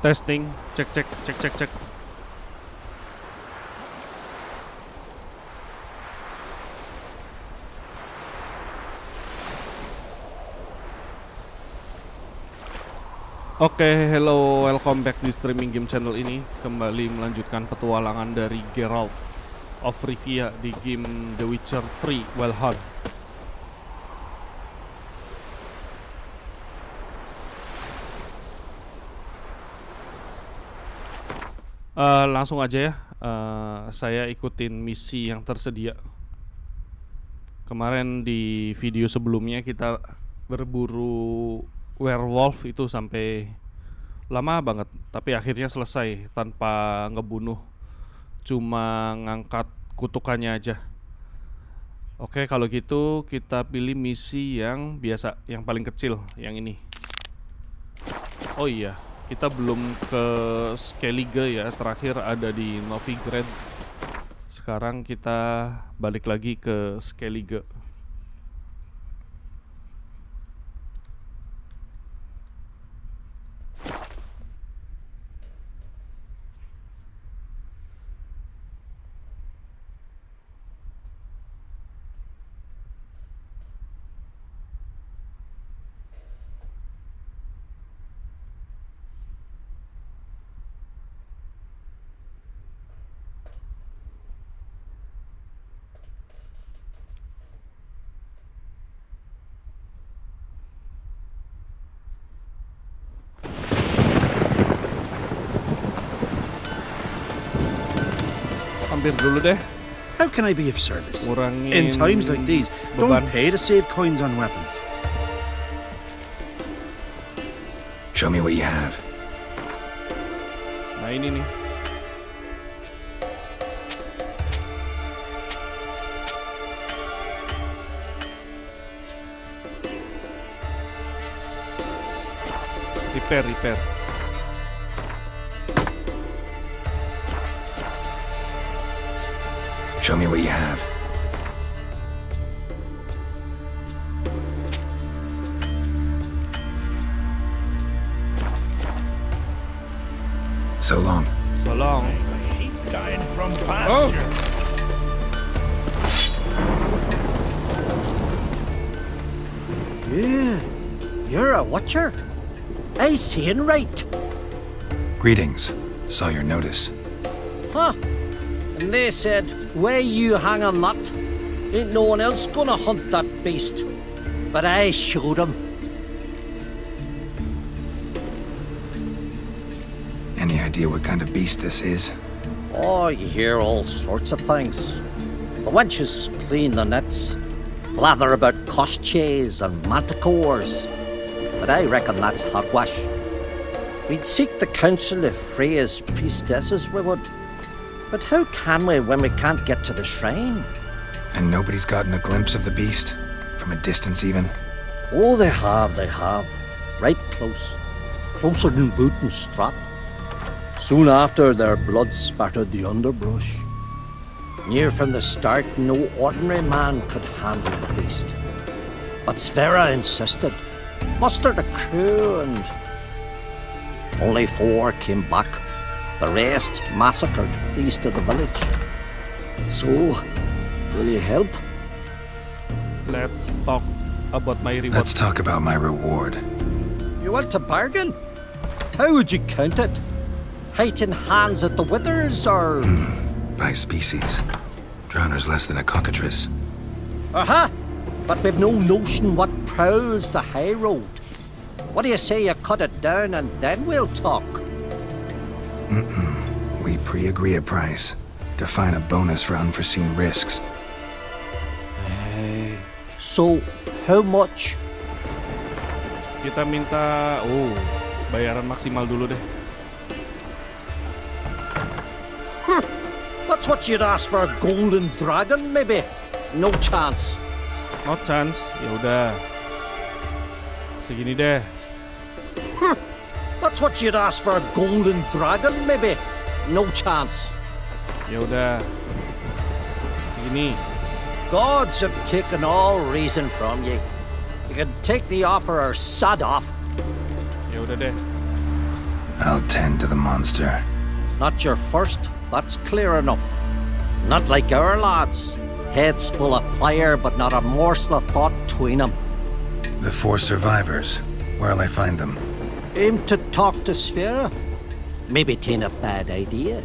Testing, cek. Oke, hello, welcome back di streaming game channel ini. Kembali melanjutkan petualangan dari Geralt of Rivia di game The Witcher 3 Wild Hunt. Langsung aja ya, saya ikutin misi yang tersedia. Kemarin di video sebelumnya kita berburu werewolf itu sampai lama banget, tapi akhirnya selesai tanpa ngebunuh, cuma ngangkat kutukannya aja. Oke, kalau gitu kita pilih misi yang biasa, yang paling kecil, yang ini. Oh iya, kita belum ke Skellige ya, terakhir ada di Novigrad. Sekarang kita balik lagi ke Skellige. Dulu deh. How can I be of service? Ngurangin In times like these, beban. don't pay to save coins on weapons. Show me what you have. Nah ini nih. Repair. Show me what you have. So long. So long. Sheep dying from pasture. Yeah, you're a watcher. I seeing right. Greetings. Saw your notice. Huh. And they said, where you hang on that? Ain't no one else gonna hunt that beast. But I showed him. Any idea what kind of beast this is? Oh, you hear all sorts of things. The wenches clean the nets, blather about koshchays and manticores. But I reckon that's hogwash. We'd seek the counsel of Freya's priestesses, we would. But how can we when we can't get to the shrine? And nobody's gotten a glimpse of the beast? From a distance even? Oh, they have. Right close. Closer than boot and strap. Soon after, their blood spattered the underbrush. Near from the start, no ordinary man could handle the beast. But Sverre insisted. Mustered a crew and... only 4 came back. The rest massacred east of the village. So, will you help? Let's talk about my reward. Let's talk about my reward. You want to bargain? How would you count it? Height in hands at the withers, or...? By species. Drowner's less than a cockatrice. Aha! But we've no notion what prowls the high road. What do you say you cut it down and then we'll talk? We pre-agree a price. Define a bonus for unforeseen risks. So, how much? Kita minta, bayaran maksimal dulu deh. That's what you'd ask for a golden dragon, maybe? No chance. No chance. Ya udah. Segini deh. That's what you'd ask for a golden dragon, maybe? No chance. Ya udah. Segini. Gods have taken all reason from ye. You can take the offer or sod off. Ya udah deh. I'll tend to the monster. Not your first, that's clear enough. Not like our lads. Heads full of fire, but not a morsel of thought between 'em. The 4 survivors. Where'll I find them? Aim to talk to Sphere? Maybe 'tain't a bad idea.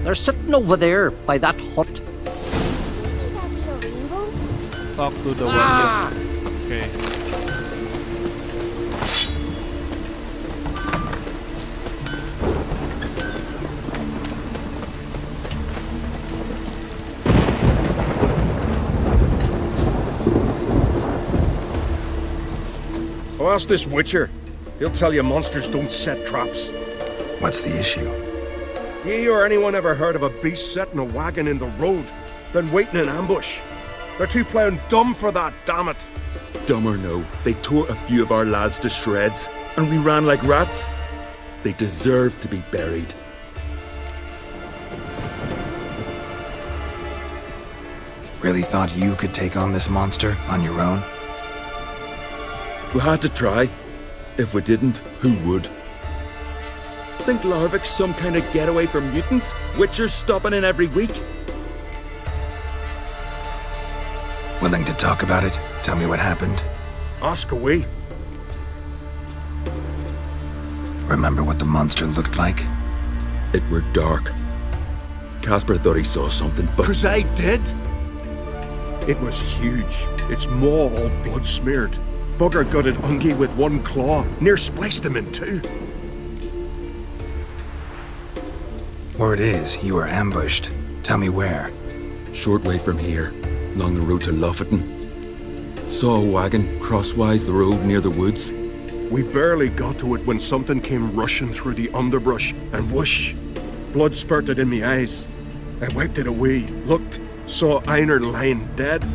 They're sitting over there by that hut. Talk to the warrior. Okay. Oh, ask this Witcher. He'll tell you monsters don't set traps. What's the issue? Ye or anyone ever heard of a beast setting a wagon in the road, then waiting in ambush? They're too plough dumb for that, damn it. Dumb or no, they tore a few of our lads to shreds, and we ran like rats. They deserve to be buried. Really thought you could take on this monster on your own? We had to try. If we didn't, who would? Think Larvik's some kind of getaway for mutants? Witchers stopping in every week? Willing to talk about it? Tell me what happened? Ask away. Remember what the monster looked like? It were dark. Casper thought he saw something, but... Cause I did. It was huge. Its maw all blood smeared. Bugger gutted Ungi with one claw, near spliced him in two. Word is, you were ambushed. Tell me where. Short way from here, along the road to Lofferton. Saw a wagon crosswise the road near the woods. We barely got to it when something came rushing through the underbrush, and whoosh! Blood spurted in me eyes. I wiped it away, looked, saw Einar lying dead.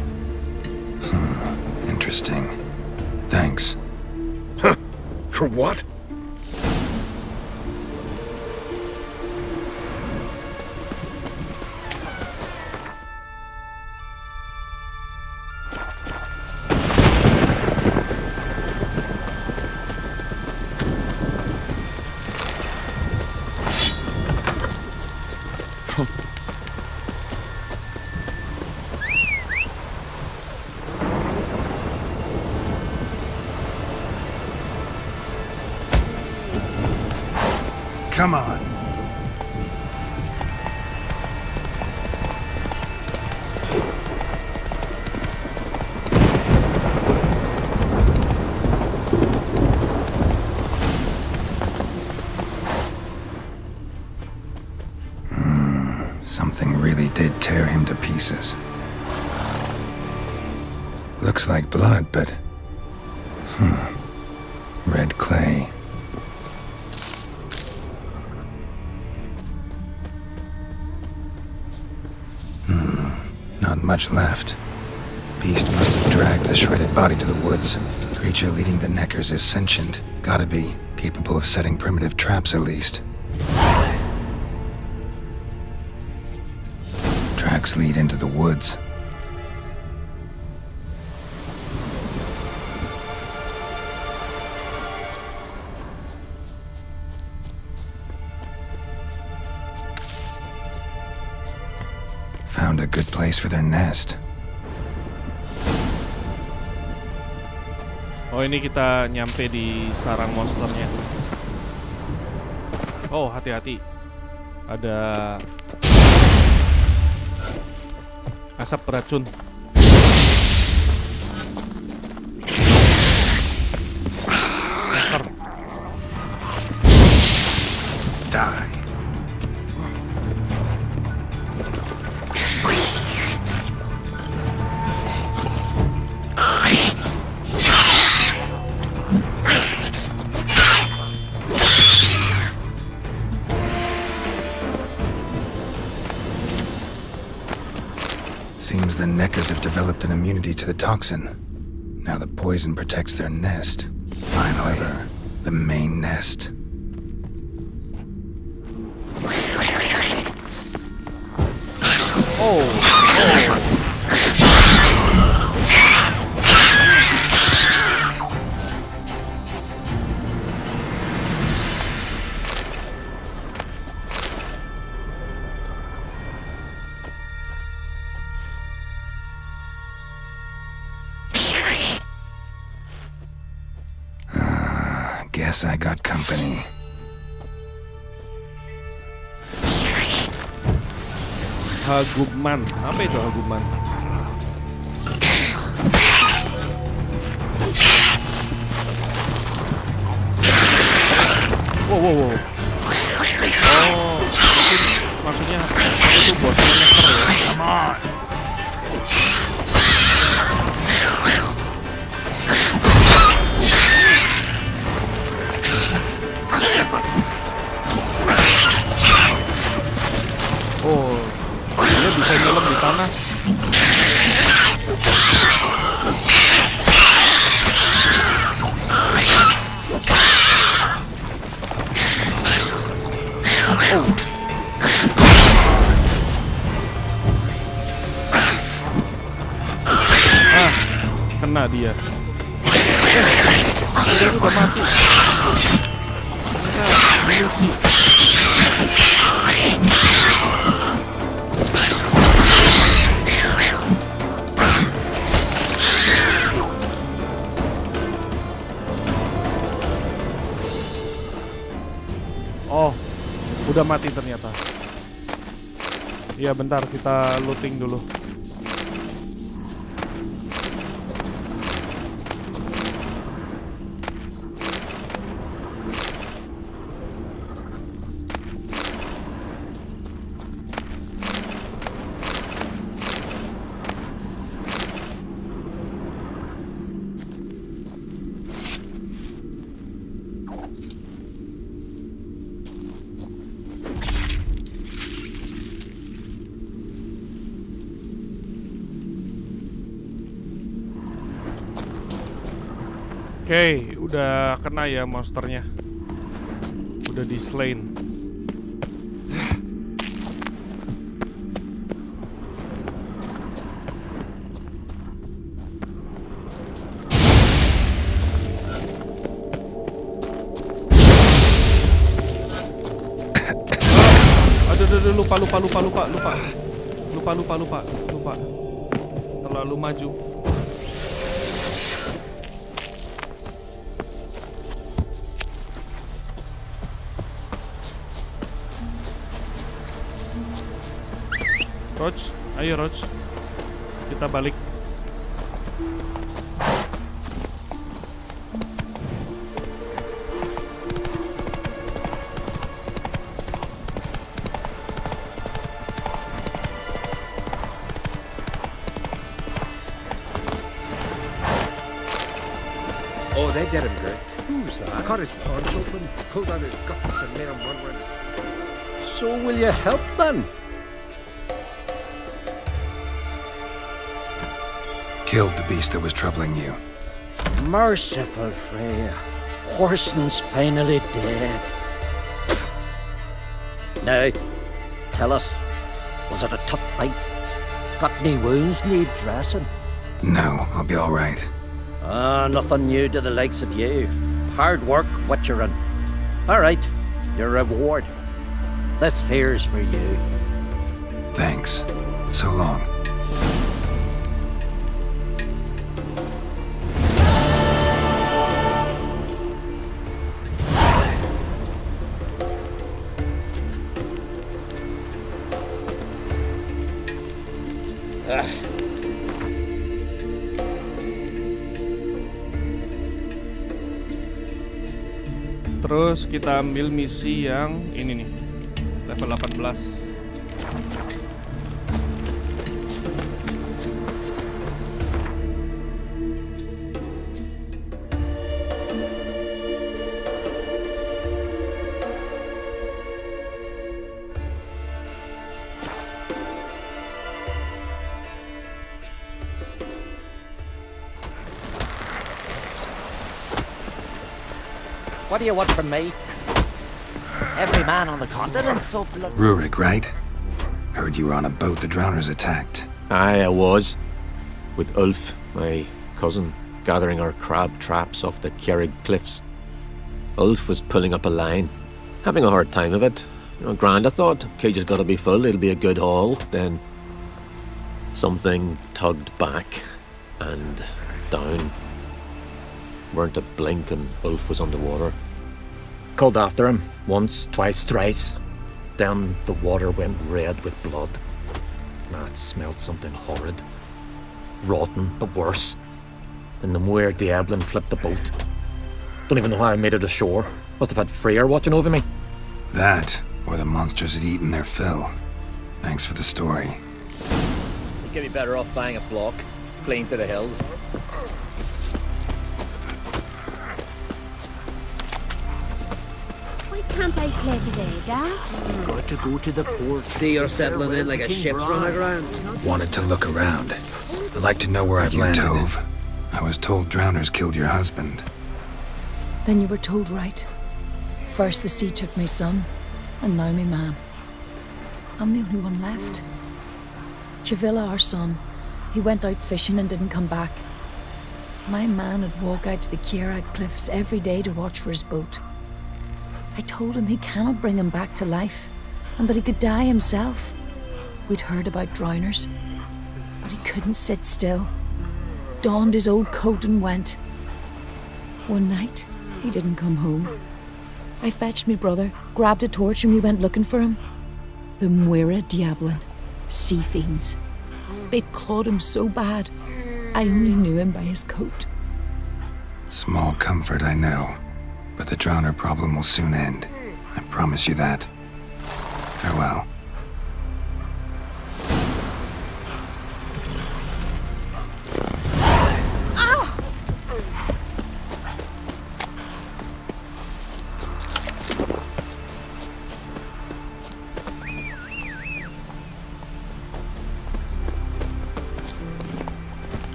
Interesting. Thanks. Huh? For what? Come on. Something really did tear him to pieces. Looks like blood, but... Red clay. Not much left. Beast must have dragged the shredded body to the woods. Creature leading the Neckers is sentient. Gotta be. Capable of setting primitive traps, at least. Tracks lead into the woods. Found a good place for their nest. Oh, ini kita nyampe di sarang monsternya. Oh, hati-hati. Ada asap beracun. Die. Seems the Neckers have developed an immunity to the toxin. Now the poison protects their nest. Finally, the main nest. Guess I got company. Hagubman. Apa itu Hagubman? Wow. Oh, maksudnya itu bosnya neker ya. Come on. Oh, dia bisa nyelam di tanah. Kena dia. Dia udah mati. Ternyata ilusi. Oh, udah mati ternyata. Iya, bentar kita looting dulu. Oke, udah kena ya monsternya. Udah di slain. Aduh, lupa. Terlalu maju. Roach, ayo Roach, kita balik. Oh, they did him good. Who's that? Cut his paunch open, pulled out his guts and made him run with it. So will you help then? Killed the beast that was troubling you. Merciful Freya. Horson's finally dead. Now, tell us, was it a tough fight? Got any wounds need dressing? No, I'll be all right. Nothing new to the likes of you. Hard work, Witcherin. All right, your reward. This here's for you. Thanks. So long. Terus kita ambil misi yang ini nih, level 18. What do you want from me? Every man on the continent so bloody. Rurik, right? Heard you were on a boat the drowners attacked. Aye, I was. With Ulf, my cousin, gathering our crab traps off the Kjerrig cliffs. Ulf was pulling up a line, having a hard time of it. Grand, I thought. Cage has got to be full, it'll be a good haul. Then something tugged back and down. Weren't a blink and Ulf was underwater. called after him once, twice, thrice. Then the water went red with blood. I smelled something horrid. Rotten, but worse. Then the Muir Diablin flipped the boat. Don't even know how I made it ashore. Must have had Freyr watching over me. That, or the monsters had eaten their fill. Thanks for the story. You could be better off buying a flock, fleeing to the hills. Why can't I play today, Dad? Got to go to the port. See, you're settling in like a ship's run aground. Wanted to look around. I'd like to know where I've landed. Tove. I was told drowners killed your husband. Then you were told right. First the sea took my son, and now my man. I'm the only one left. Chavilla, our son, he went out fishing and didn't come back. My man would walk out to the Kierag cliffs every day to watch for his boat. I told him he cannot bring him back to life, and that he could die himself. We'd heard about drowners, but he couldn't sit still. Donned his old coat and went. One night, he didn't come home. I fetched me brother, grabbed a torch, and we went looking for him. The Muira Diablin, sea fiends. They'd clawed him so bad, I only knew him by his coat. Small comfort, I know. But the drowner problem will soon end. I promise you that. Farewell.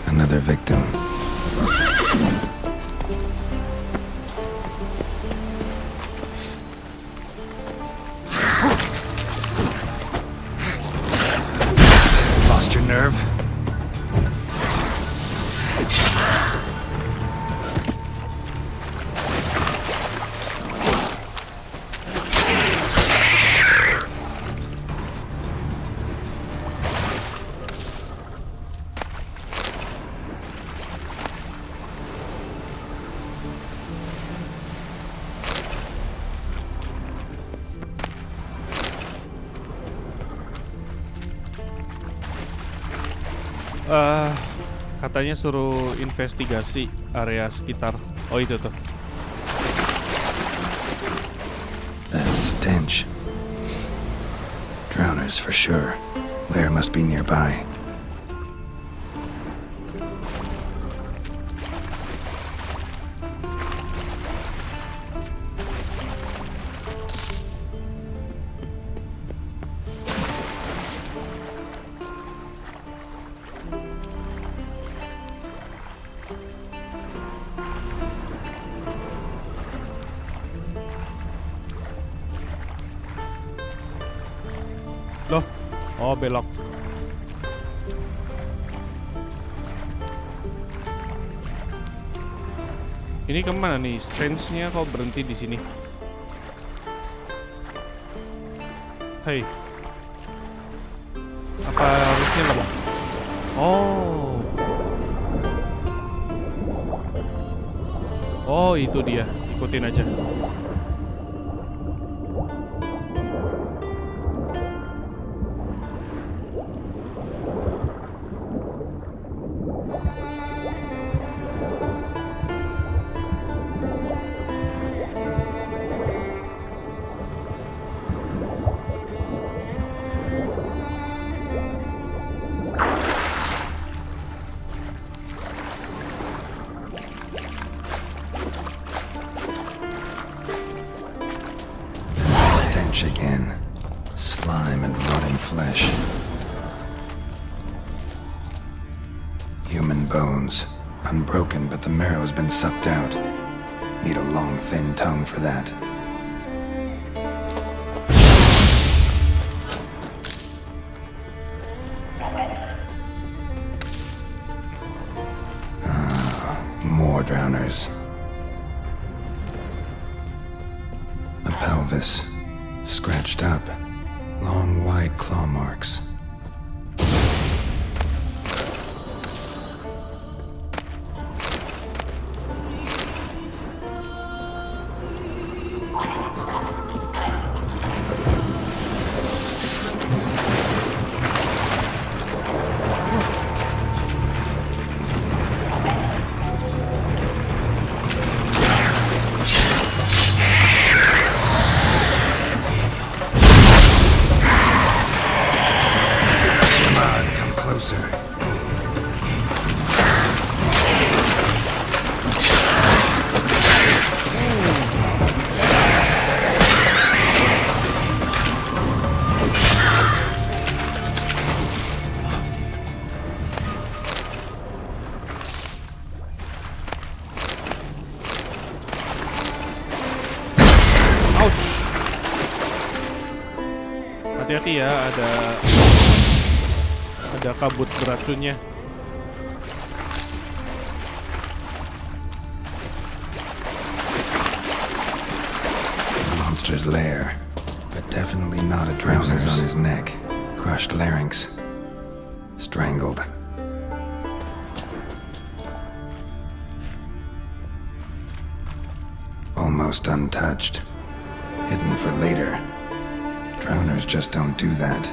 Another victim. Lost your nerve? Katanya suruh investigasi area sekitar. Oh, itu tuh. That stench. Drowners for sure. Lair must be nearby. Loh, oh belok. Ini kemana nih? Strange-nya kok berhenti di sini? Hei, apa harusnya lama? Oh, oh itu dia. Ikutin aja. Again. Slime and rotting flesh. Human bones. Unbroken, but the marrow's been sucked out. Need a long, thin tongue for that. more drowners. A pelvis, scratched up, long wide claw marks. Hati-hati ya, ada kabut beracunnya. Monster's lair, but definitely not a drowner's on his neck. Crushed larynx. Strangled. Almost untouched. Hidden for later. Drowners just don't do that.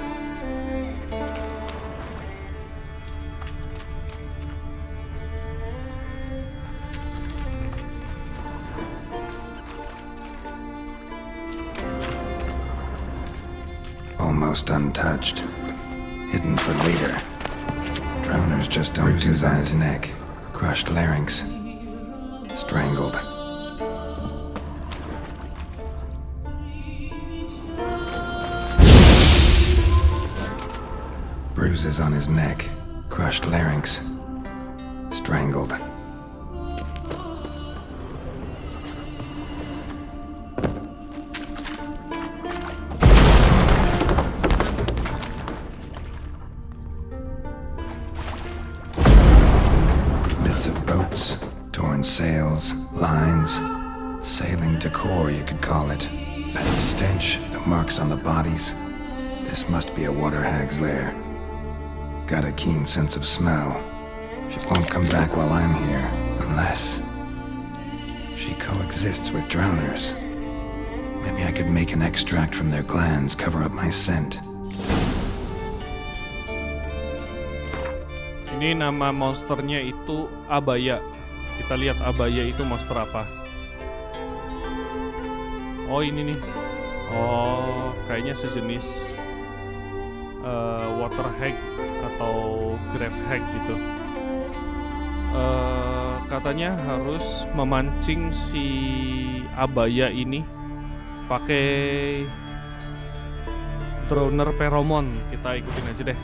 Almost untouched. Hidden for later. Drowners just don't do that. On his neck. Crushed larynx. Strangled. Bruises on his neck, crushed larynx, strangled. Bits of boats, torn sails, lines, sailing decor you could call it. That stench, the marks on the bodies. This must be a water hag's lair. Got a keen sense of smell. She won't come back while I'm here, unless she coexists with drowners. Maybe I could make an extract from their glands, cover up my scent. Ini nama monsternya itu Abaya. Kita lihat Abaya itu monster apa. Oh ini nih. Oh kayaknya sejenis water hag atau grave hag gitu. Katanya harus memancing si Abaya ini pakai drowner pheromone. Kita ikutin aja deh.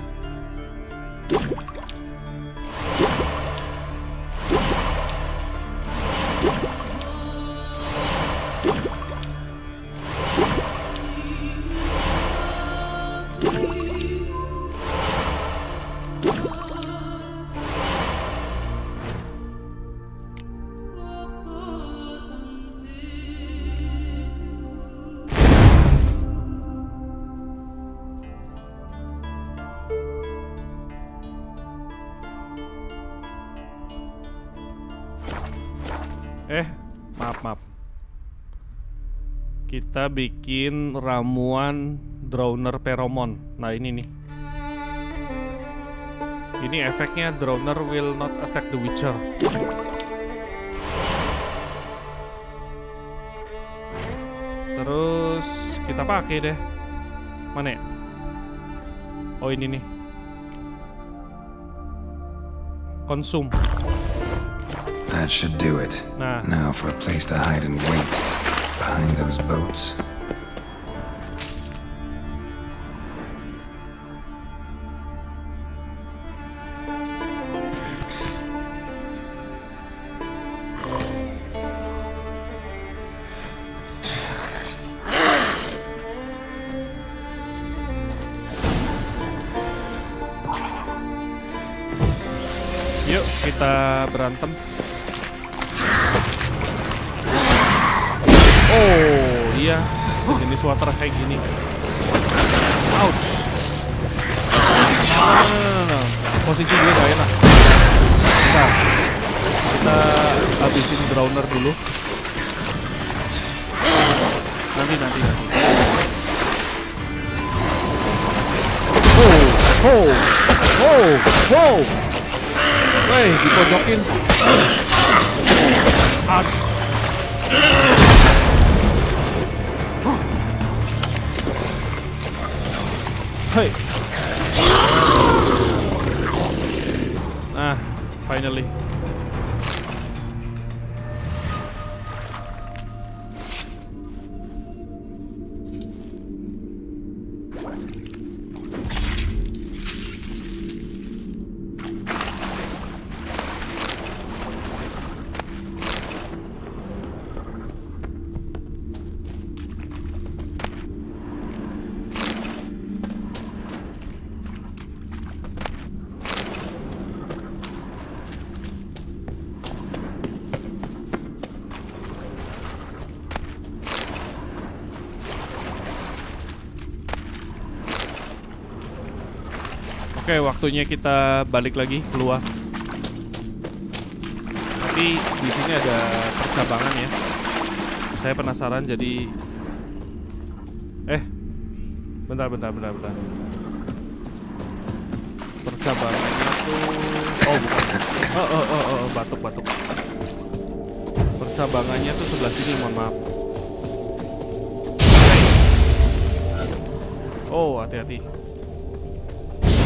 Maaf. Kita bikin ramuan drowner pheromone. Nah ini nih. Ini efeknya drowner will not attack the witcher. Terus kita pakai deh. Mana ya? Oh ini nih. Konsum. That should do it. Nah. Now for a place to hide and wait. Behind those boats. Yuk kita berantem. Oh iya, jenis water hag gini. Ouch. No. Posisi gue gak enak. Bentar. Kita habisin drowner dulu. Nanti. Wow. Wey, dipojokin. Ouch. Hey. Finally. Oke, waktunya kita balik lagi keluar. Tapi di sini ada percabangan ya. Saya penasaran jadi. Bentar. Percabangannya tuh. Oh bukan. Batuk. Percabangannya tuh sebelah sini, mohon maaf. Oh, hati-hati.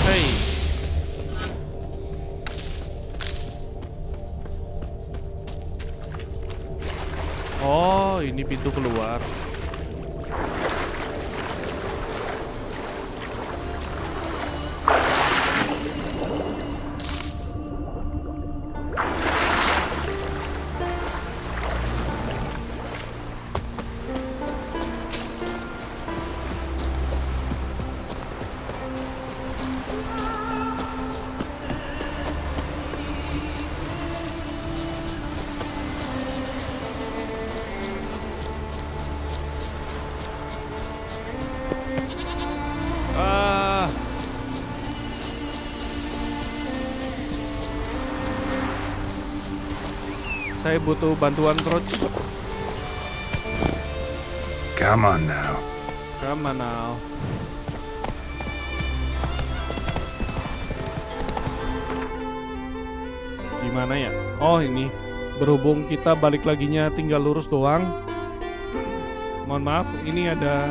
Hey. Oh, ini pintu keluar. Saya butuh bantuan Roach. Come on now. Gimana ya? Oh ini. Berhubung kita balik laginya tinggal lurus doang. Mohon maaf, ini ada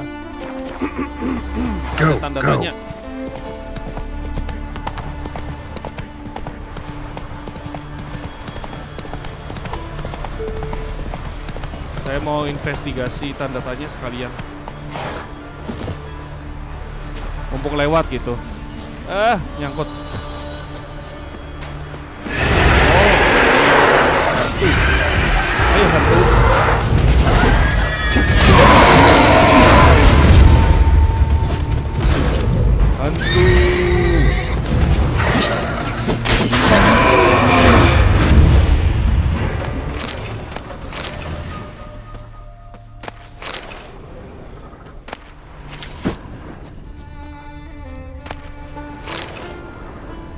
tanda tanya. Saya mau investigasi tanda tanya sekalian. Mumpung lewat gitu. Nyangkut. Ayo hantu.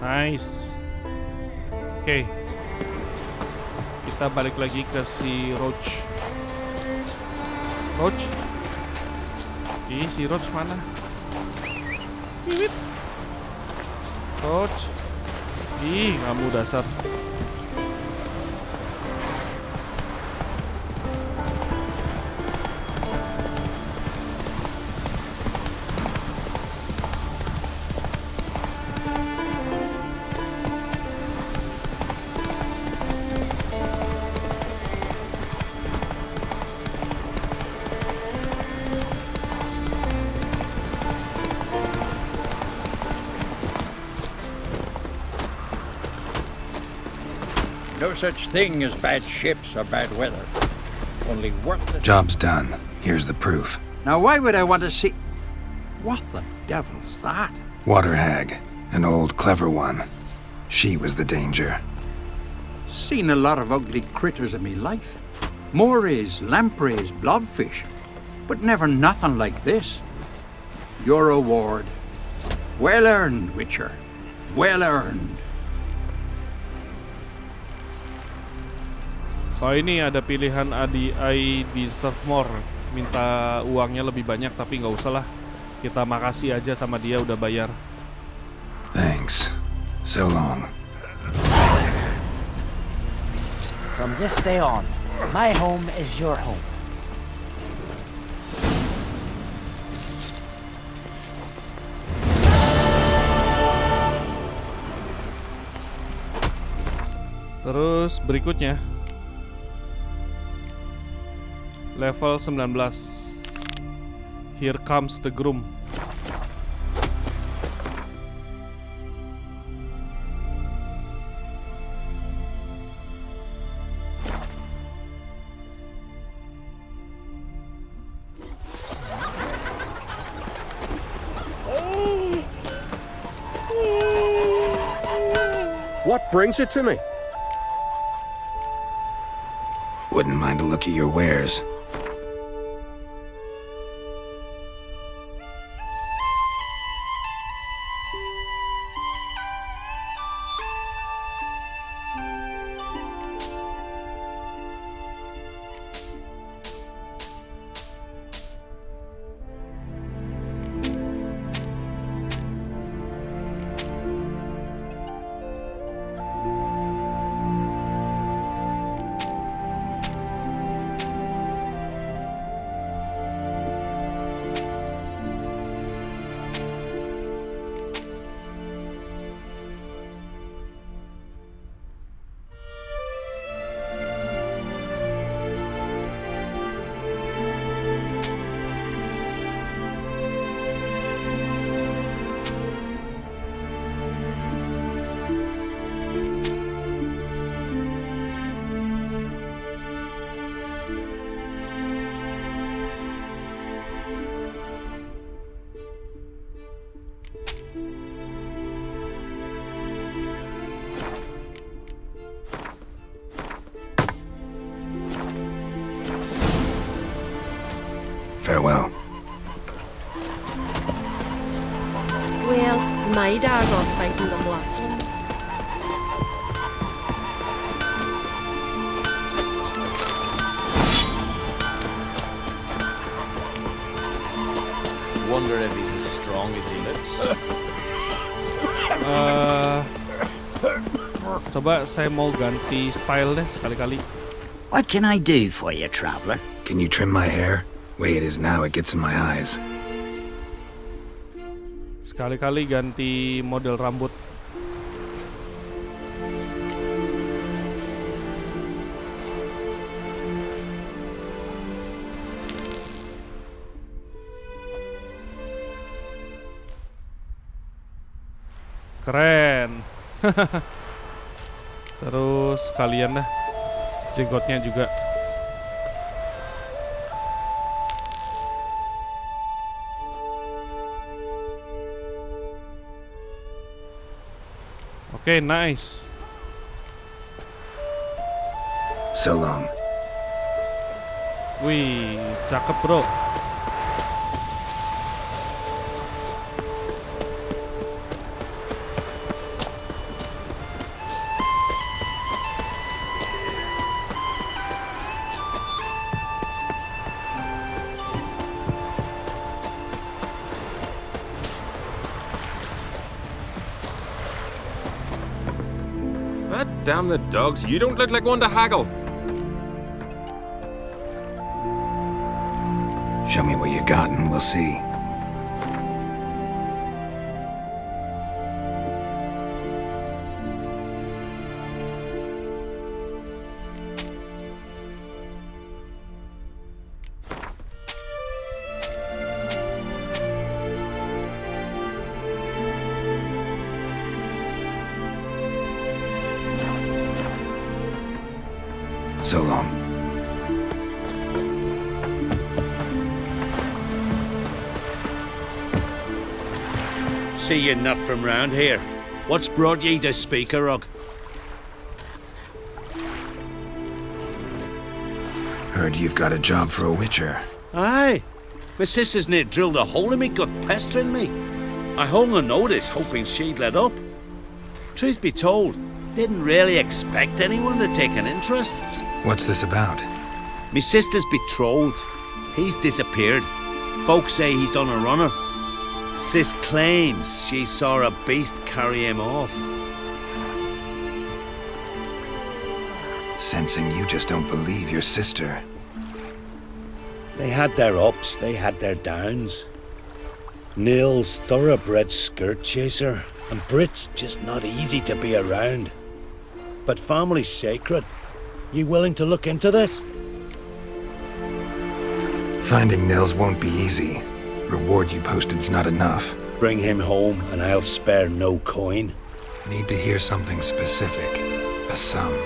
Nice. Oke. Kita balik lagi ke si Roach. Si Roach mana? Roach. Kamu dasar. No such thing as bad ships or bad weather. Only worthless. Job's done. Here's the proof. Now, why would I want to see... What the devil's that? Water hag. An old, clever one. She was the danger. Seen a lot of ugly critters in me life. Morays, lampreys, blobfish, but never nothing like this. Your reward. Well earned, Witcher. Well earned. Oh, ini ada pilihan I deserve more. Minta uangnya lebih banyak, tapi nggak usah lah. Kita makasih aja sama dia udah bayar. Thanks. So long. From this day on, my home is your home. Terus berikutnya level 19. Here comes the groom. What brings it to me? Wouldn't mind a look at your wares. Farewell. Well, my dad's off fighting the Blacklands. Wonder if he's as strong as he looks. Coba saya mau ganti style deh sekali-kali. What can I do for you, traveler? Can you trim my hair? Way it is now, it gets in my eyes. Sekali-kali ganti model rambut. Keren. Terus kalian dah jenggotnya juga. Oke, nice. So long. Wih, cakep bro. Damn the dogs, you don't look like one to haggle. Show me what you got and we'll see. So long. See you're not from round here. What's brought ye to Speakerrug? Heard you've got a job for a witcher. Aye. My sister's near drilled a hole in me gut, pestering me. I hung a notice, hoping she'd let up. Truth be told, didn't really expect anyone to take an interest. What's this about? Me sister's betrothed. He's disappeared. Folks say he done a runner. Sis claims she saw a beast carry him off. Sensing you just don't believe your sister. They had their ups, they had their downs. Neil's thoroughbred skirt chaser, and Brit's just not easy to be around. But family's sacred. You willing to look into this? Finding Nils won't be easy. Reward you posted's not enough. Bring him home and I'll spare no coin. Need to hear something specific. A sum.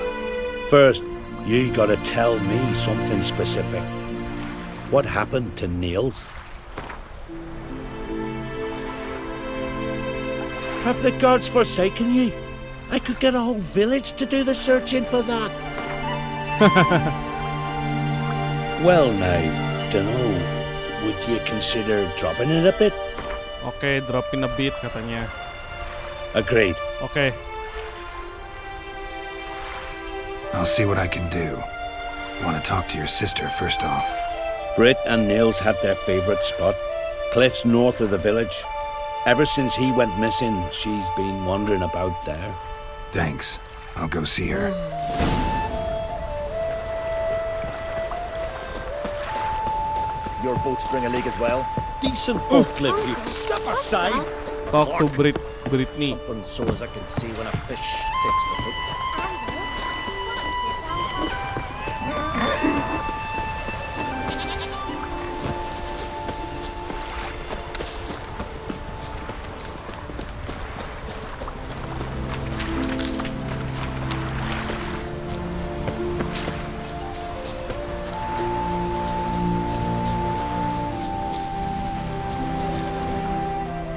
First, you gotta tell me something specific. What happened to Niels? Have the gods forsaken ye? I could get a whole village to do the searching for that. Well now, dunno. Would you consider dropping it a bit? Oke, dropping a bit katanya. Agreed. Oke. I'll see what I can do. Want to talk to your sister first off. Britt and Niels had their favourite spot, cliffs north of the village. Ever since he went missing, she's been wandering about there. Thanks. I'll go see her. Your boats bring a leak as well? Decent boat clip, you step aside. Talk to Brittany. Something so as I can see when a fish takes the hook.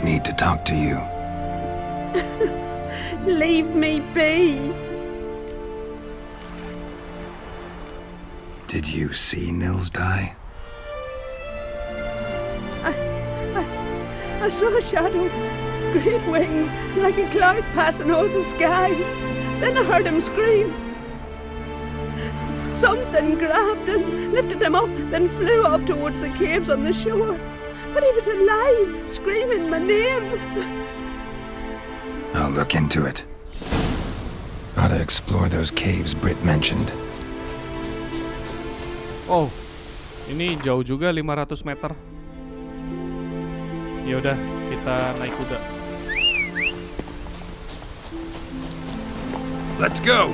Need to talk to you. Leave me be. Did you see Nils die? I saw a shadow, great wings, like a cloud passing over the sky. Then I heard him scream. Something grabbed him, lifted him up, then flew off towards the caves on the shore. But he was alive, screaming my name. I'll look into it. Ought to explore those caves Britt mentioned. Oh, ini jauh juga 500 meter. Ya udah, kita naik kuda. Let's go!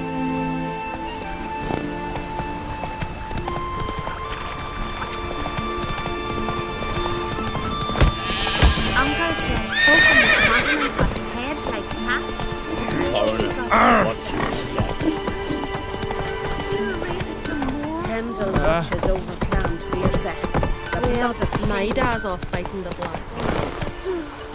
Uncle said folk in the continent got heads like cats. What's your step? Pendle witches overclanned Beersec. Well, my dad's off fighting the black.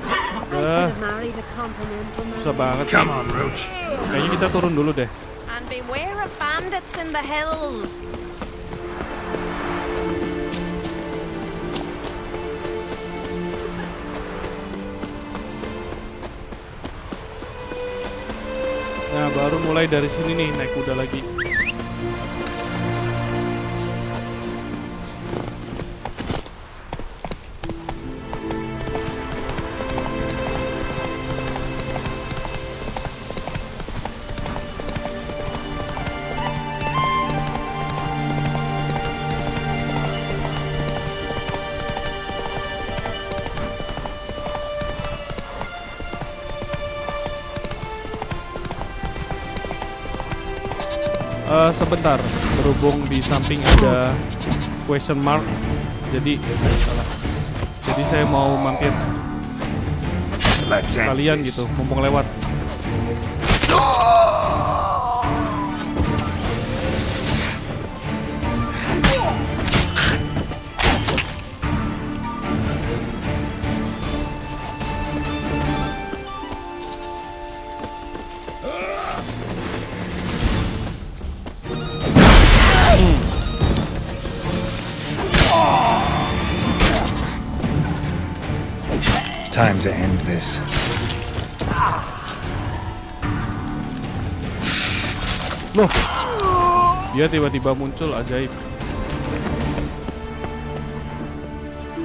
I could have married a continental man. Susah banget sih. Come on, Roach. Kayaknya kita turun dulu deh. And beware of bandits in the hills. Nah, baru mulai dari sini nih naik kuda lagi. Sebentar, berhubung di samping ada question mark, jadi salah. Jadi saya mau mampir kalian gitu, mumpung lewat. Time to end this. Loh, dia tiba-tiba muncul, ajaib.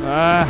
Ah.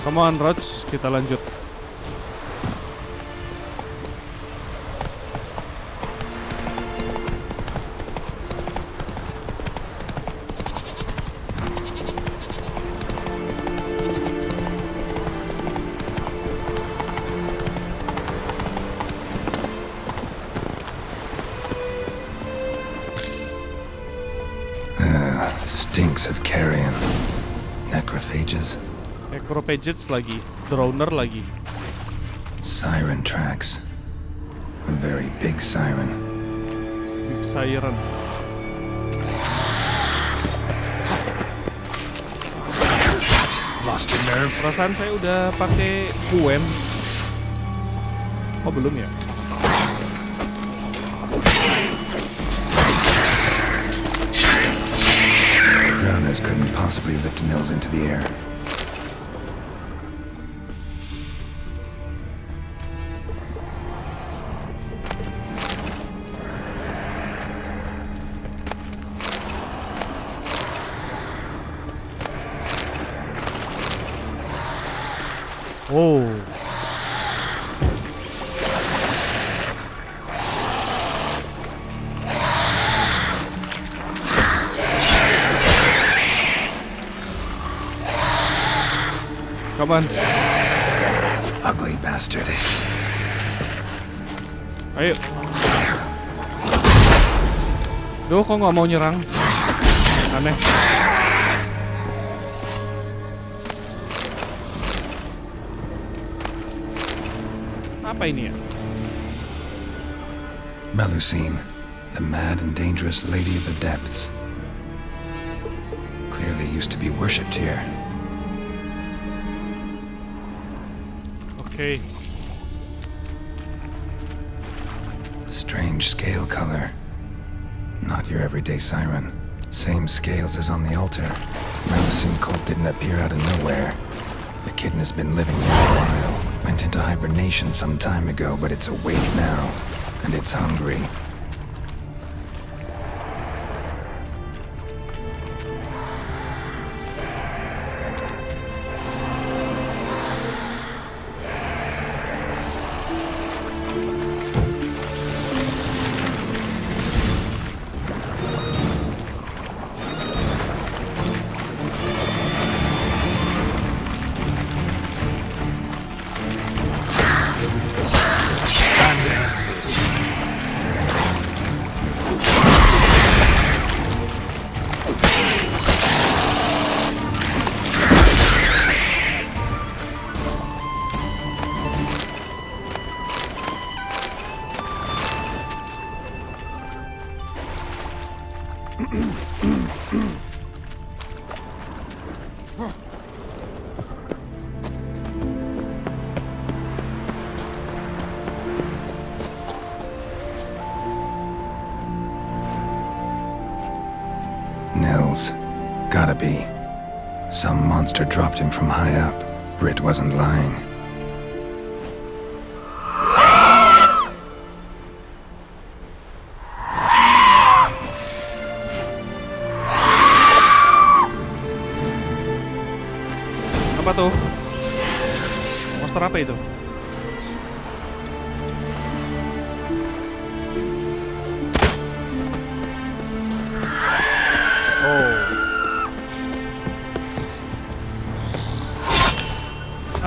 Come on, Roach, kita lanjut. Stinks of carrion. Necrophages. Necrophages lagi, Drowner lagi. Siren tracks. A very big siren. Big siren. Lost your nerve. Perasaan saya udah pakai kuen. Oh belum ya? Drowners couldn't possibly lift Nils into the air. Oh. Come on. Ugly bastard. Ayo. Duh, kok nggak mau nyerang? Aneh. Apa ini ya? Melusine, the mad and dangerous lady of the depths. Clearly used to be worshipped here. Okay. Strange scale color. Not your everyday siren. Same scales as on the altar. Melusine cult didn't appear out of nowhere. The kitten has been living here a while. Went into hibernation some time ago, but it's awake now, and it's hungry. Nils. Gotta be. Some monster dropped him from high up. Britt wasn't lying. Apa tuh? Monster apa itu? Oh.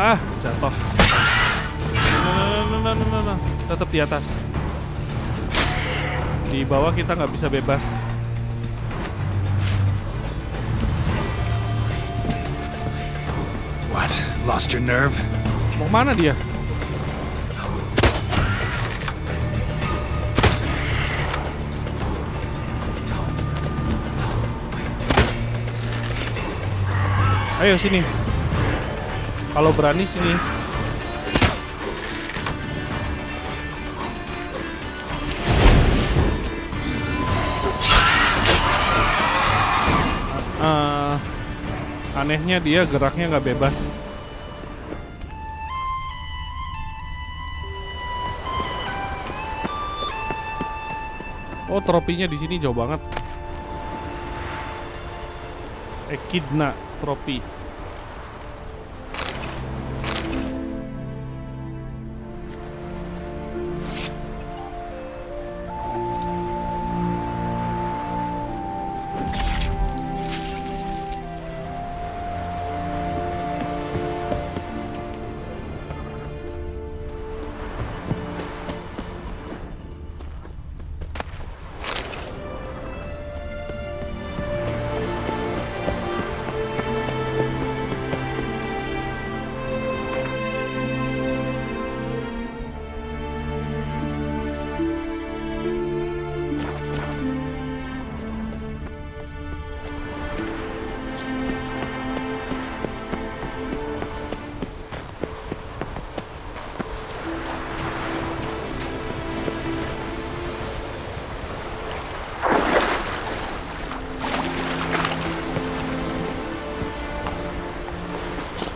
Ah, jatuh. No. Tetap di atas. Di bawah kita nggak bisa bebas. What? Lost your nerve? Mau mana dia? Ayo sini. Kalau berani sini. Anehnya dia geraknya nggak bebas. Oh, tropinya di sini jauh banget. Echidna tropi.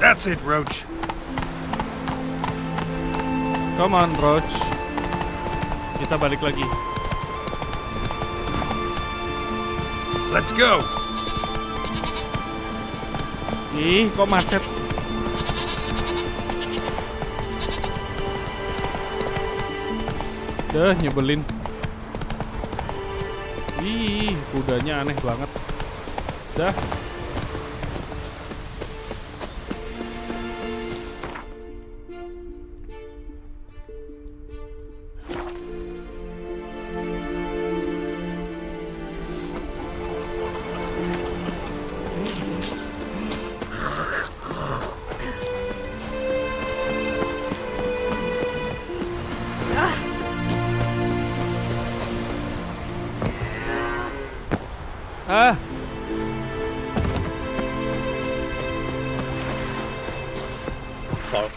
That's it, Roach. Come on, Roach. Kita balik lagi. Let's go. Ih, kok macet? Nyebelin. Ih, kudanya aneh banget. Dah.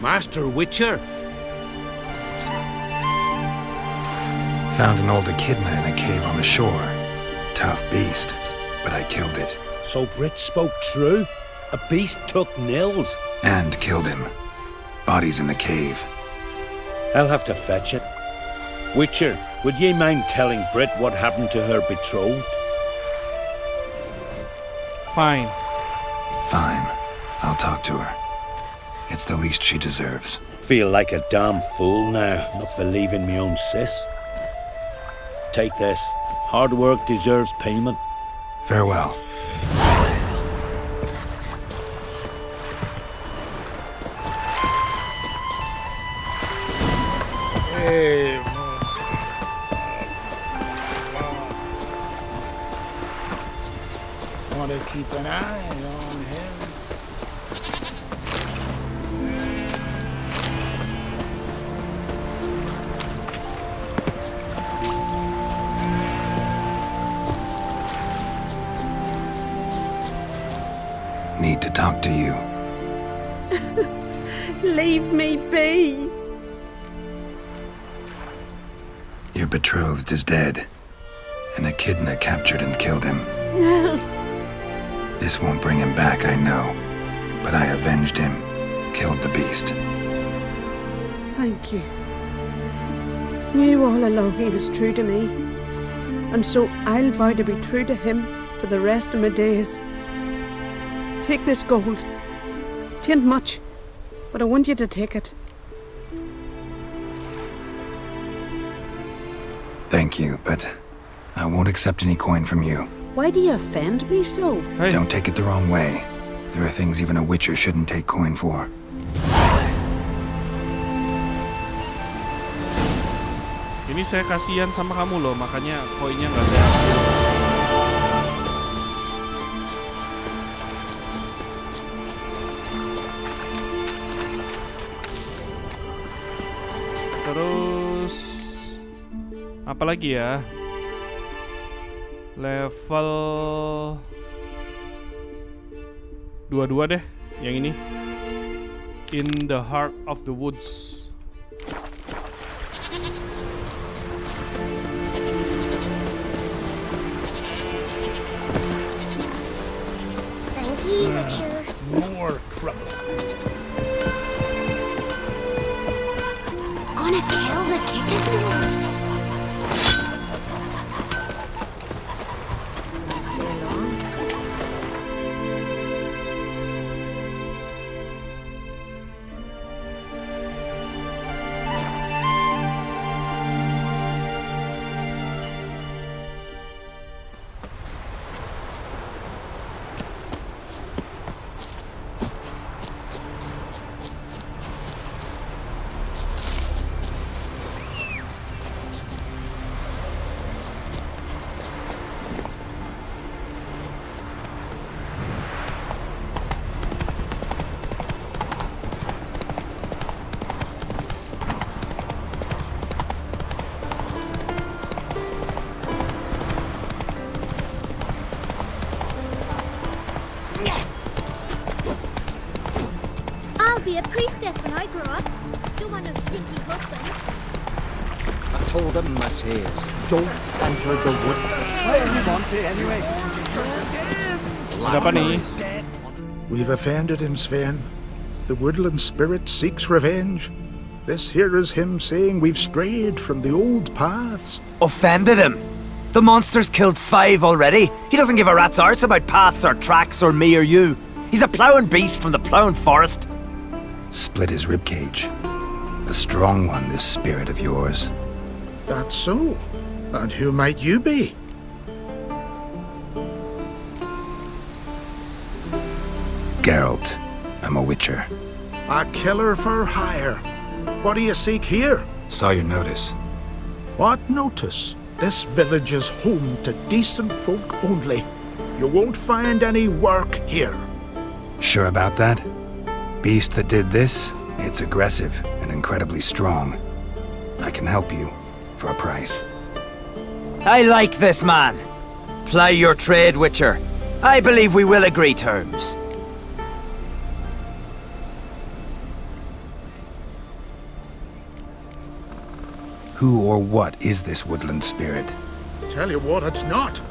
Master Witcher? Found an old echidna in a cave on the shore. Tough beast, but I killed it. So Brit spoke true? A beast took Nils? And killed him. Body's in the cave. I'll have to fetch it. Witcher, would ye mind telling Brit what happened to her betrothed? Fine. Fine. I'll talk to her. It's the least she deserves. Feel like a damn fool now, not believing me own sis. Take this. Hard work deserves payment. Farewell. Hey. Want to keep an eye on him. Need to talk to you. Leave me be. Your betrothed is dead. An echidna captured and killed him. Nils. This won't bring him back, I know. But I avenged him. Killed the beast. Thank you. Knew all along he was true to me. And so I'll vow to be true to him for the rest of my days. Take this gold. 'Tain't much, but I want you to take it. Thank you, but I won't accept any coin from you. Why do you offend me so? Don't take it the wrong way. There are things even a witcher shouldn't take coin for. Ini saya kasihan sama kamu loh, makanya koinnya nggak saya ambil. Terus apa lagi ya? Level 22 deh, yang ini. In the Heart of the Woods. Thank you, Richard. More trouble. Gonna kill the kickers nose. Stay long. I'll be a priestess when I grow up. Don't want no stinky husband. I told him, I says, don't enter the wood. Slay him, Monty, anyway. Ada apa nih? We've offended him, Sven. The woodland spirit seeks revenge. This here is him saying we've strayed from the old paths. Offended him? The monster's killed 5 already. He doesn't give a rat's arse about paths or tracks or me or you. He's a ploughing beast from the ploughing forest. Split his ribcage. A strong one, this spirit of yours. That's so. And who might you be? Geralt. I'm a witcher. A killer for hire. What do you seek here? Saw your notice. What notice? This village is home to decent folk only. You won't find any work here. Sure about that? Beast that did this, it's aggressive and incredibly strong. I can help you for a price. I like this man. Ply your trade, Witcher. I believe we will agree terms. Who or what is this woodland spirit? Tell you what, it's not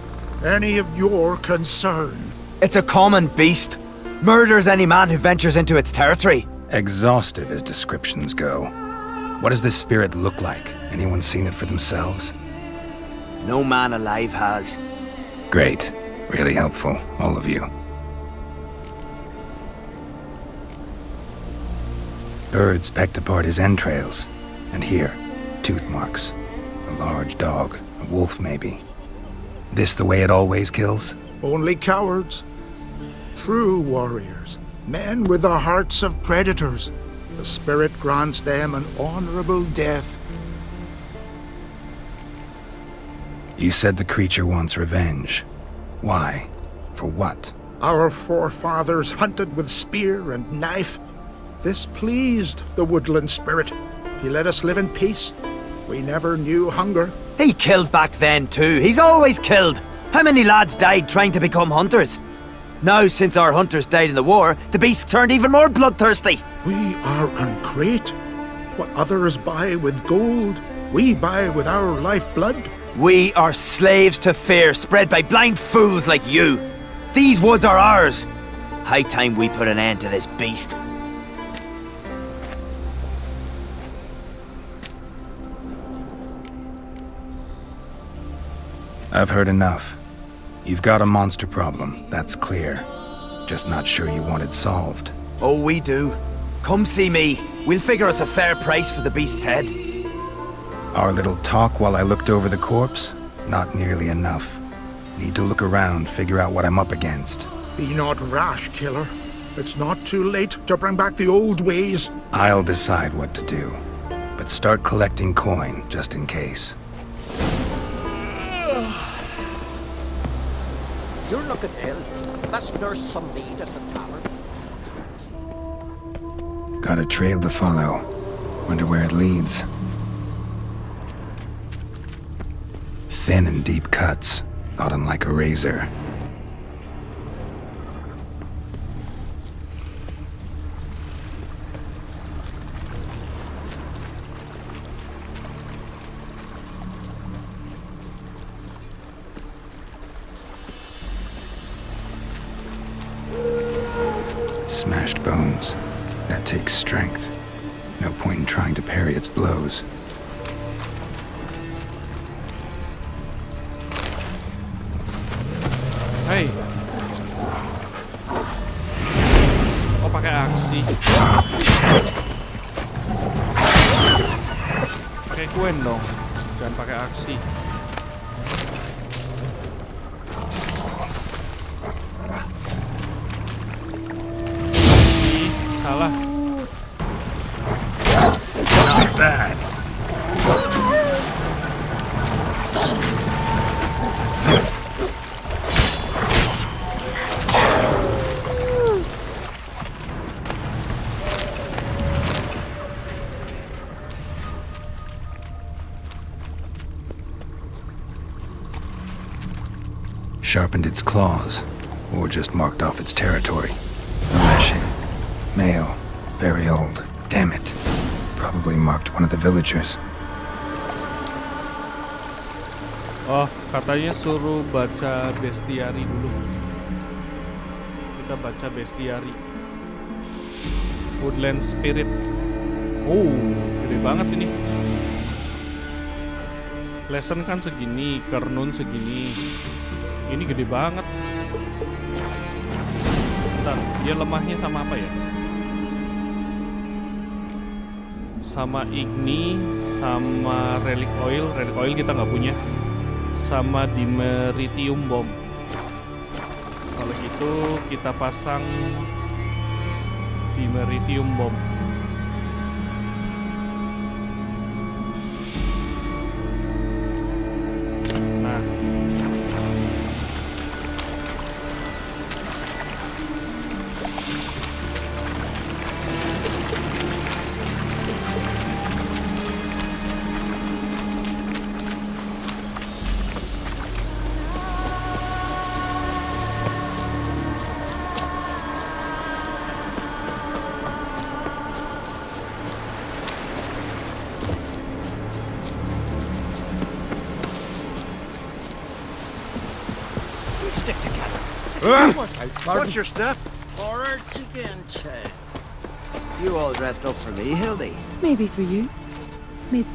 any of your concern. It's a common beast. Murders any man who ventures into its territory. Exhaustive as descriptions go. What does this spirit look like? Anyone seen it for themselves? No man alive has. Great. Really helpful, all of you. Birds pecked apart his entrails. And here, tooth marks. A large dog, a wolf maybe. This the way it always kills? Only cowards. True warriors. Men with the hearts of predators. The spirit grants them an honorable death. You said the creature wants revenge. Why? For what? Our forefathers hunted with spear and knife. This pleased the woodland spirit. He let us live in peace. We never knew hunger. He killed back then too. He's always killed. How many lads died trying to become hunters? Now, since our hunters died in the war, the beast turned even more bloodthirsty. We are uncrate. What others buy with gold, we buy with our lifeblood. We are slaves to fear spread by blind fools like you. These woods are ours. High time we put an end to this beast. I've heard enough. You've got a monster problem, that's clear. Just not sure you want it solved. Oh, we do. Come see me. We'll figure us a fair price for the beast's head. Our little talk while I looked over the corpse? Not nearly enough. Need to look around, figure out what I'm up against. Be not rash, killer. It's not too late to bring back the old ways. I'll decide what to do. But Let's start collecting coin, just in case. You're looking ill. Let's nurse some mead at the tavern. Got a trail to follow. Wonder where it leads. Thin and deep cuts, not unlike a razor. Smashed bones. That takes strength. No point in trying to parry its blows. Hey. Oh, pakai aksi. Pakai kuen dong. Jangan pakai aksi. Ih, salah. Not bad. Sharpened its claws, or just marked off its territory. A lashing. Male. Very old. Damn it. Probably marked one of the villagers. Oh, katanya suruh baca bestiari dulu. Kita baca bestiari. Woodland Spirit. Oh, gede banget ini. Lesson kan segini, Kernun segini. Ini gede banget. Bentar, dia lemahnya sama apa ya? Sama Igni, sama Relic Oil. Relic Oil kita nggak punya. Sama Dimeritium Bomb. Kalau gitu kita pasang Dimeritium Bomb. Nah, Stick together. What's your stuff? Forward chicken check. You all dressed up for me, Hildy? Maybe for you. Maybe.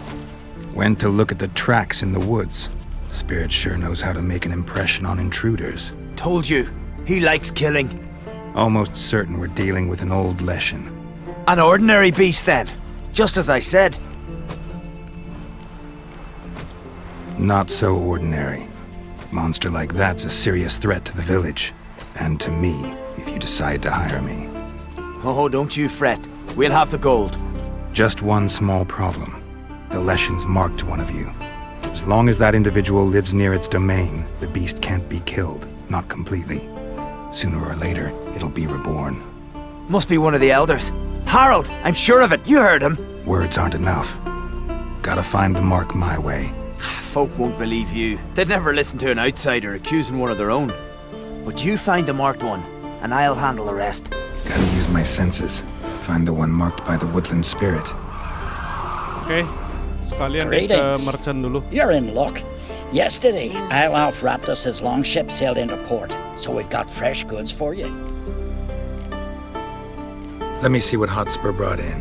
Went to look at the tracks in the woods. Spirit sure knows how to make an impression on intruders. Told you. He likes killing. Almost certain we're dealing with an old Leshen. An ordinary beast, then. Just as I said. Not so ordinary. Monster like that's a serious threat to the village. And to me, if you decide to hire me. Oh, don't you fret. We'll have the gold. Just one small problem. The Leshen's marked one of you. As long as that individual lives near its domain, the beast can't be killed. Not completely. Sooner or later, it'll be reborn. Must be one of the elders. Harold, I'm sure of it. You heard him. Words aren't enough. Gotta find the mark my way. Folk won't believe you. They'd never listen to an outsider accusing one of their own. But you find the marked one, and I'll handle the rest. Gotta use my senses. Find the one marked by the woodland spirit. Oke. Sekalian ke Greetings. merchant dulu. You're in luck. Yesterday, Alf Raptus's longship sailed into port, so we've got fresh goods for you. Let me see what Hotspur brought in.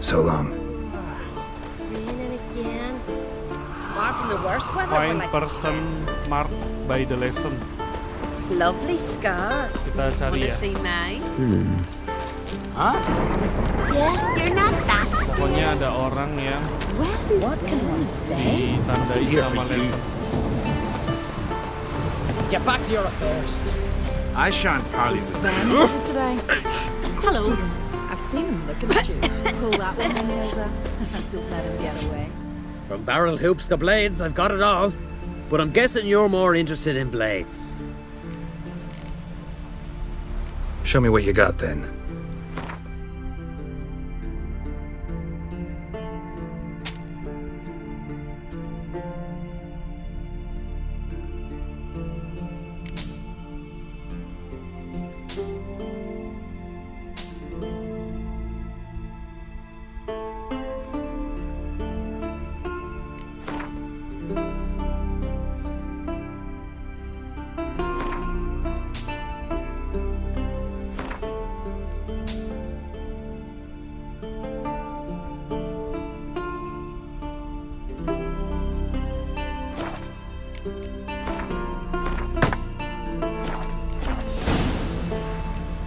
So long. Raining again. Far from from the worst weather, we're Find like person marked by the lesson. lovely scar. Kita cari Wanna ya. see mine? Huh? Yeah, you're not that Pokoknya ada orang yang Well, what can one say? ditandai sama lesson. Get back to your affairs. I shan't parley with Sven, you. is it today? Hello. I've seen him looking at you. Pull that one in, Hilda. Don't let him get away. From barrel hoops to blades, I've got it all. But I'm guessing you're more interested in blades. Show me what you got then.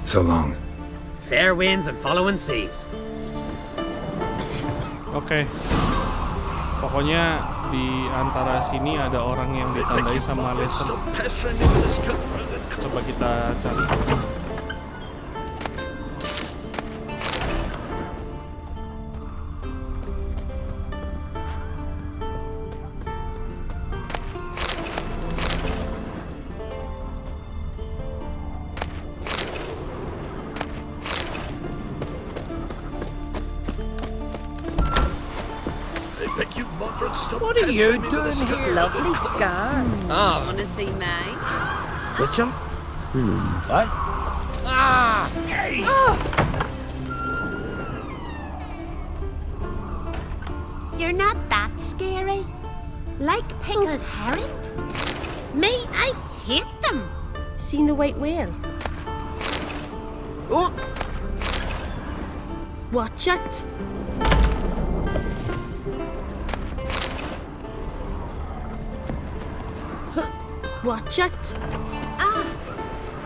So long. Fair winds and following seas. Oke. Pokoknya di antara sini ada orang yang ditandai sama lesson. Coba kita cari. What are you doing here? Lovely scar. Ah. Wanna see mine? Witcher? What? Ah! Hey! You're not that scary. Like pickled herring? Me, I hate them. Seen the white whale? Oh! Watch it. Watch it.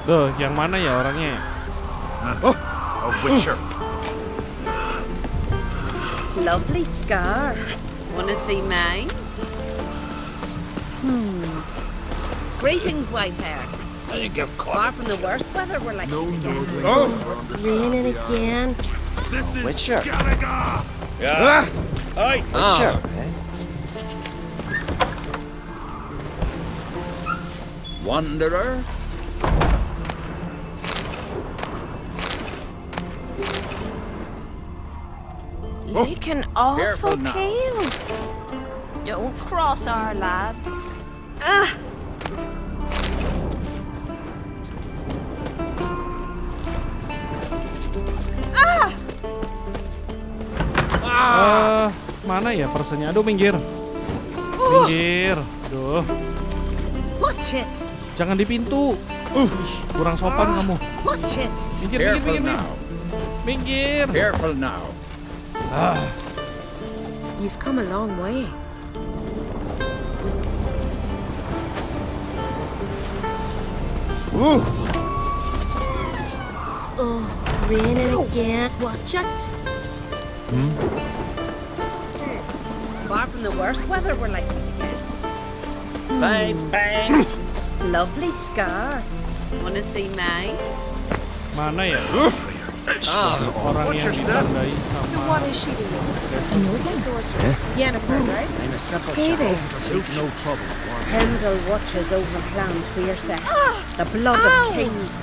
Tuh, yang mana ya orangnya? Oh, a witcher. Lovely scar. Wanna see mine? Greetings, white hair. I think you've caught Far from the worst weather, we're like Raining again. This is Witcher. Skellige! Yeah. Aye. Witcher. Wanderer? Looking awful Careful now. pale. Don't cross our lads. Mana ya personnya? Aduh, minggir. Minggir. Aduh. Watch it. Jangan di pintu. Ih, kurang sopan kamu. Watch it. Minggir, Careful minggir, minggir. now. Minggir. Careful now. You've come a long way. Oh, raining again. Watch it. Far from the worst weather, we're like Bang, bang. lovely scar. Wanna see mine? Mana ya? Orang yang ditandai sama So what is she doing? A noble sorceress. Yennefer, right? I'm a simple Hey there. Seek no trouble. Pendle watches over clan Tweerset. The blood of kings.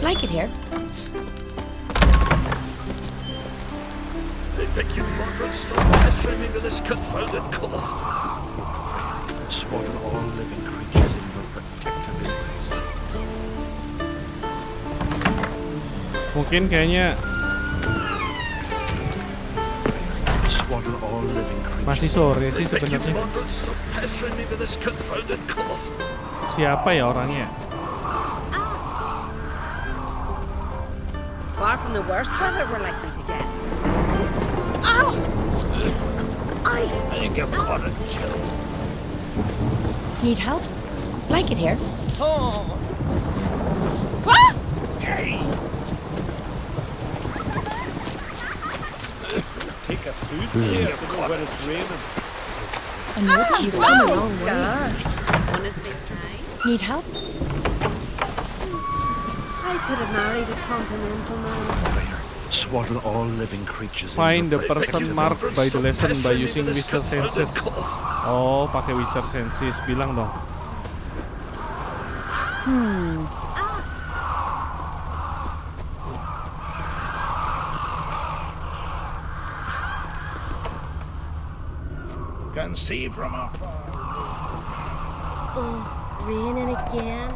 Like it here. I beg you, Margaret, stop pestering me with this confounded cough. Slaughter all living creatures in your protective embrace. mungkin kayaknya Slaughter all living creatures. masih sore sih I beg you, sebenarnya. Margaret, stop pestering me with this confounded cough. Siapa ya orangnya? Far from the worst weather we're likely to get. I think I've caught a chill. Need help? Blanket here. Oh. Hey! Take a suit here to know when it's raining. I noticed you've come a long way. Wanna say hi? Need help? I could have married a continental man. Swaddle all living creatures. Find the person marked by the lesson by using Witcher senses. Oh, pakai Witcher senses. Bilang dong. Can see from up. Oh, raining again.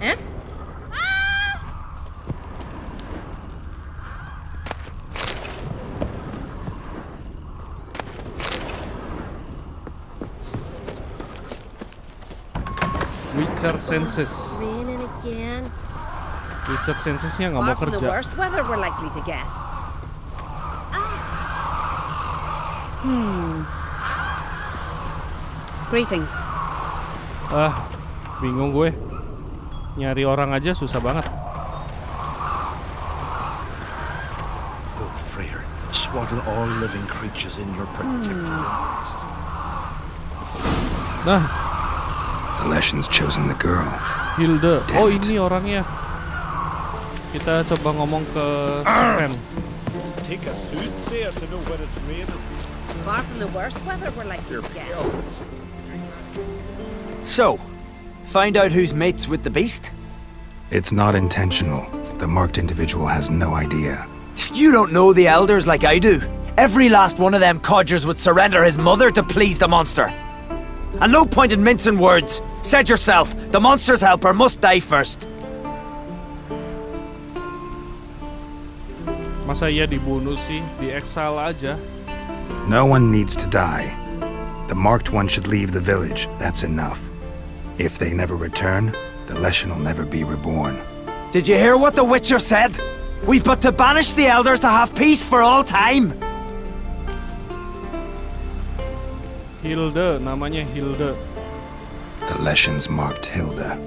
Eh? Witcher senses. Raining again. Witcher sensesnya nggak mau Far from the kerja. worst weather we're likely to get. Greetings. Bingung gue. Nyari orang aja susah banget. Oh, Freyr, swaddle all living creatures in your protective embrace. Nah, The Leshens chosen the girl. Hilde. Oh, ini orangnya. Kita coba ngomong ke Sven. Take a soothsayer to know when it's raining. Far from the worst weather we're likely to get. So, find out who's mates with the beast? It's not intentional. The marked individual has no idea. You don't know the elders like I do. Every last one of them codgers would surrender his mother to please the monster. And no point in mincing words. Said yourself, the monster's helper must die first. Masa iya dibunuh sih? Di exile aja. No one needs to die. The marked one should leave the village. That's enough. If they never return, the Leshen will never be reborn. Did you hear what the Witcher said? We've but to banish the elders to have peace for all time. Hilde, namanya Hilde. The Leshens marked Hilda.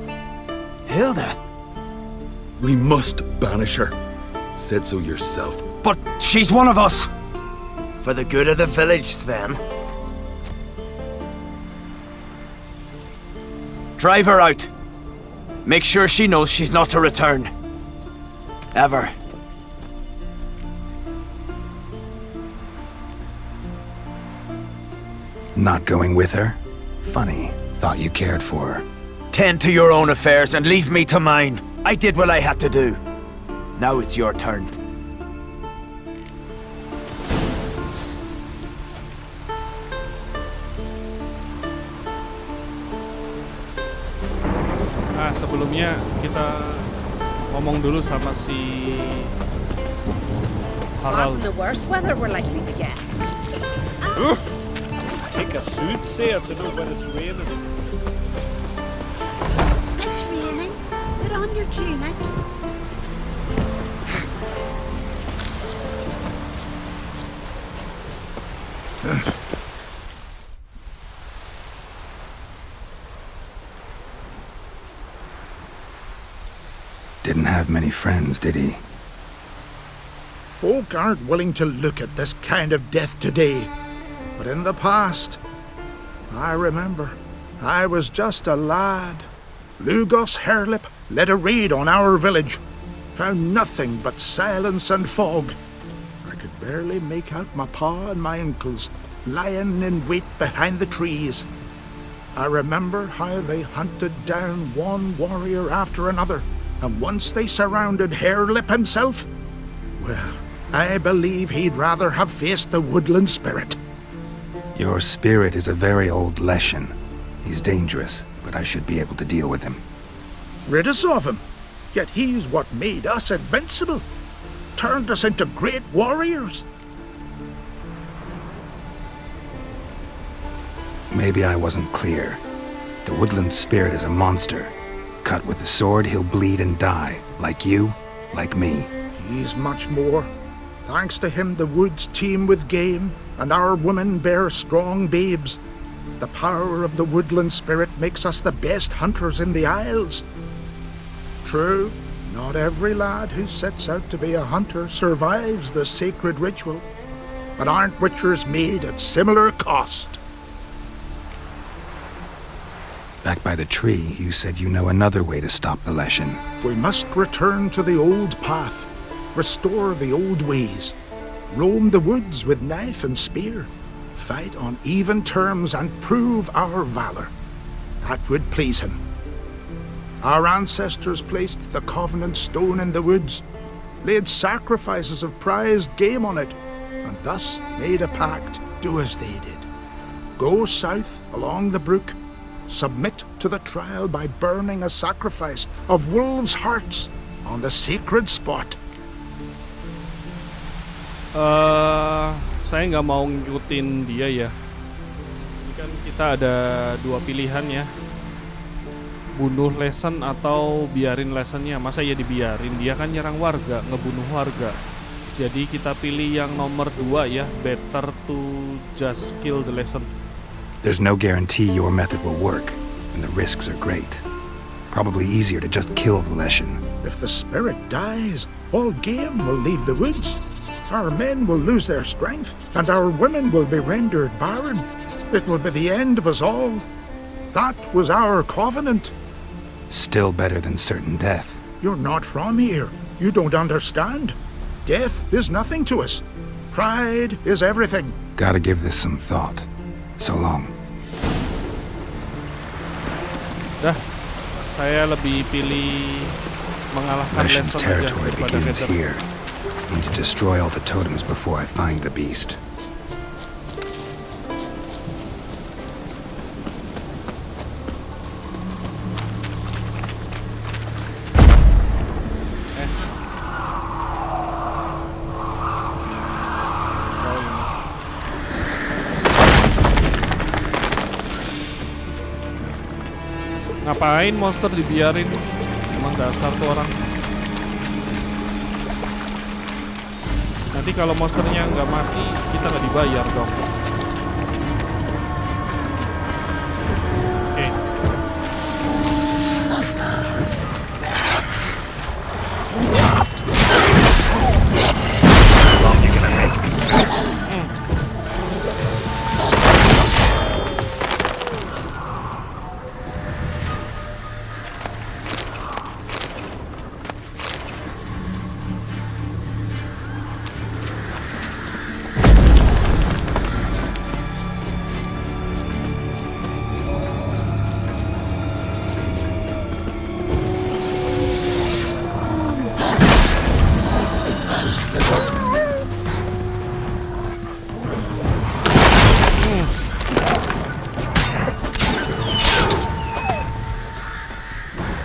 Hilda? We must banish her. Said so yourself. But she's one of us. For the good of the village, Sven. Drive her out. Make sure she knows she's not to return. Ever. Not going with her? Funny. Thought you cared for her. Tend to your own affairs and leave me to mine. I did what I had to do. Now it's your turn. Nah, sebelumnya kita ngomong dulu sama si Far Harald. from the worst weather we're likely to get. Take a soothsayer to know when it's raining. It's raining. Put on your tunic. Didn't have many friends, did he? Folk aren't willing to look at this kind of death today. But in the past, I remember, I was just a lad. Lugos Hairlip led a raid on our village. Found nothing but silence and fog. I could barely make out my pa and my uncles lying in wait behind the trees. I remember how they hunted down one warrior after another, and once they surrounded Hairlip himself, well, I believe he'd rather have faced the woodland spirit. Your spirit is a very old Leshen. He's dangerous, but I should be able to deal with him. Rid us of him. Yet he's what made us invincible. Turned us into great warriors. Maybe I wasn't clear. The woodland spirit is a monster. cut with the sword, he'll bleed and die. Like you, like me. He's much more. Thanks to him, the woods teem with game, and our women bear strong babes. The power of the woodland spirit makes us the best hunters in the Isles. True, not every lad who sets out to be a hunter survives the sacred ritual, but aren't witchers made at similar cost? Back by the tree, you said you know another way to stop the Leshen. We must return to the old path, restore the old ways, roam the woods with knife and spear, fight on even terms and prove our valor. That would please him. Our ancestors placed the Covenant Stone in the woods, laid sacrifices of prized game on it, and thus made a pact, do as they did. Go south along the brook, submit to the trial by burning a sacrifice of wolves' hearts on the sacred spot. Saya nggak mau ngikutin dia ya. Ini kan kita ada dua pilihan ya. Bunuh Leshen atau biarin Leshennya. Masa ya dibiarin? Dia kan nyerang warga, ngebunuh warga. Jadi kita pilih yang nomor 2 ya. Better to just kill the Leshen. There's no guarantee your method will work, and the risks are great. Probably easier to just kill the Leshen. If the spirit dies, all game will leave the woods. Our men will lose their strength, and our women will be rendered barren. It will be the end of us all. That was our covenant. Still better than certain death. You're not from here. You don't understand. Death is nothing to us. Pride is everything. Gotta give this some thought. So long. Dah, saya lebih pilih mengalahkan Leshen's Leshen aja territory daripada begins Better. here. Need to destroy all the totems before I find the beast. Ngapain monster dibiarin? Emang dasar tuh orang. Nanti kalau monsternya nggak mati, kita nggak dibayar dong. Oke.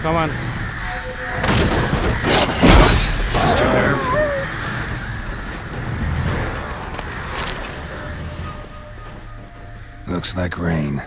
Come on. Lost your nerve? Looks like rain.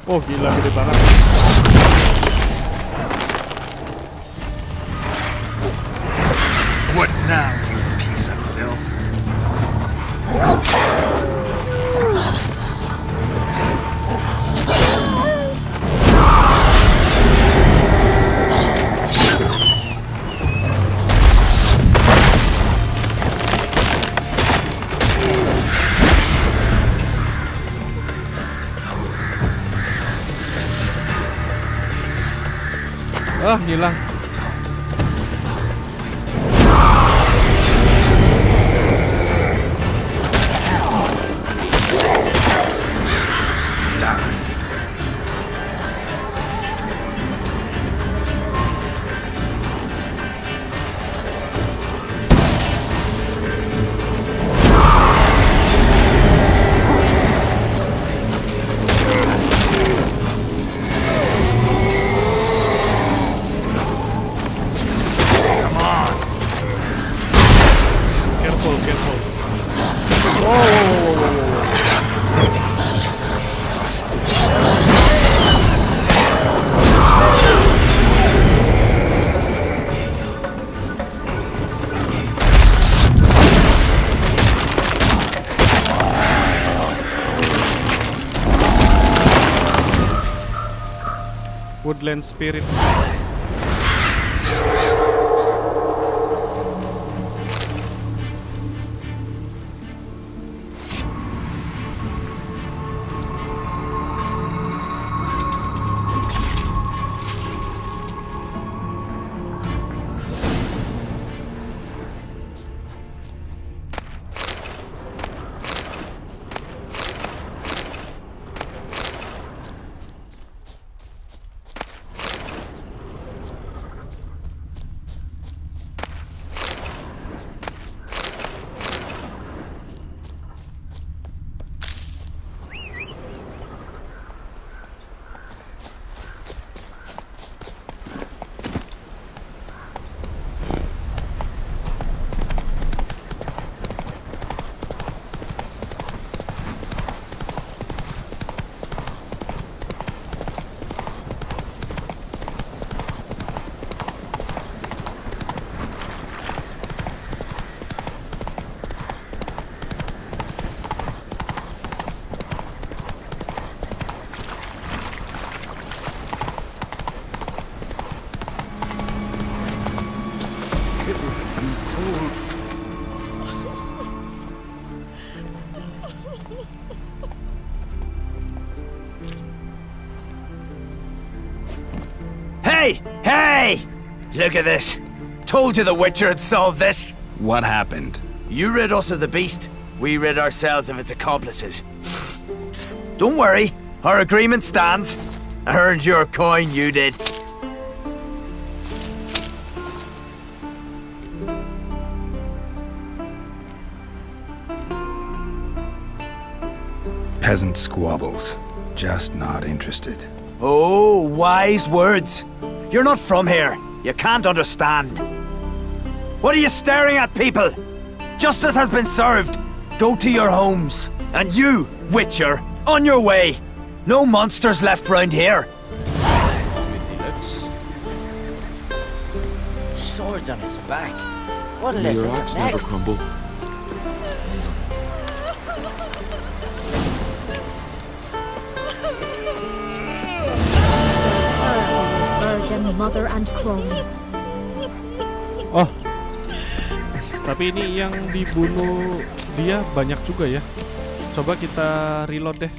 Oh gila, gede banget. What now, you piece of filth? Ah, hilang. Woodland Spirit. Hey! Hey! Look at this. Told you the Witcher had solved this. What happened? You rid us of the beast. We rid ourselves of its accomplices. Don't worry. Our agreement stands. I earned your coin, you did. Peasant squabbles. Just not interested. Oh, wise words. You're not from here. You can't understand. What are you staring at, people? Justice has been served. Go to your homes. And you, Witcher, on your way. No monsters left round here. Swords on his back. What'll May it your think axe of never next? crumble. Virgin, mother and crone. Oh, tapi ini yang dibunuh dia banyak juga ya. Coba kita reload deh.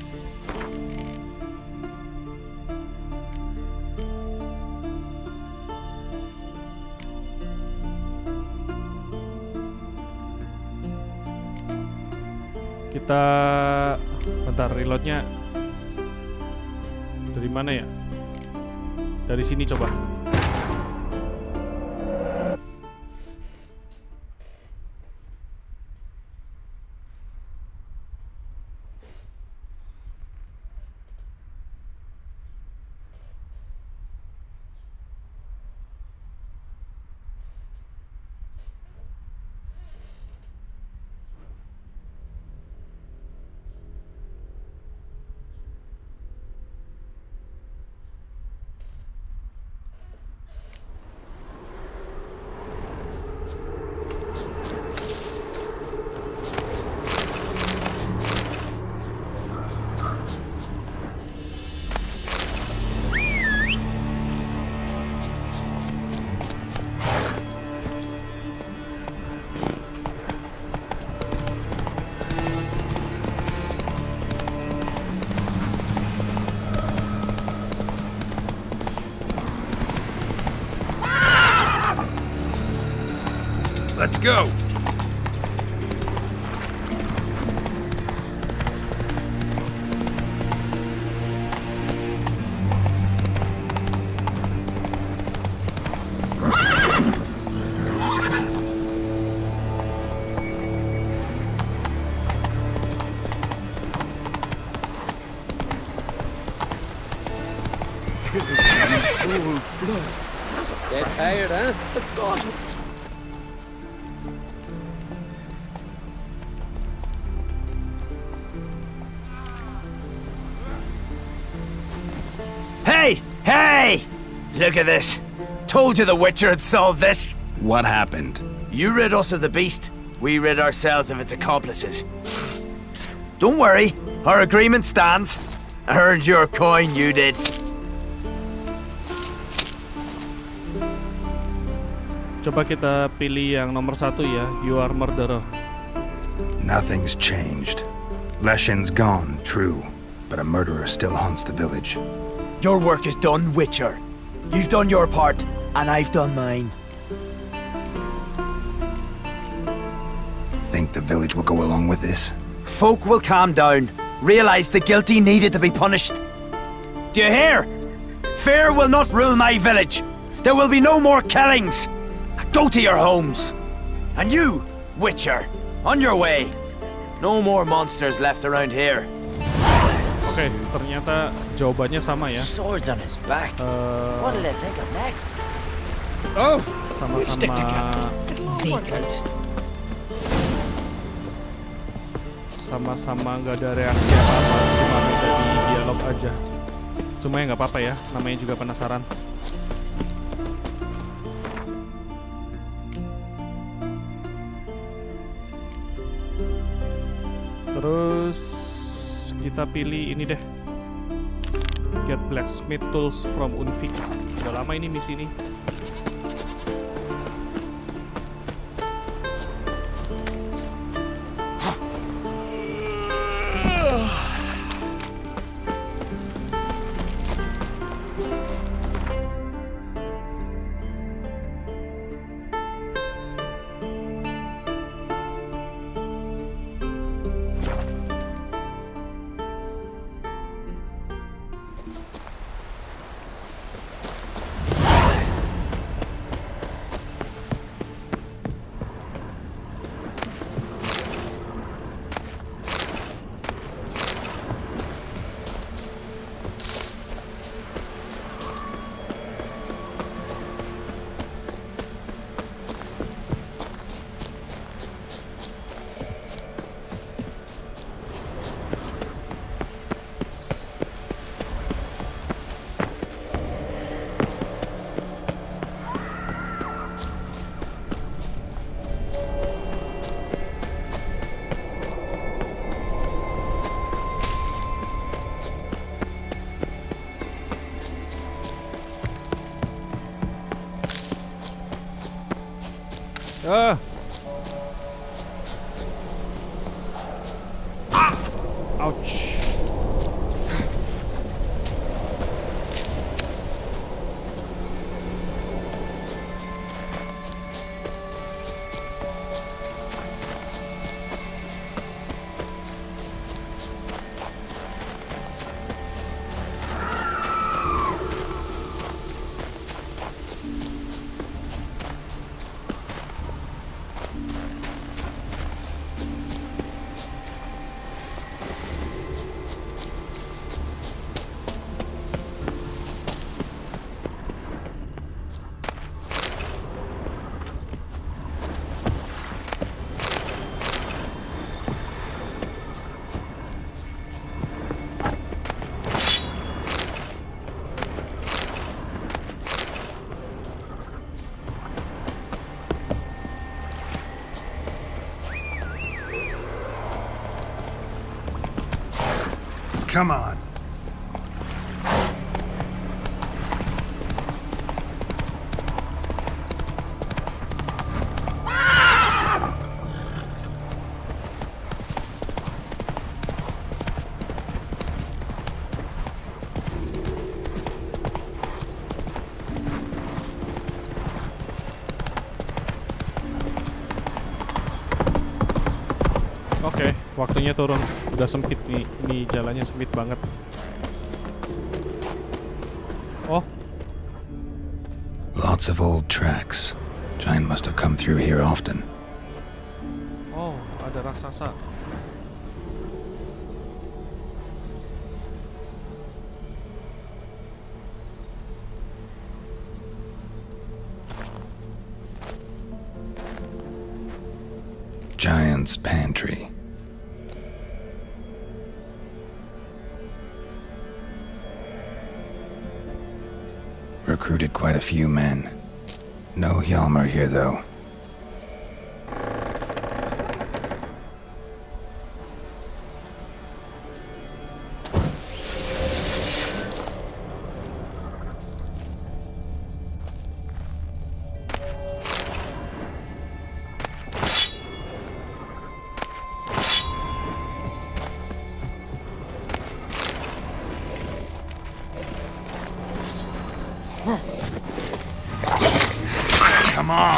Kita bentar, reloadnya dari mana ya? Dari sini coba. Let's go! Get tired, huh? Hey! Hey! Look at this. Told you the Witcher had solved this. What happened? You rid us of the beast. We rid ourselves of its accomplices. Don't worry. Our agreement stands. I earned your coin, you did. Coba kita pilih yang nomor 1 ya. You are murderer. Nothing's changed. Leshin's gone, true, but a murderer still haunts the village. Your work is done, Witcher. You've done your part, and I've done mine. Think the village will go along with this? Folk will calm down, realize the guilty needed to be punished. Do you hear? Fear will not rule my village. There will be no more killings. Go to your homes. And you, Witcher, on your way. No more monsters left around here. Oke, ternyata jawabannya sama ya. Swords on his back. What did I think of next? Oh, sama-sama Vacant. Sama-sama nggak ada reaksi apa-apa, cuma ada di dialog aja. Cuma ya nggak apa-apa ya, namanya juga penasaran. Terus kita pilih ini deh. Get blacksmith tools from Unvik. Udah lama ini misi ini. Ouch. Come on. Waktunya turun. Udah sempit nih. Ini jalannya sempit banget. Oh. Lots of old tracks. Giant must have come through here often. Oh, ada raksasa. Giant's pantry. Recruited quite a few men. No Hjalmar here, though. Come on.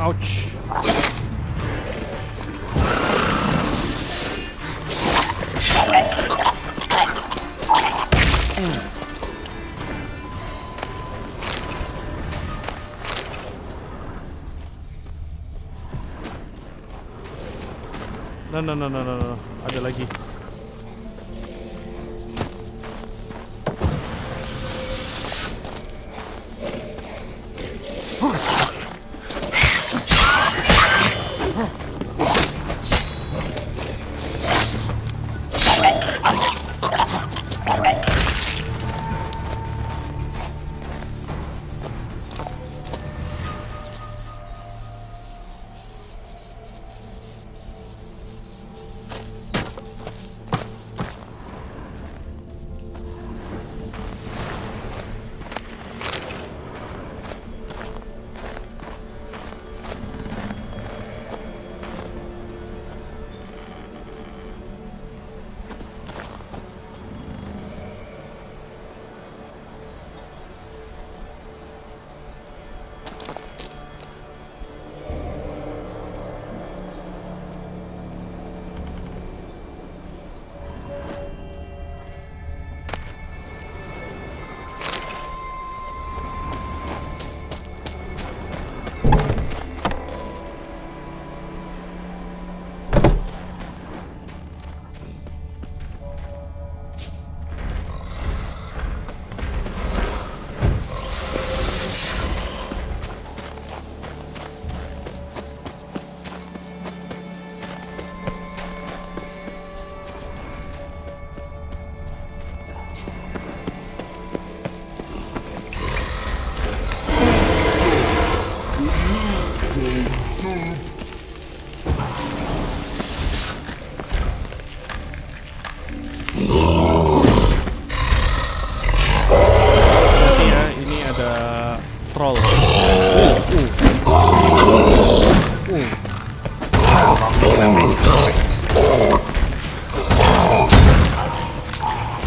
Ouch. No. Ada lagi.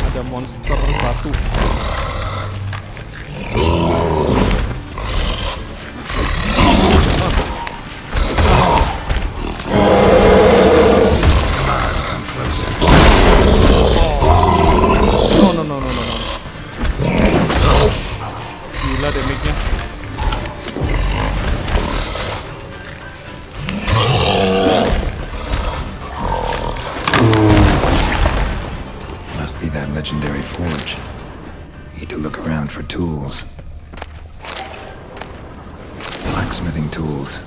Ada monster batu. No. Gila damage-nya. Must be that legendary forge. Need to look around for tools. Blacksmithing tools,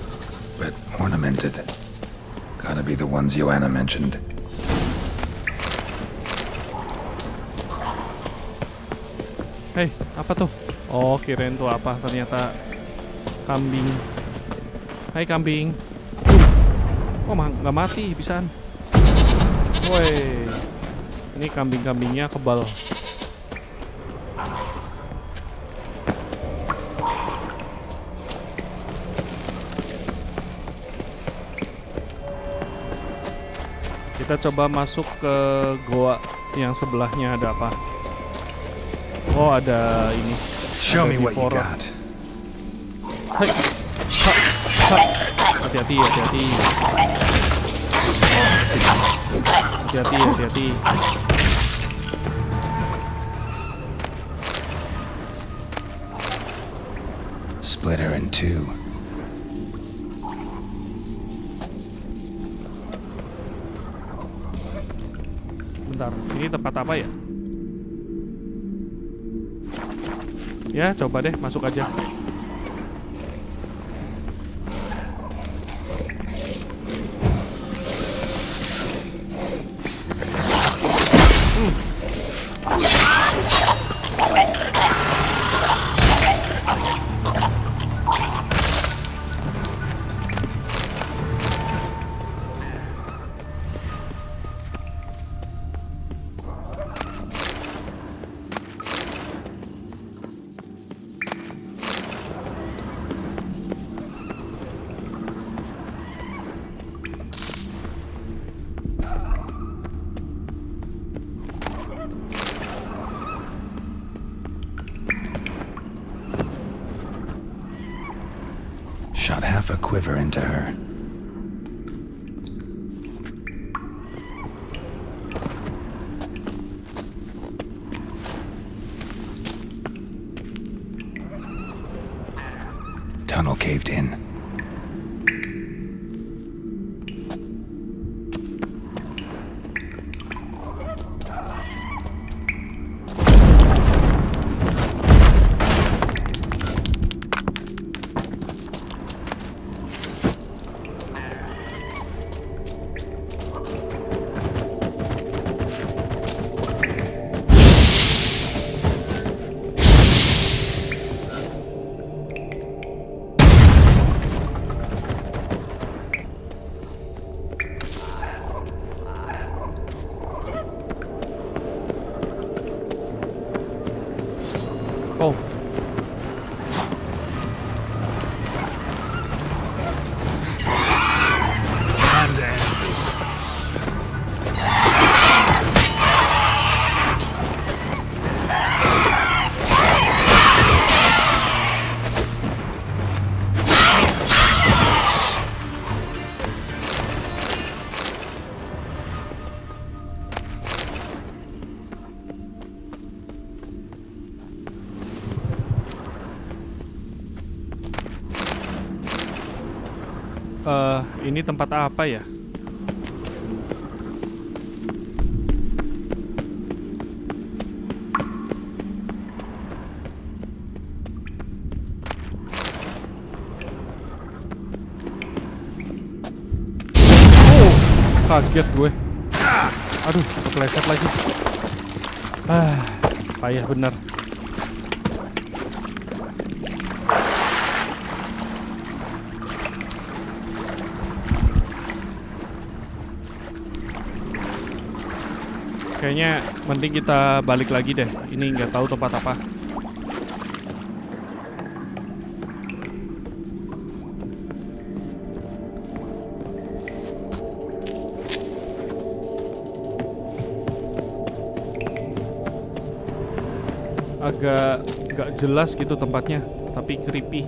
but ornamented. Gotta be the ones Joanna mentioned. Hei, apa tuh? Oh, kirain tuh apa? Ternyata kambing. Hai kambing. Oh, nggak mati, bisaan. Woi, ini kambing-kambingnya kebal. Kita Kita coba masuk ke goa yang sebelahnya, ada apa? Oh, ada ini. Show ada me what you Vipora. got. Hai. Ha, ha. Hati-hati, hati-hati. Hati-hati, hati-hati. Split her in two. Bentar, ini tempat apa ya? Ya, coba deh, masuk aja. Shot half a quiver into her. Tunnel caved in. Oh. Time to end this. Ini tempat apa ya? Oh, kaget gue. Aduh, kepleset lagi. Payah bener. Kayaknya mending kita balik lagi deh. Ini nggak tahu tempat apa. Agak nggak jelas gitu tempatnya, tapi creepy.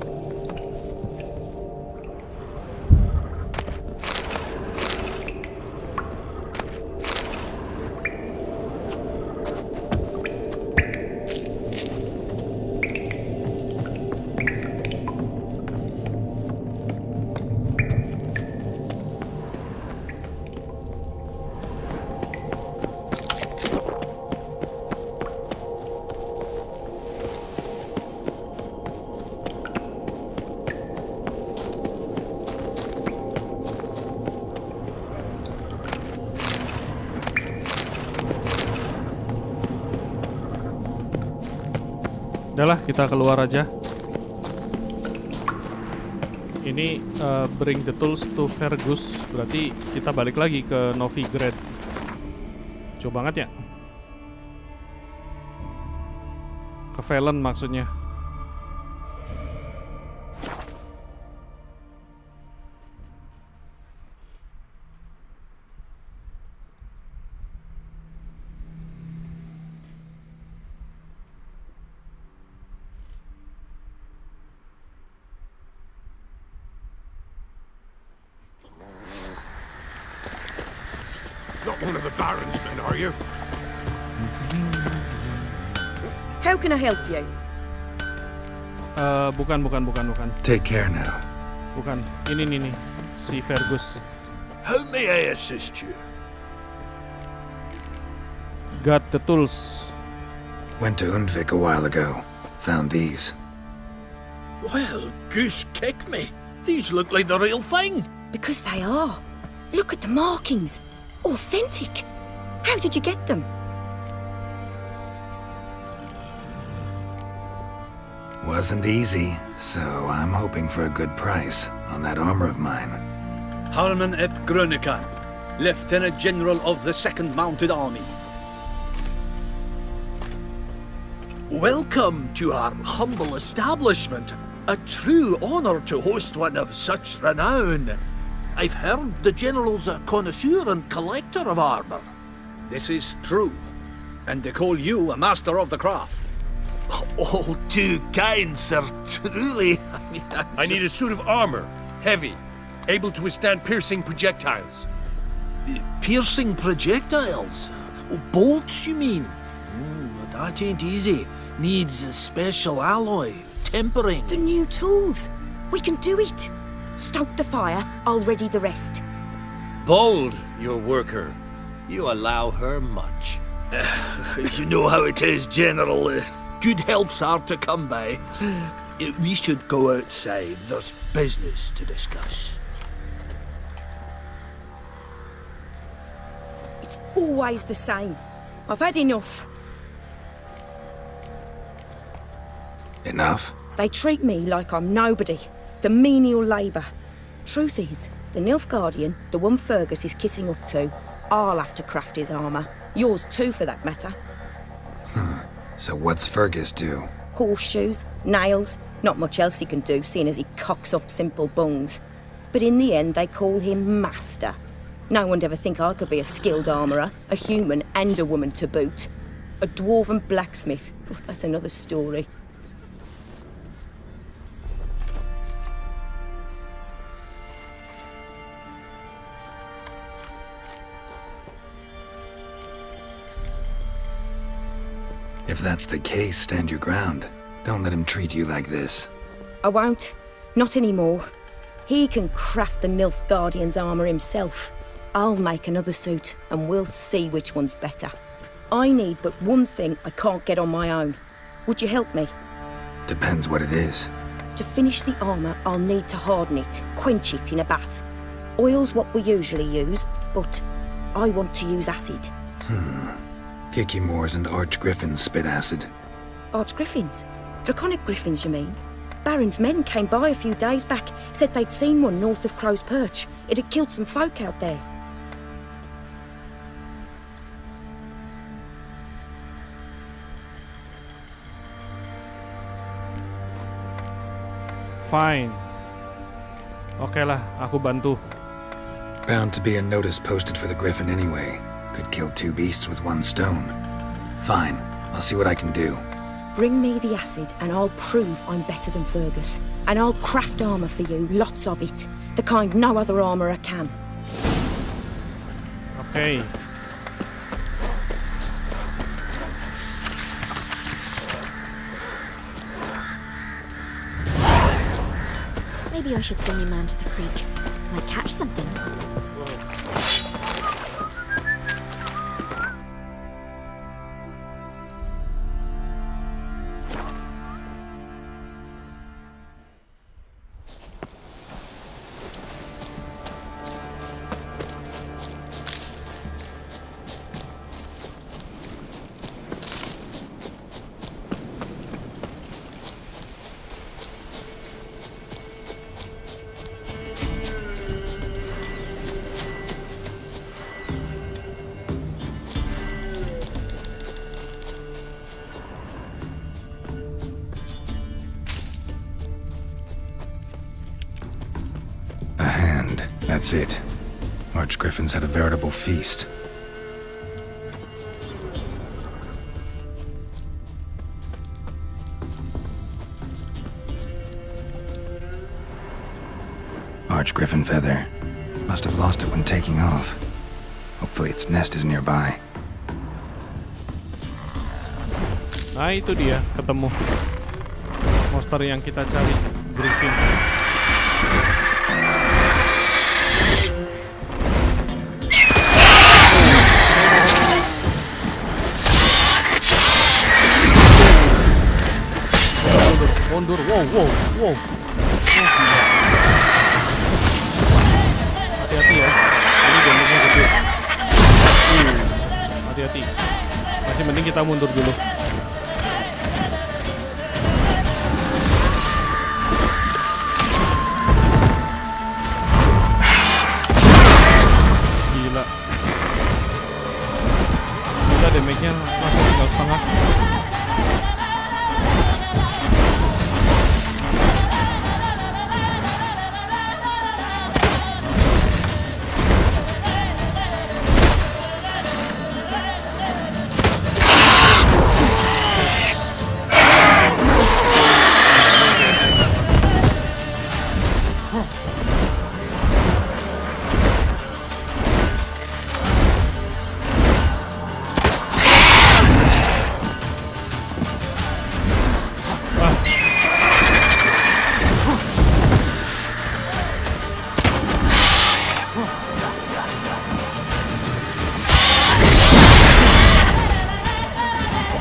Udahlah, kita keluar aja. Ini bring the tools to Fergus. Berarti kita balik lagi ke Novigrad. Jauh banget ya. Ke Velen maksudnya. not one of the Baron's men, are you? How can I help you? Bukan. Take care now. Bukan. Ini nih. Si Fergus. How may I assist you? Got the tools. Went to Undvik a while ago. Found these. Well, goose kick me. These look like the real thing. Because they are. Look at the markings. Authentic. How did you get them? Wasn't easy, so I'm hoping for a good price on that armor of mine. Harman ep Grönekan, Lieutenant General of the 2nd Mounted Army. Welcome to our humble establishment. A true honor to host one of such renown. I've heard the General's a connoisseur and collector of armor. This is true, and they call you a master of the craft. All too kind, sir. Truly. I need a suit of armor, heavy, able to withstand piercing projectiles. Piercing projectiles? Oh, bolts, you mean? Oh, that ain't easy. Needs a special alloy, tempering. The new tools. We can do it. Stoke the fire, I'll ready the rest. Bold, your worker. You allow her much. You know how it is, General. Good help's hard to come by. We should go outside. There's business to discuss. It's always the same. I've had enough. Enough? They treat me like I'm nobody. The menial labour. Truth is, the Nilfgaardian, the one Fergus is kissing up to, I'll have to craft his armour. Yours too, for that matter. So what's Fergus do? Horseshoes, nails, not much else he can do, seeing as he cocks up simple bungs. But in the end, they call him Master. No one'd ever think I could be a skilled armourer, a human and a woman to boot. A dwarven blacksmith, oh, that's another story. If that's the case, stand your ground. Don't let him treat you like this. I won't. Not anymore. He can craft the Nilfgaardian's armour himself. I'll make another suit, and we'll see which one's better. I need but one thing I can't get on my own. Would you help me? Depends what it is. To finish the armour, I'll need to harden it, quench it in a bath. Oil's what we usually use, but I want to use acid. Kicky Moors and Archgriffins spit acid. Archgriffins? Draconic griffins, you mean? Baron's men came by a few days back, said they'd seen one north of Crow's Perch. It had killed some folk out there. Fine. Oke lah, aku bantu. Bound to be a notice posted for the Griffin anyway. Could kill two beasts with one stone. Fine, I'll see what I can do. Bring me the acid and I'll prove I'm better than Fergus. And I'll craft armour for you, lots of it. The kind no other armourer can. Okay. Maybe I should send your man to the creek. Might catch something. That's it. Archgriffins had a veritable feast. Archgriffin feather. Must have lost it when taking off. Hopefully its nest is nearby. Nah itu dia, ketemu monster yang kita cari, Griffin. Mundur, wow. Hati-hati ya, ini jantungnya gede. Hati-hati. Masih mending kita mundur dulu. Gila, damage-nya langsung tinggal setengah.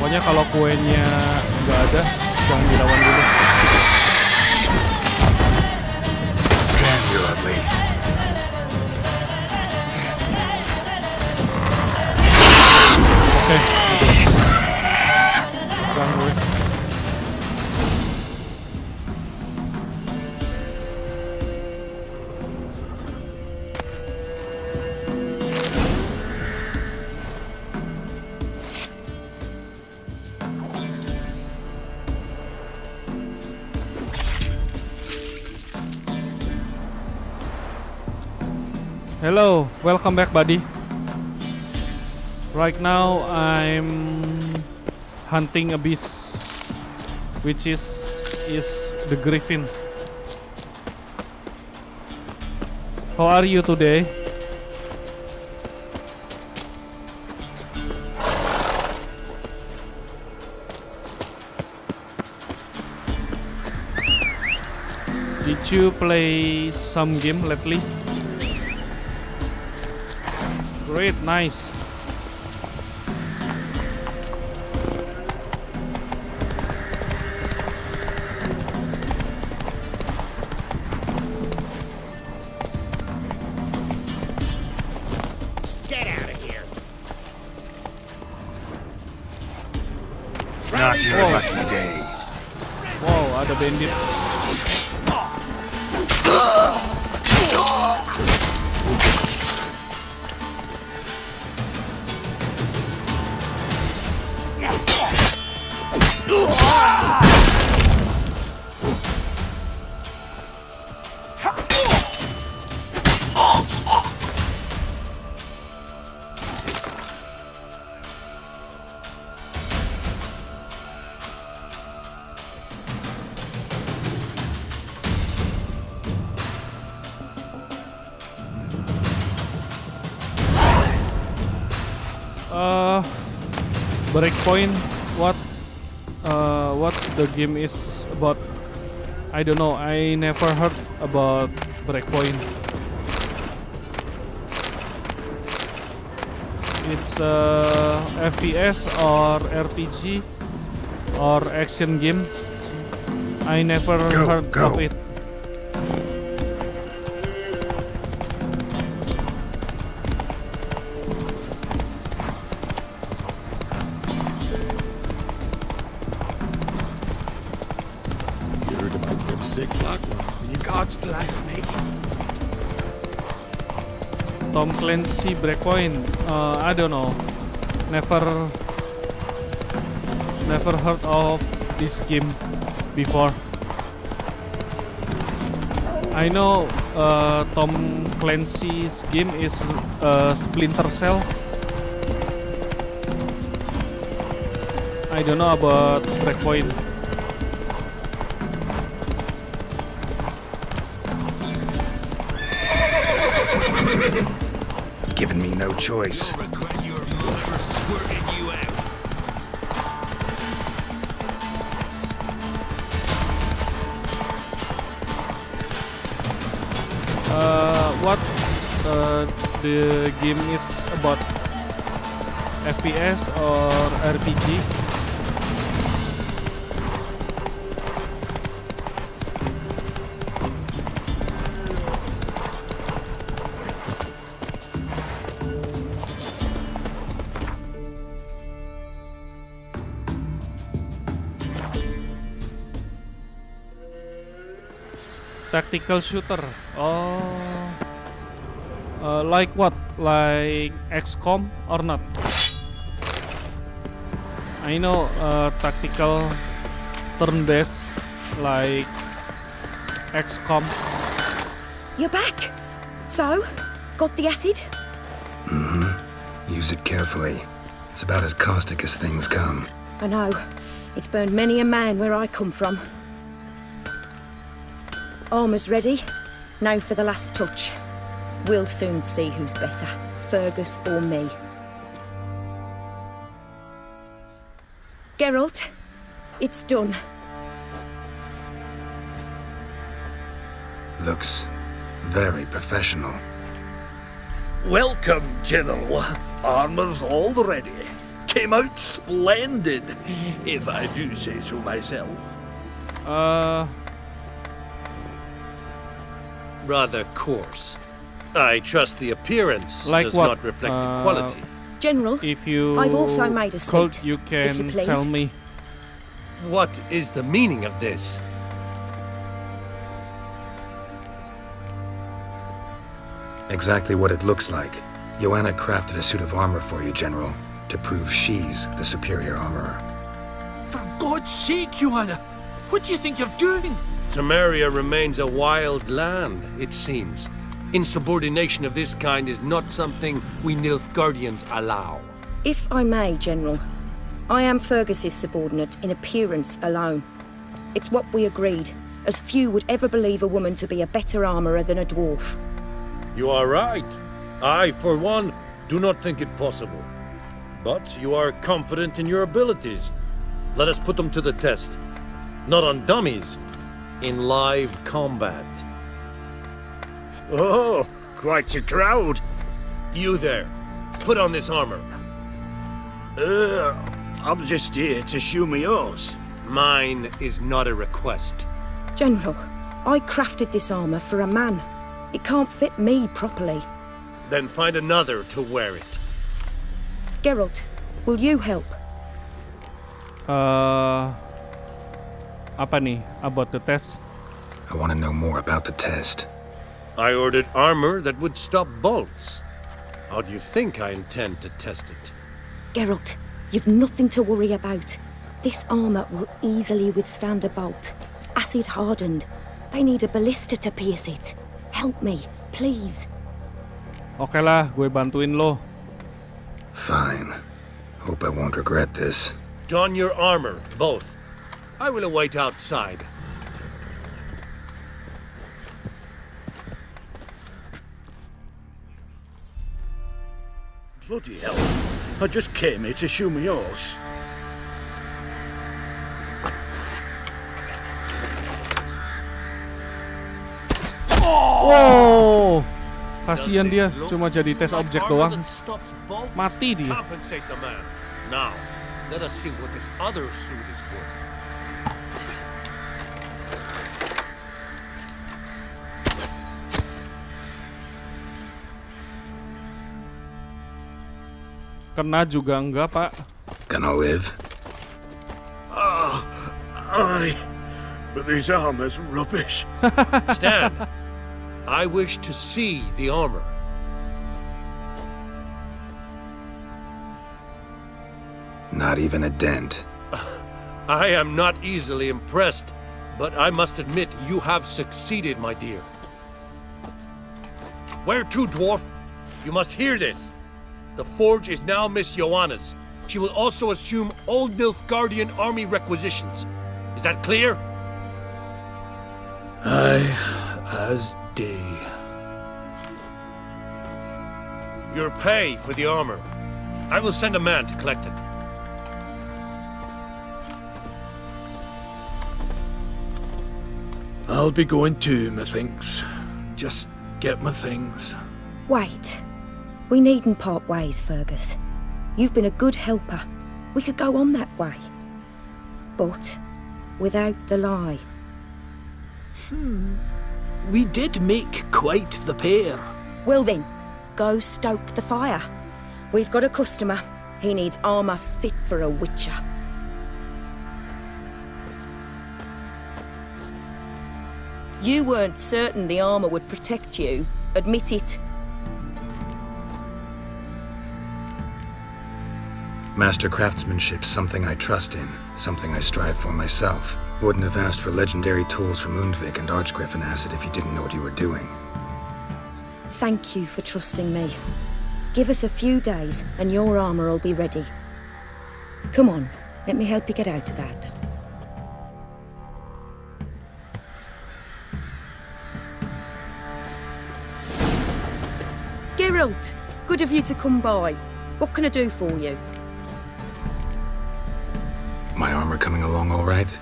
Pokoknya kalau kuenya nggak ada, jangan dilawan dulu. Damn, you're ugly. Oke, udah gue. Hello, welcome back, buddy. Right now I'm hunting a beast, which is the griffin. How are you today? Did you play some game lately? Great, nice. Get out of here. Not your lucky day. Wow, ada bandit. Breakpoint, what the game is about? I don't know. I never heard about Breakpoint. It's a FPS or RPG or action game. I never heard of it. God bless me. Tom Clancy Breakpoint. I don't know. Never heard of this game before. I know Tom Clancy's game is Splinter Cell. I don't know about Breakpoint. Giving me no no choice. What the game is about? FPS or RPG? Tactical shooter. Oh, like what? Like XCOM or not? I know tactical turn-based like XCOM. You're back. So, got the acid? Use it carefully. It's about as caustic as things come. I know. It's burned many a man where I come from. Armour's ready. Now for the last touch. We'll soon see who's better, Fergus or me. Geralt, it's done. Looks very professional. Welcome, General. Armour's all ready. Came out splendid, if I do say so myself. Rather coarse. I trust the appearance Like does what? not reflect the quality. General, If you I've also made a could, suit, you if can you please. tell me. What is the meaning of this? Exactly what it looks like. Joanna crafted a suit of armor for you, General, to prove she's the superior armorer. For God's sake, Joanna, what do you think you're doing? Temeria remains a wild land, it seems. Insubordination of this kind is not something we Nilfgaardians allow. If I may, General, I am Fergus's subordinate in appearance alone. It's what we agreed, as few would ever believe a woman to be a better armourer than a dwarf. You are right. I, for one, do not think it possible. But you are confident in your abilities. Let us put them to the test. Not on dummies, in live combat. Oh, quite a crowd. You there, put on this armor. I'm just here to show me horse. Mine is not a request. General, I crafted this armour for a man. It can't fit me properly. Then find another to wear it. Geralt, will you help? Apa nih about the test? I want to know more about the test. I ordered armor that would stop bolts. How do you think I intend to test it? Geralt, you've nothing to worry about. This armour will easily withstand a bolt. Acid hardened. They need a ballista to pierce it. Help me, please. Oke lah, gue bantuin lo. Fine. Hope I won't regret this. Don your armor, both. I will await outside. Bloody hell. I just came here to show me horse. Wow, kasihan dia, cuma jadi tes objek doang. Mati dia. Compensate the man. Now, let us see what this other suit is worth. Kena juga enggak, Pak? Gonna live? Aye, but this armor's rubbish. Stand. I wish to see the armor. Not even a dent. I am not easily impressed, but I must admit you have succeeded, my dear. Where to, dwarf? You must hear this. The forge is now Miss Joanna's. She will also assume all Nilfgaardian army requisitions. Is that clear? Aye, as day. Your pay for the armor. I will send a man to collect it. I'll be going too, methinks. Just get my things. Wait. We needn't part ways, Fergus. You've been a good helper. We could go on that way. But without the lie. We did make quite the pair. Well then, go stoke the fire. We've got a customer. He needs armour fit for a witcher. You weren't certain the armour would protect you. Admit it. Master craftsmanship's something I trust in, something I strive for myself. Wouldn't have asked for legendary tools from Undvik and Archgriffin Acid if you didn't know what you were doing. Thank you for trusting me. Give us a few days and your armour will be ready. Come on, let me help you get out of that. Geralt, good of you to come by. What can I do for you? My armor coming along all right?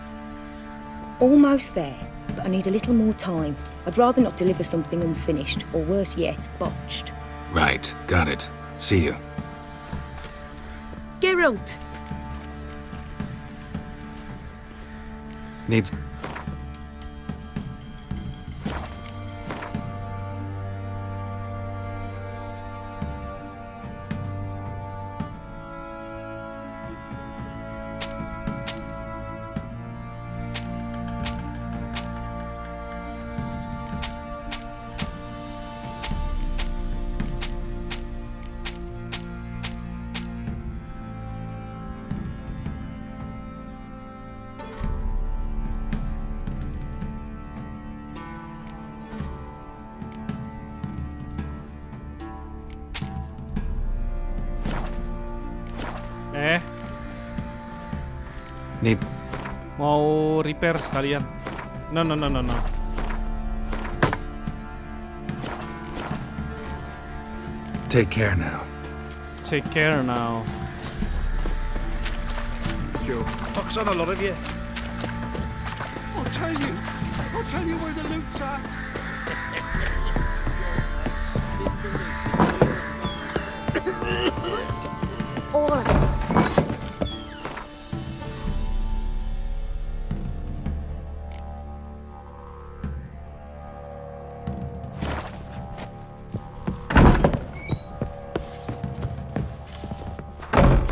Almost there, but I need a little more time. I'd rather not deliver something unfinished, or worse yet, botched. Right, got it. See you. Geralt! Needs... Need... Mau repair sekalian. No. Take care now. Take care now. Joe, pox on a lot of you. I'll tell you where the loot's at. All of it.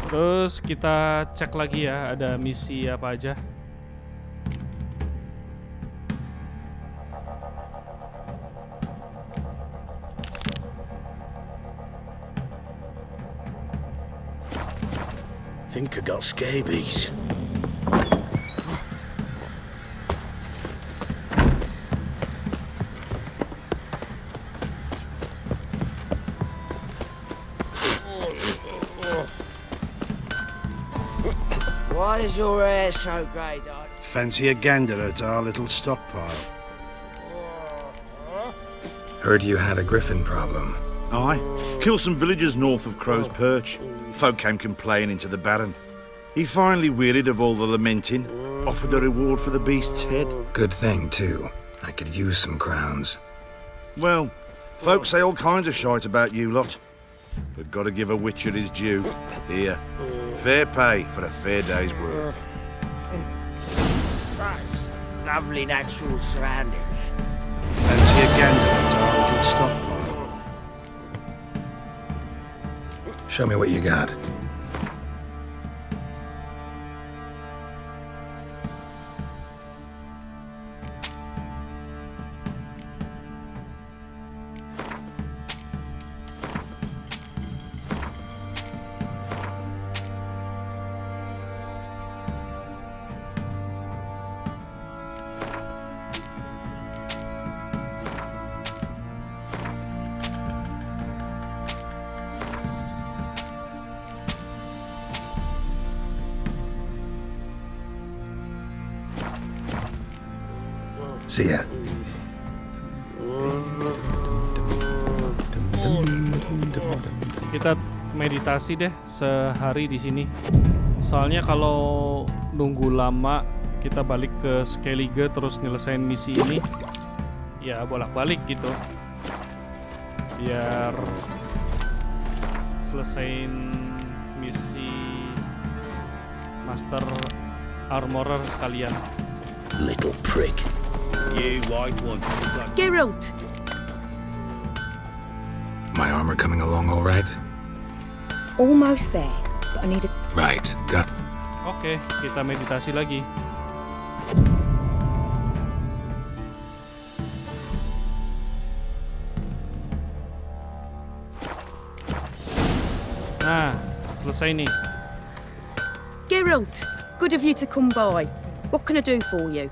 Terus kita cek lagi ya, ada misi apa aja. Think I got scabies. Why is your hair so grey, darling? Fancy a gander at our little stockpile. Heard you had a griffin problem. Aye. Killed some villagers north of Crow's Perch. Folk came complaining to the Baron. He finally wearied of all the lamenting, offered a reward for the beast's head. Good thing, too. I could use some crowns. Well, folks say all kinds of shite about you lot. But gotta give a witcher his due. Here, fair pay for a fair day's work. Such lovely natural surroundings. Fancy a gander at our little stockpile. Show me what you got. See ya. Kita meditasi deh sehari di sini. Soalnya kalau nunggu lama kita balik ke Skellige terus nyelesain misi ini, ya bolak-balik gitu. Biar selesain misi Master Armorer sekalian. Little prick. You white one. Geralt! My armor coming along all right? Almost there, but I need a... Right, got... Oke, kita meditasi lagi. Nah, selesai nih. Geralt, good of you to come by. What can I do for you?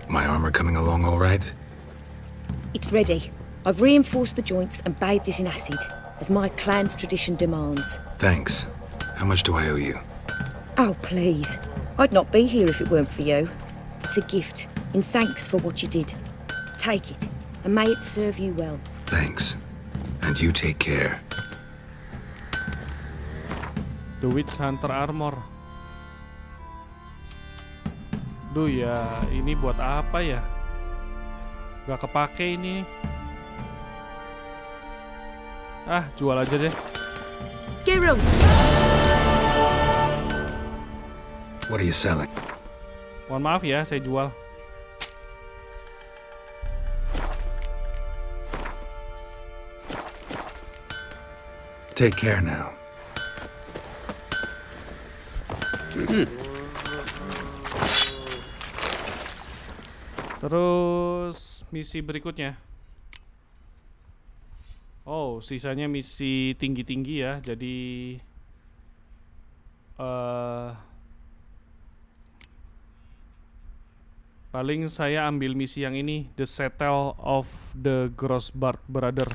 My armor coming along all right? It's ready. I've reinforced the joints and bathed it in acid, as my clan's tradition demands. Thanks. How much do I owe you? Oh, please. I'd not be here if it weren't for you. It's a gift, in thanks for what you did. Take it, and may it serve you well. Thanks. And you take care. The Witch Hunter Armor. Duh ya, ini buat apa ya? Gak kepake ini. Ah, jual aja deh. Geralt! What are you selling? Mohon maaf ya, saya jual. Take care now. Terus misi berikutnya. Oh, sisanya misi tinggi-tinggi ya. Jadi paling saya ambil misi yang ini, The Settle of the Grossbart Brother.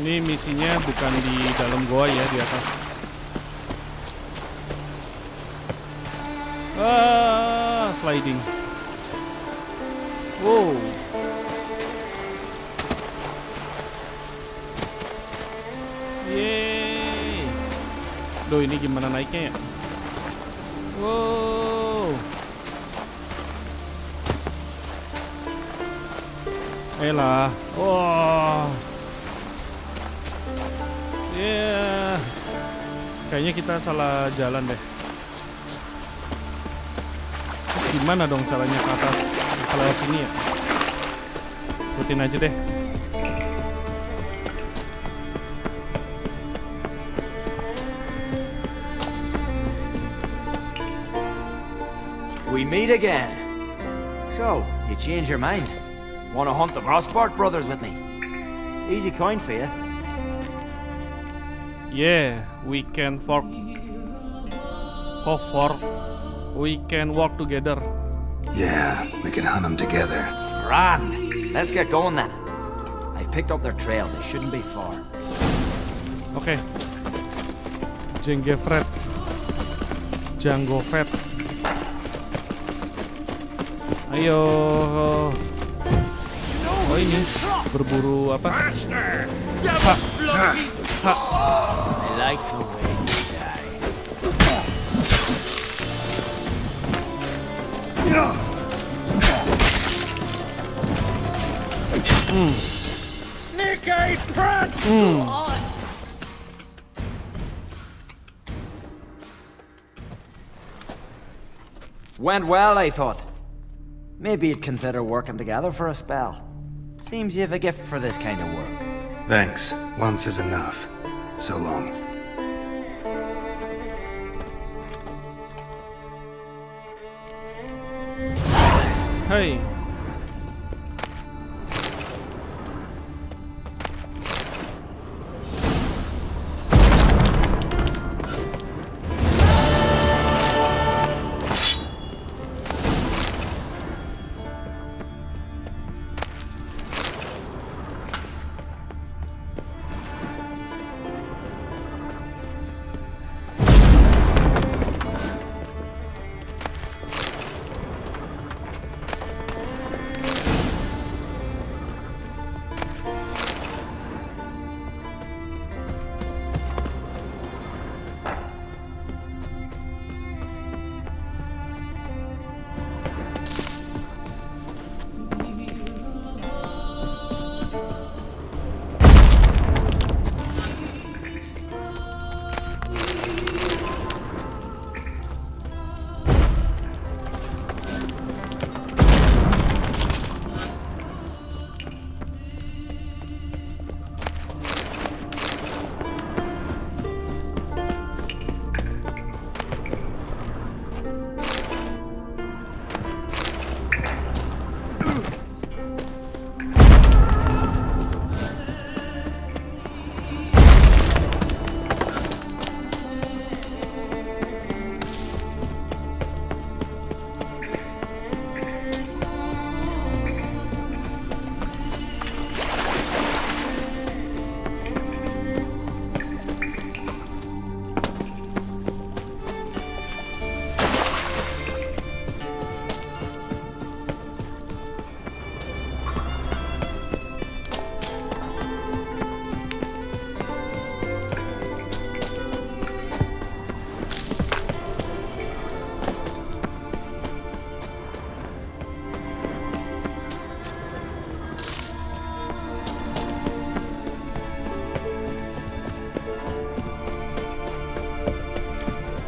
Ini misinya bukan di dalam goa ya, di atas. Sliding. Wow. Yeay. Duh, ini gimana naiknya ya? Wow. Elah. Wah. Yeah. Kayaknya kita salah jalan deh. Terus gimana dong caranya ke atas? Bisa lewat sini ya? Ikutin aja deh. We meet again. So, you change your mind? Want to hunt the Grossbart brothers with me? Easy coin for you. Yeah, we can fork. We can work together. Yeah, we can hunt them together. Grand. Let's get going then. I've picked up their trail. They shouldn't be far. Okay. Jengge Django Fett. Ayo. Oh ini berburu apa? Ha. Ha. I like the way you die. Snake-eyed prat! Went well, I thought. Maybe you'd consider working together for a spell. Seems you have a gift for this kind of work. Thanks. Once is enough. So long. Hey.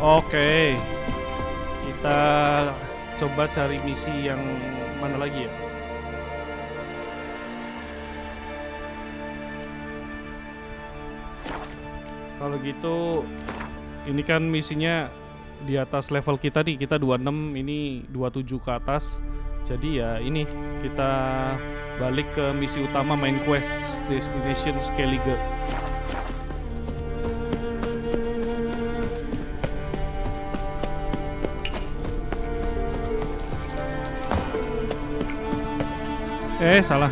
Oke, kita coba cari misi yang mana lagi ya? Kalau gitu, ini kan misinya di atas level kita nih, kita 26, ini 27 ke atas. Jadi ya ini, kita balik ke misi utama main quest, Destination Skellige. Salah.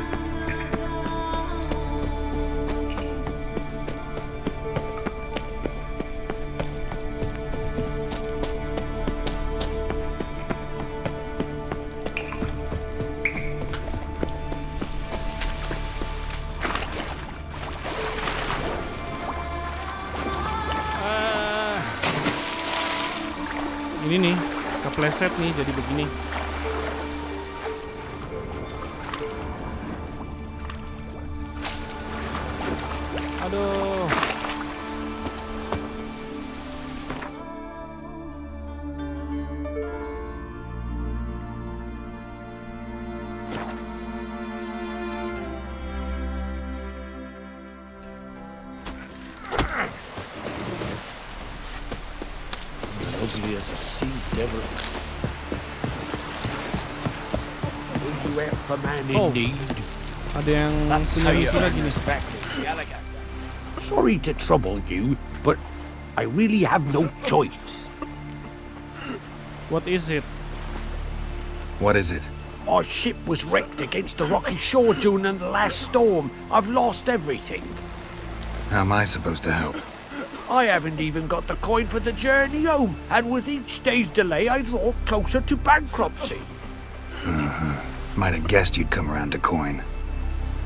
Ini nih, kepleset nih jadi begini. Aduh. Ugly as a sea devil. Will you help a man in need? Ada yang punya misi lagi nih. Sorry to trouble you, but I really have no choice. What is it? What is it? My ship was wrecked against a rocky shore during the last storm. I've lost everything. How am I supposed to help? I haven't even got the coin for the journey home, and with each day's delay, I draw closer to bankruptcy. Might have guessed you'd come around to coin.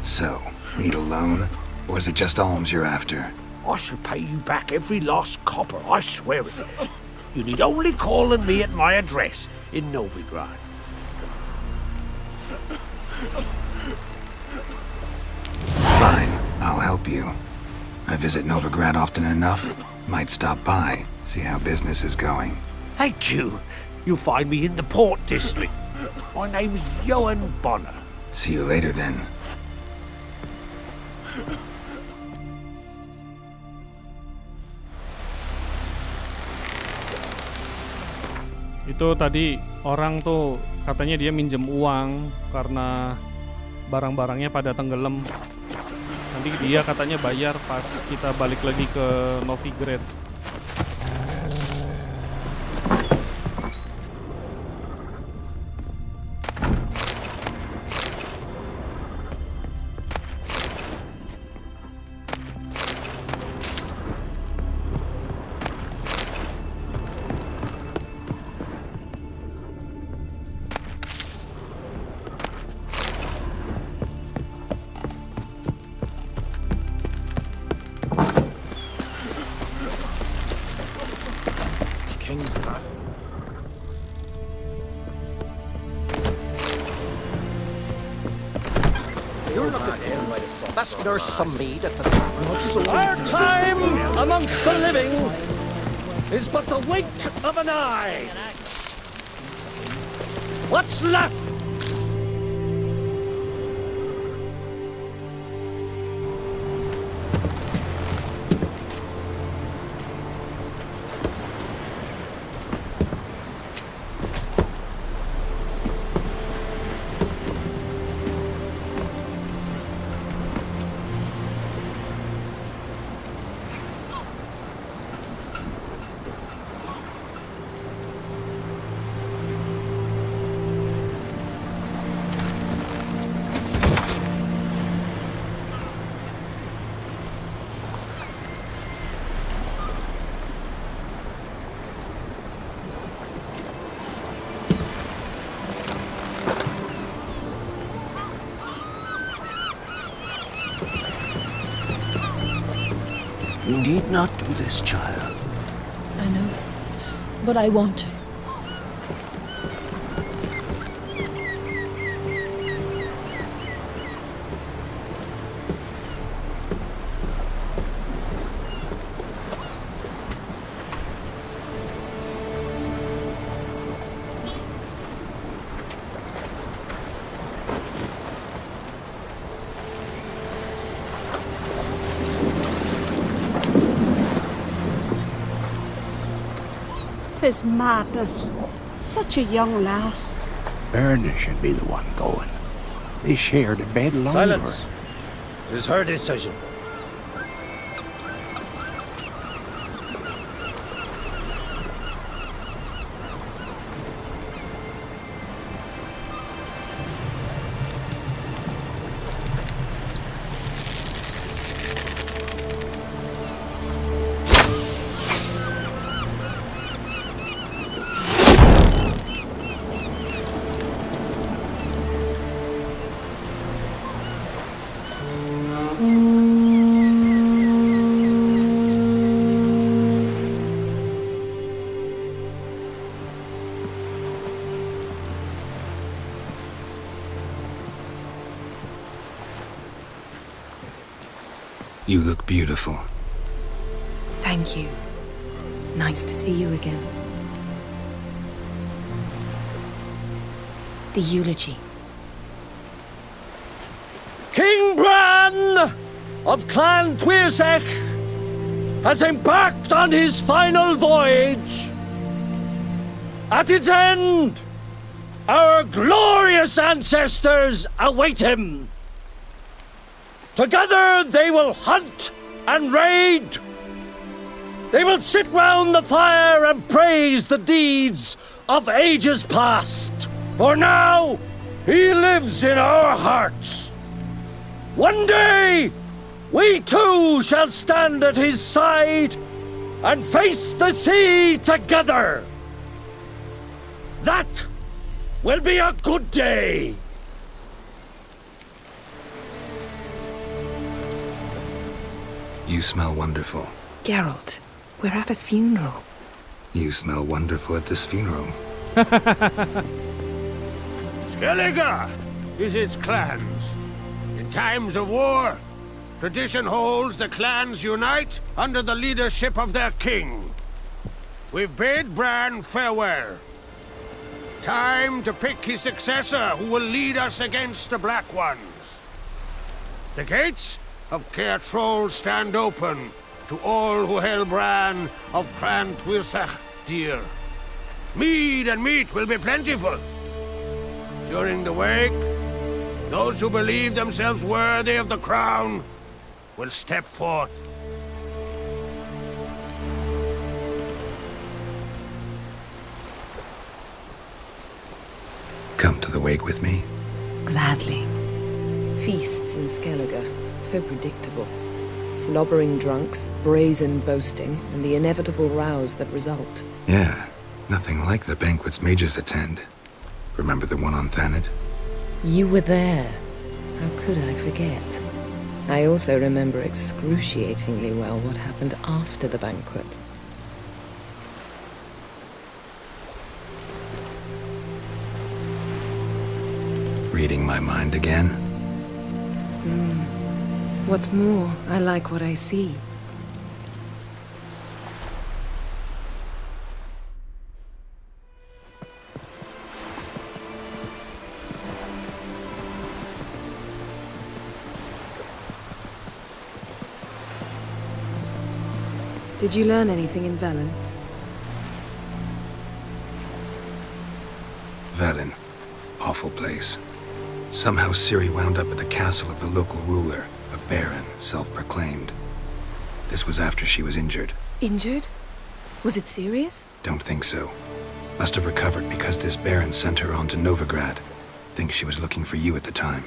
So, need a loan? Or is it just alms you're after? I shall pay you back every last copper, I swear it. You need only call on me at my address in Novigrad. Fine, I'll help you. I visit Novigrad often enough. Might stop by, see how business is going. Thank you. You'll find me in the Port District. My name's Johan Bonner. See you later then. Itu tadi orang tuh katanya dia minjem uang karena barang-barangnya pada tenggelam. Nanti dia katanya bayar pas kita balik lagi ke Novigrad. King's path. You're not the king. Must nurse some mead at the not so Our time amongst the living is but the wink of an eye. What's left? You need not do this, child. I know, but I want to. Tis madness. Such a young lass. Erna should be the one going. They shared a bed longer. Silence. It is her decision. You look beautiful. Thank you. Nice to see you again. The eulogy. King Bran of Clan Tuirsech has embarked on his final voyage. At its end, our glorious ancestors await him. Together they will hunt and raid. They will sit round the fire and praise the deeds of ages past. For now, he lives in our hearts. One day, we too shall stand at his side and face the sea together. That will be a good day. You smell wonderful. Geralt, we're at a funeral. You smell wonderful at this funeral. Skellige visits clans. In times of war, tradition holds the clans unite under the leadership of their king. We've bid Bran farewell. Time to pick his successor who will lead us against the Black Ones. The gates of Caer Troll stand open to all who hail Bran of Clan Twisach dear. Mead and meat will be plentiful. During the wake, those who believe themselves worthy of the crown will step forth. Come to the wake with me? Gladly. Feasts in Skellige, so predictable. Slobbering drunks, brazen boasting, and the inevitable rows that result. Yeah, nothing like the banquets mages attend. Remember the one on Thanedd? You were there. How could I forget? I also remember excruciatingly well what happened after the banquet. Reading my mind again? What's more, I like what I see. Did you learn anything in Velen? Velen. Awful place. Somehow Ciri wound up at the castle of the local ruler, a baron, self-proclaimed. This was after she was injured. Injured? Was it serious? Don't think so. Must have recovered because this baron sent her on to Novigrad. Think she was looking for you at the time.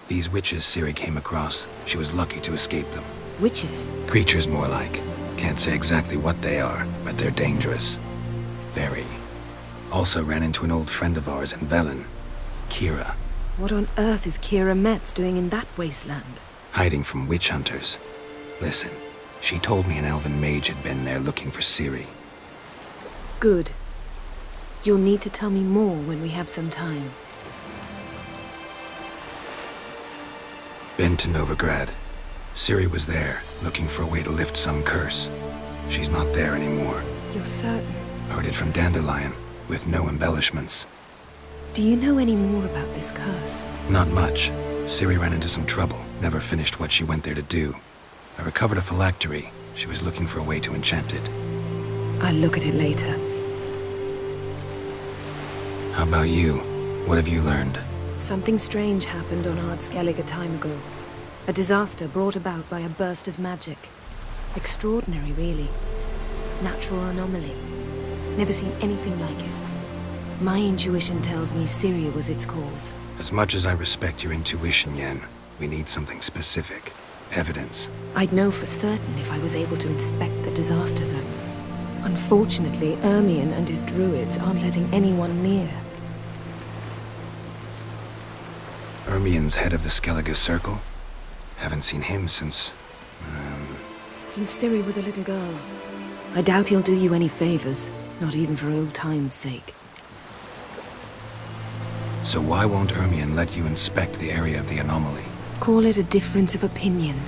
These witches Ciri came across, she was lucky to escape them. Witches? Creatures more like. Can't say exactly what they are, but they're dangerous. Very. Also ran into an old friend of ours in Velen, Kira. What on earth is Kira Metz doing in that wasteland? Hiding from witch hunters. Listen, she told me an elven mage had been there looking for Ciri. Good. You'll need to tell me more when we have some time. Been to Novigrad. Ciri was there, looking for a way to lift some curse. She's not there anymore. You're certain? Heard it from Dandelion, with no embellishments. Do you know any more about this curse? Not much. Ciri ran into some trouble, never finished what she went there to do. I recovered a phylactery. She was looking for a way to enchant it. I'll look at it later. How about you? What have you learned? Something strange happened on Ard Skellige a time ago. A disaster brought about by a burst of magic. Extraordinary, really. Natural anomaly. Never seen anything like it. My intuition tells me Ciri was its cause. As much as I respect your intuition, Yen, we need something specific. Evidence. I'd know for certain if I was able to inspect the disaster zone. Unfortunately, Ermion and his druids aren't letting anyone near. Ermion's head of the Skellige Circle? Haven't seen him since... Since Ciri was a little girl. I doubt he'll do you any favors, not even for old time's sake. So why won't Ermion let you inspect the area of the anomaly? Call it a difference of opinion.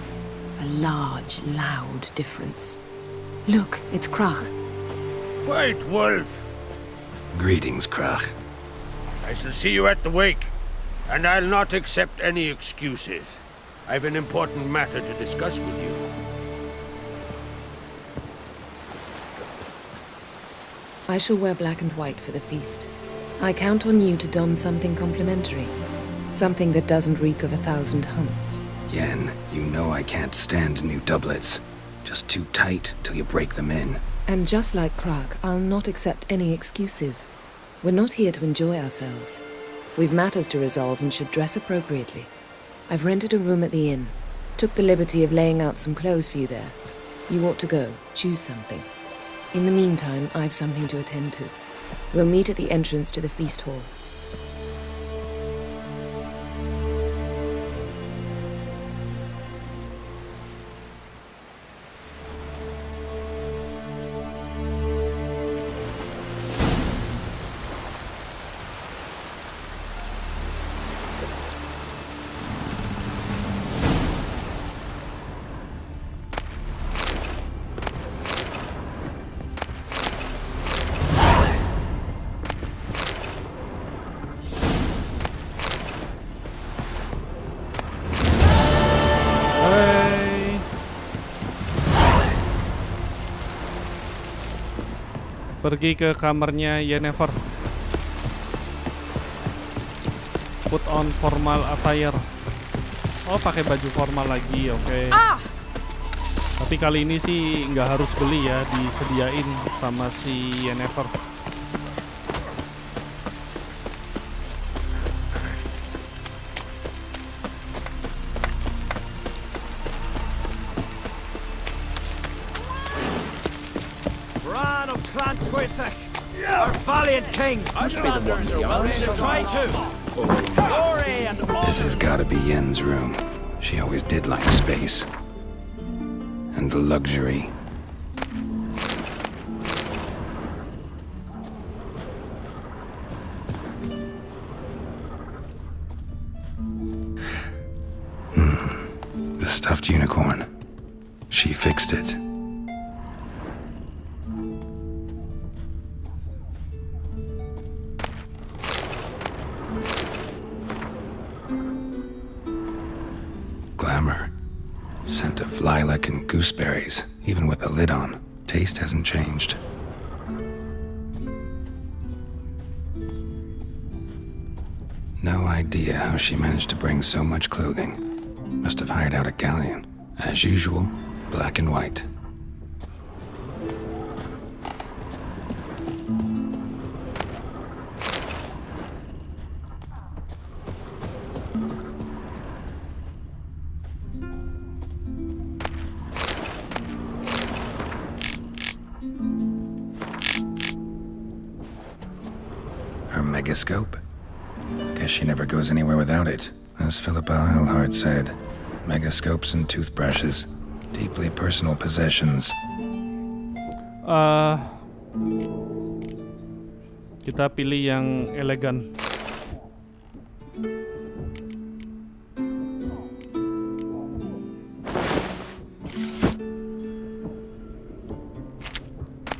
A large, loud difference. Look, it's Krach. White Wolf! Greetings, Krach. I shall see you at the wake, and I'll not accept any excuses. I've an important matter to discuss with you. I shall wear black and white for the feast. I count on you to don something complimentary. Something that doesn't reek of 1,000 hunts. Yen, you know I can't stand new doublets. Just too tight till you break them in. And just like Krach, I'll not accept any excuses. We're not here to enjoy ourselves. We've matters to resolve and should dress appropriately. I've rented a room at the inn. Took the liberty of laying out some clothes for you there. You ought to go. Choose something. In the meantime, I've something to attend to. We'll meet at the entrance to the feast hall. Pergi ke kamarnya Yennefer. Put on formal attire. Oh, pakai baju formal lagi, oke. Tapi kali ini sih nggak harus beli ya, disediain sama si Yennefer. Bran of Clan Twisek, our valiant king. Must be the one to try to. Glory and honor. This has gotta be Yen's room. She always did like space. And luxury. The stuffed unicorn. She fixed it. Glamour. Scent of lilac and gooseberries, even with the lid on. Taste hasn't changed. No idea how she managed to bring so much clothing. Must have hired out a galleon. As usual, black and white. Her megascope? Guess she never goes anywhere without it. As Philippa Eilhart said, megascopes and toothbrushes, deeply personal possessions. Kita pilih yang elegan.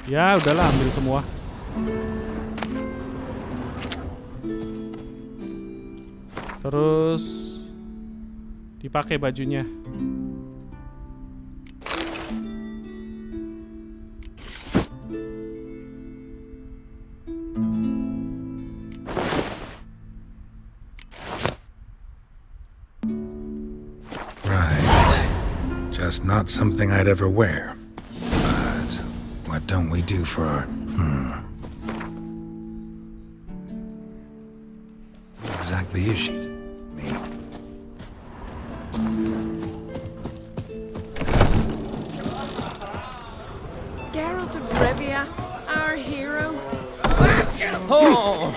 Ya, udahlah, ambil semua. Terus dipakai bajunya. Right. Just not something I'd ever wear. But what don't we do for our... What exactly is she? Geralt of Rivia, our hero. Oh!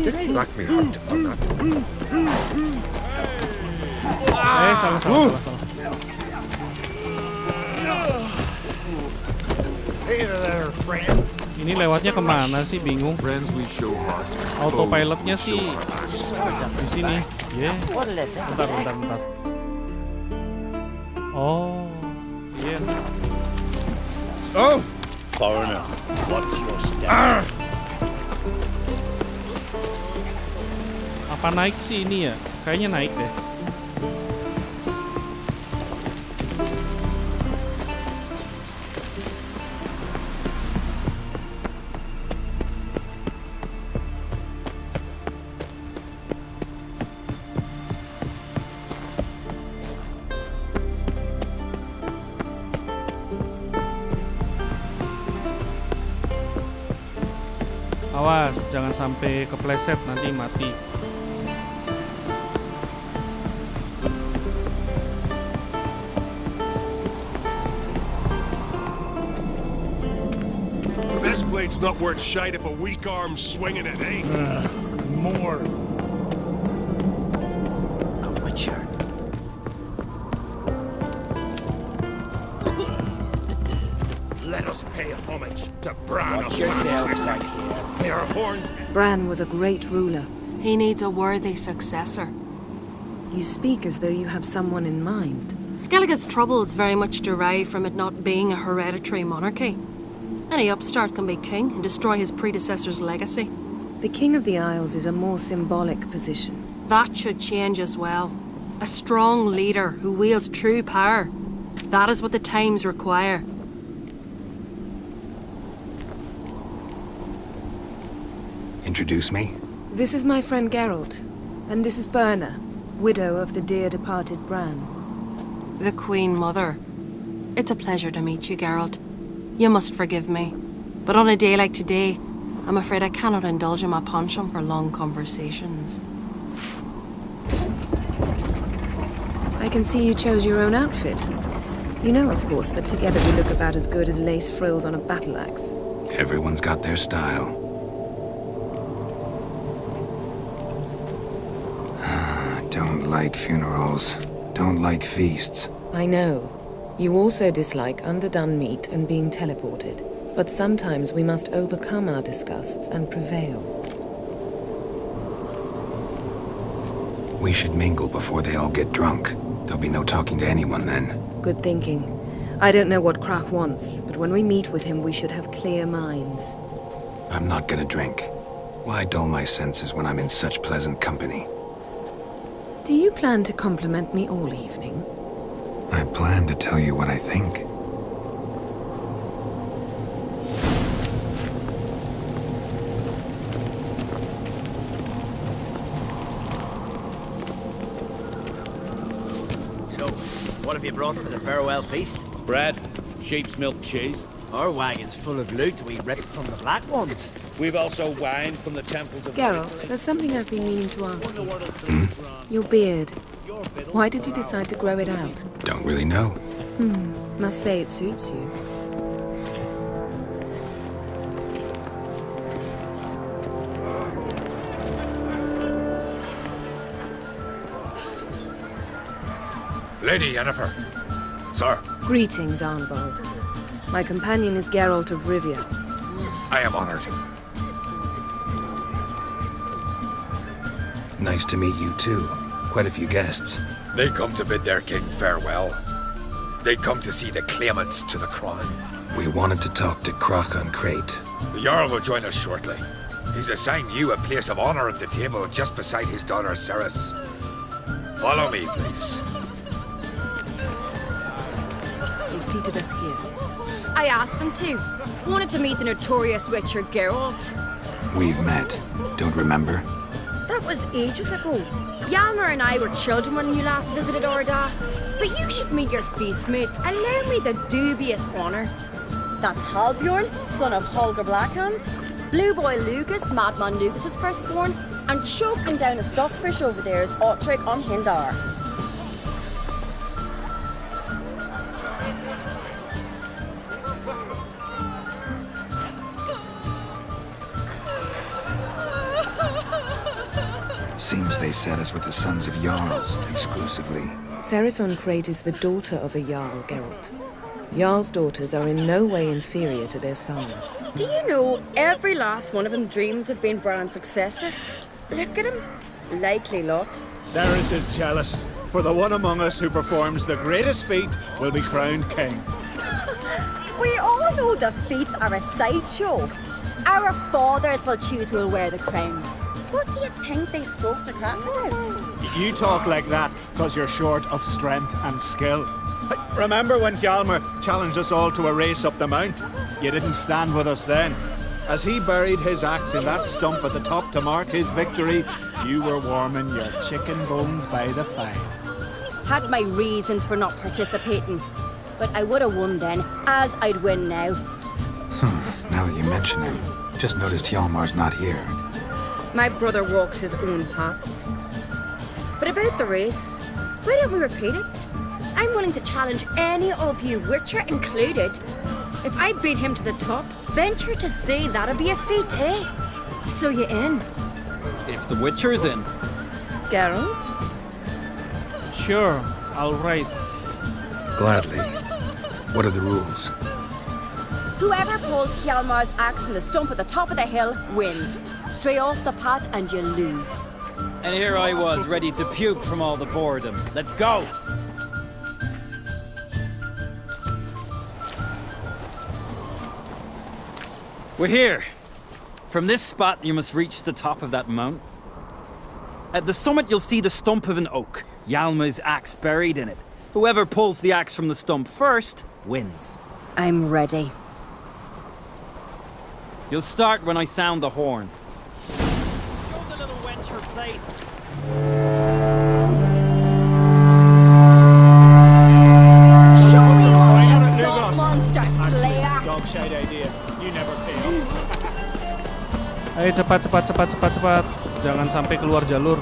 Did he lock me out on that? Salah. Hey there, friend. Ini lewatnya kemana sih? Bingung. Autopilotnya sih di sini. Bentar. Oh, iya. Oh, foreigner, what's your step? Apa naik sih ini ya? Kayaknya naik deh. Awas, jangan sampai kepleset nanti mati. This blade's not worth shite if a weak arm's swinging it, eh? More. A witcher. Let us pay homage to Bran of yourself, Twisek. May our horns... Bran was a great ruler. He needs a worthy successor. You speak as though you have someone in mind. Skellige's troubles very much derive from it not being a hereditary monarchy. Any upstart can be king and destroy his predecessor's legacy. The King of the Isles is a more symbolic position. That should change as well. A strong leader who wields true power. That is what the times require. Introduce me? This is my friend Geralt, and this is Berna, widow of the dear departed Bran. The Queen Mother. It's a pleasure to meet you, Geralt. You must forgive me, but on a day like today, I'm afraid I cannot indulge in my penchant for long conversations. I can see you chose your own outfit. You know, of course, that together we look about as good as lace frills on a battle axe. Everyone's got their style. Don't like funerals. Don't like feasts. I know. You also dislike underdone meat and being teleported. But sometimes we must overcome our disgusts and prevail. We should mingle before they all get drunk. There'll be no talking to anyone then. Good thinking. I don't know what Krach wants, but when we meet with him, we should have clear minds. I'm not gonna drink. Why dull my senses when I'm in such pleasant company? Do you plan to compliment me all evening? I plan to tell you what I think. So, what have you brought for the farewell feast? Bread, sheep's milk cheese. Our wagon's full of loot we ripped from the Black Ones. We've also wine from the temples of Geralt, there's something I've been meaning to ask you. Your beard. Why did you decide to grow it out? Don't really know. Must say it suits you. Lady Yennefer. Sir. Greetings, Arnvald. My companion is Geralt of Rivia. I am honored. Nice to meet you too. Quite a few guests. They come to bid their king farewell. They come to see the claimants to the crown. We wanted to talk to Krach on Crate. The Jarl will join us shortly. He's assigned you a place of honor at the table just beside his daughter Ceres. Follow me, please. They've seated us here. I asked them to. Wanted to meet the notorious witcher Geralt. We've met. Don't remember? That was ages ago. Hjalmar and I were children when you last visited Orda. But you should meet your feast mates. Allow me the dubious honour. That's Halbjorn, son of Holger Blackhand. Blue Boy Lugas, Madman Lugas' firstborn. And choking down a stockfish over there is Otrek on Hindar. Seems they set us with the sons of Jarls, exclusively. Ceres on Crate is the daughter of a Jarl, Geralt. Jarl's daughters are in no way inferior to their sons. Do you know every last one of them dreams of being Bran's successor? Look at him. Likely lot. Ceres is jealous, for the one among us who performs the greatest feat will be crowned king. We all know the feats are a sideshow. Our fathers will choose who will wear the crown. What do you think they spoke to Krach about? You talk like that because you're short of strength and skill. Remember when Hjalmar challenged us all to a race up the mount? You didn't stand with us then. As he buried his axe in that stump at the top to mark his victory, you were warming your chicken bones by the fire. Had my reasons for not participating, but I would have won then, as I'd win now. Now that you mention him, just noticed Hjalmar's not here. My brother walks his own paths. But about the race, why don't we repeat it? I'm willing to challenge any of you, Witcher included. If I beat him to the top, venture to say that'd be a feat, eh? So you in? If the Witcher's in. Geralt? Sure, I'll race. Gladly. What are the rules? Whoever pulls Hjalmar's axe from the stump at the top of the hill wins. Stray off the path and you lose. And here I was, ready to puke from all the boredom. Let's go! We're here. From this spot, you must reach the top of that mount. At the summit, you'll see the stump of an oak, Hjalmar's axe buried in it. Whoever pulls the axe from the stump first wins. I'm ready. You'll start when I sound the horn. place. Show me what you've got, monster slayer! Dog-shite idea. You never pay up. Ayo cepat. Jangan sampai keluar jalur.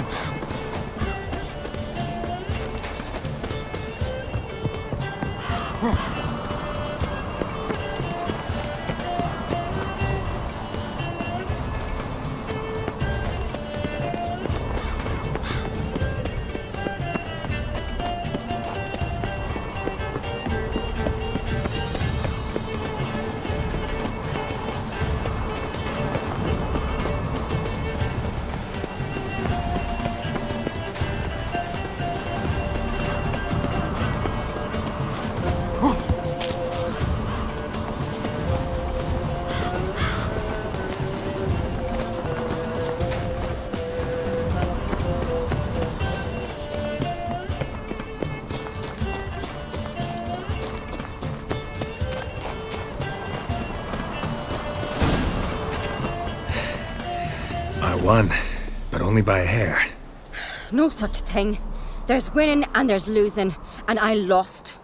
I won, but only by a hair. No such thing. There's winning and there's losing, and I lost.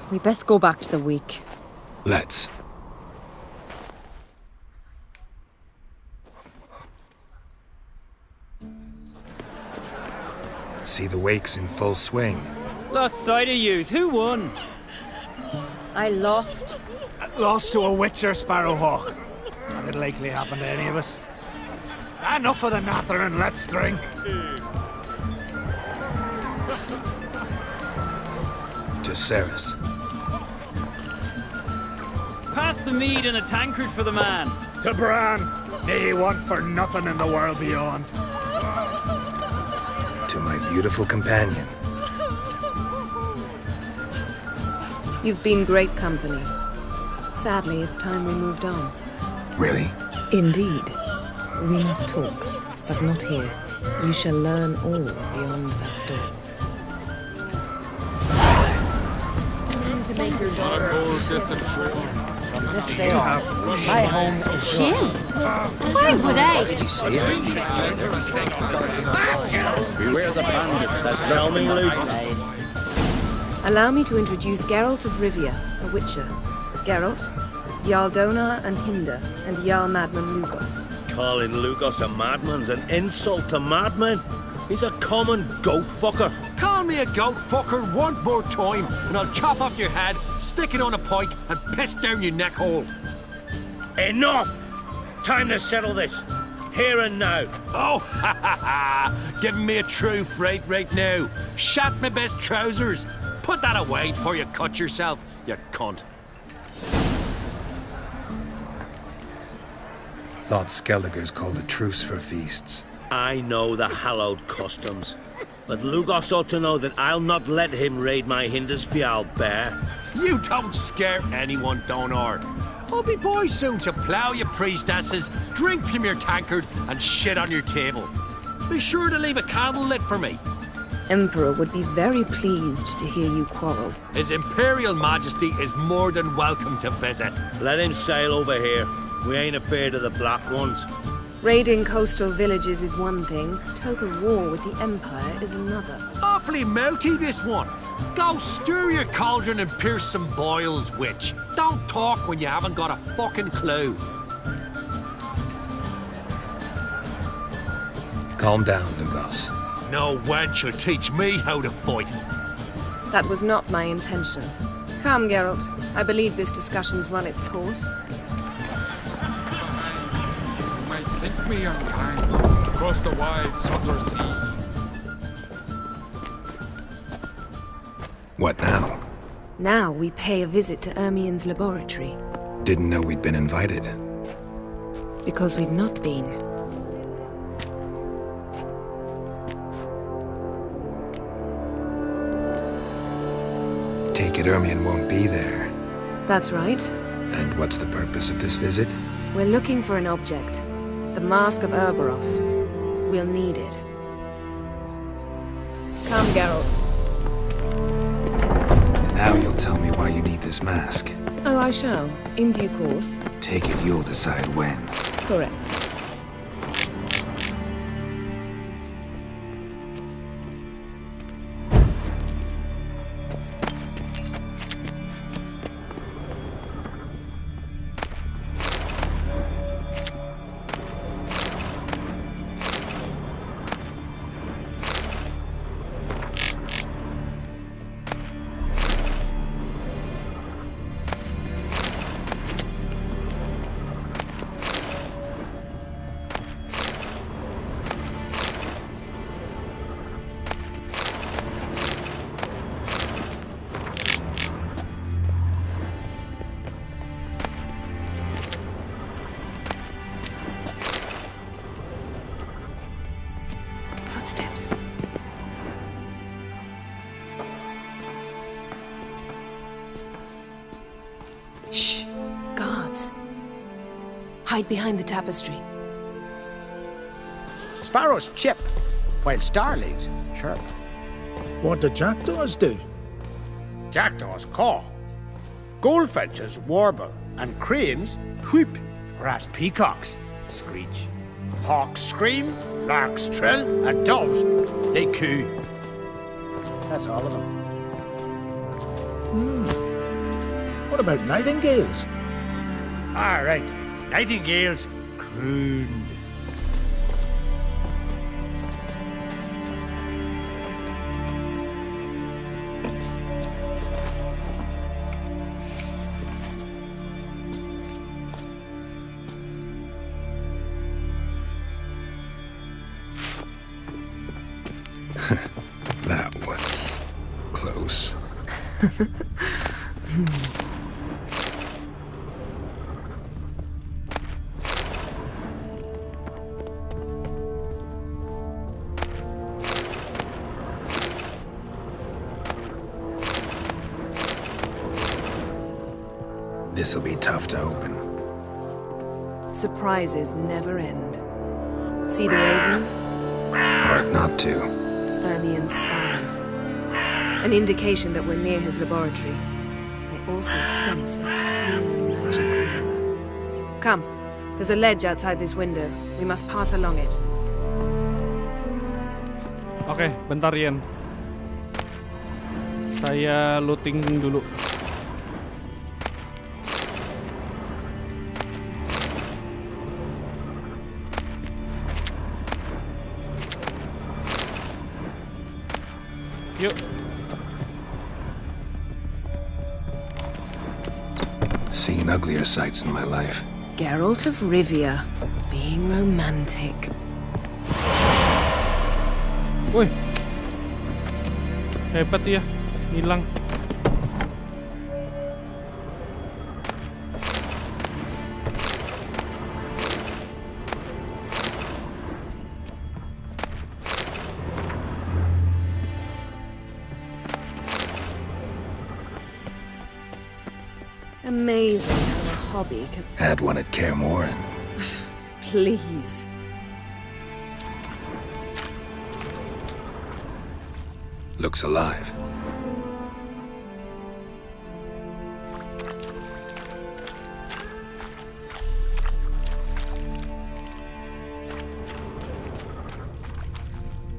We best go back to the week. Let's. See the wakes in full swing. Lost sight of yous. Who won? I lost. Lost to a witcher, Sparrowhawk. That'd likely happen to any of us. Enough of the natter and let's drink. To Ceres. Pass the mead and a tankard for the man. To Bran. Nay one for nothing in the world beyond. To my beautiful companion. You've been great company. Sadly, it's time we moved on. Really? Indeed. We must talk, but not here. You shall learn all beyond that door. To make your daughter. From this day on, my home is Shin? Why would I? Did you see it? Beware the bandits, that's tell me, Luke. Allow me to introduce Geralt of Rivia, a witcher. Geralt, Jarl Donar and Hinder, and Jarl Madman Lugos. Calling Lugos a madman's an insult to madmen. He's a common goat fucker. Call me a goat fucker one more time, and I'll chop off your head, stick it on a pike, and piss down your neck hole. Enough! Time to settle this. Here and now. Oh, ha ha ha! Giving me a true fright right now. Shat my best trousers. Put that away before you cut yourself, you cunt. Thought Skelliger's called a truce for feasts. I know the hallowed customs, but Lugos ought to know that I'll not let him raid my Hindisfial bear. You don't scare anyone, Donar. I'll be boys soon to plough your priestesses, drink from your tankard, and shit on your table. Be sure to leave a candle lit for me. Emperor would be very pleased to hear you quarrel. His Imperial Majesty is more than welcome to visit. Let him sail over here. We ain't afraid of the Black Ones. Raiding coastal villages is one thing. Total war with the Empire is another. Awfully mouty, this one. Go stir your cauldron and pierce some boils, witch. Don't talk when you haven't got a fucking clue. Calm down, Lugos. No wench will teach me how to fight. That was not my intention. Come, Geralt. I believe this discussion's run its course. You might think me unkind, across the wide Summer Sea. What now? Now we pay a visit to Ermien's laboratory. Didn't know we'd been invited. Because we've not been. Take it Ermien won't be there. That's right. And what's the purpose of this visit? We're looking for an object. The Mask of Urboros. We'll need it. Come, Geralt. Now you'll tell me why you need this mask. Oh, I shall. In due course. Take it you'll decide when. Correct. Hide behind the tapestry. Sparrows chip, while starlings chirp. What do jackdaws do? Jackdaws caw. Goldfinches warble, and cranes whoop, whereas peacocks screech. Hawks scream, larks trill, and doves, they coo. That's all of them. What about nightingales? All right, nightingales croon. That was close. This'll be tough to open. Surprises never end. See the ravens? Hard not to. Ermian's spies. An indication that we're near his laboratory. I also sense a clear magic aura. Come, there's a ledge outside this window. We must pass along it. Oke, bentar Yen. Saya looting dulu. Yuk. Seen uglier sights in my life. Geralt of Rivia, being romantic. Woi. Hebat ya, hilang. Amazing how a hobby can... Had one at Kaer Morhen. Please. Looks alive.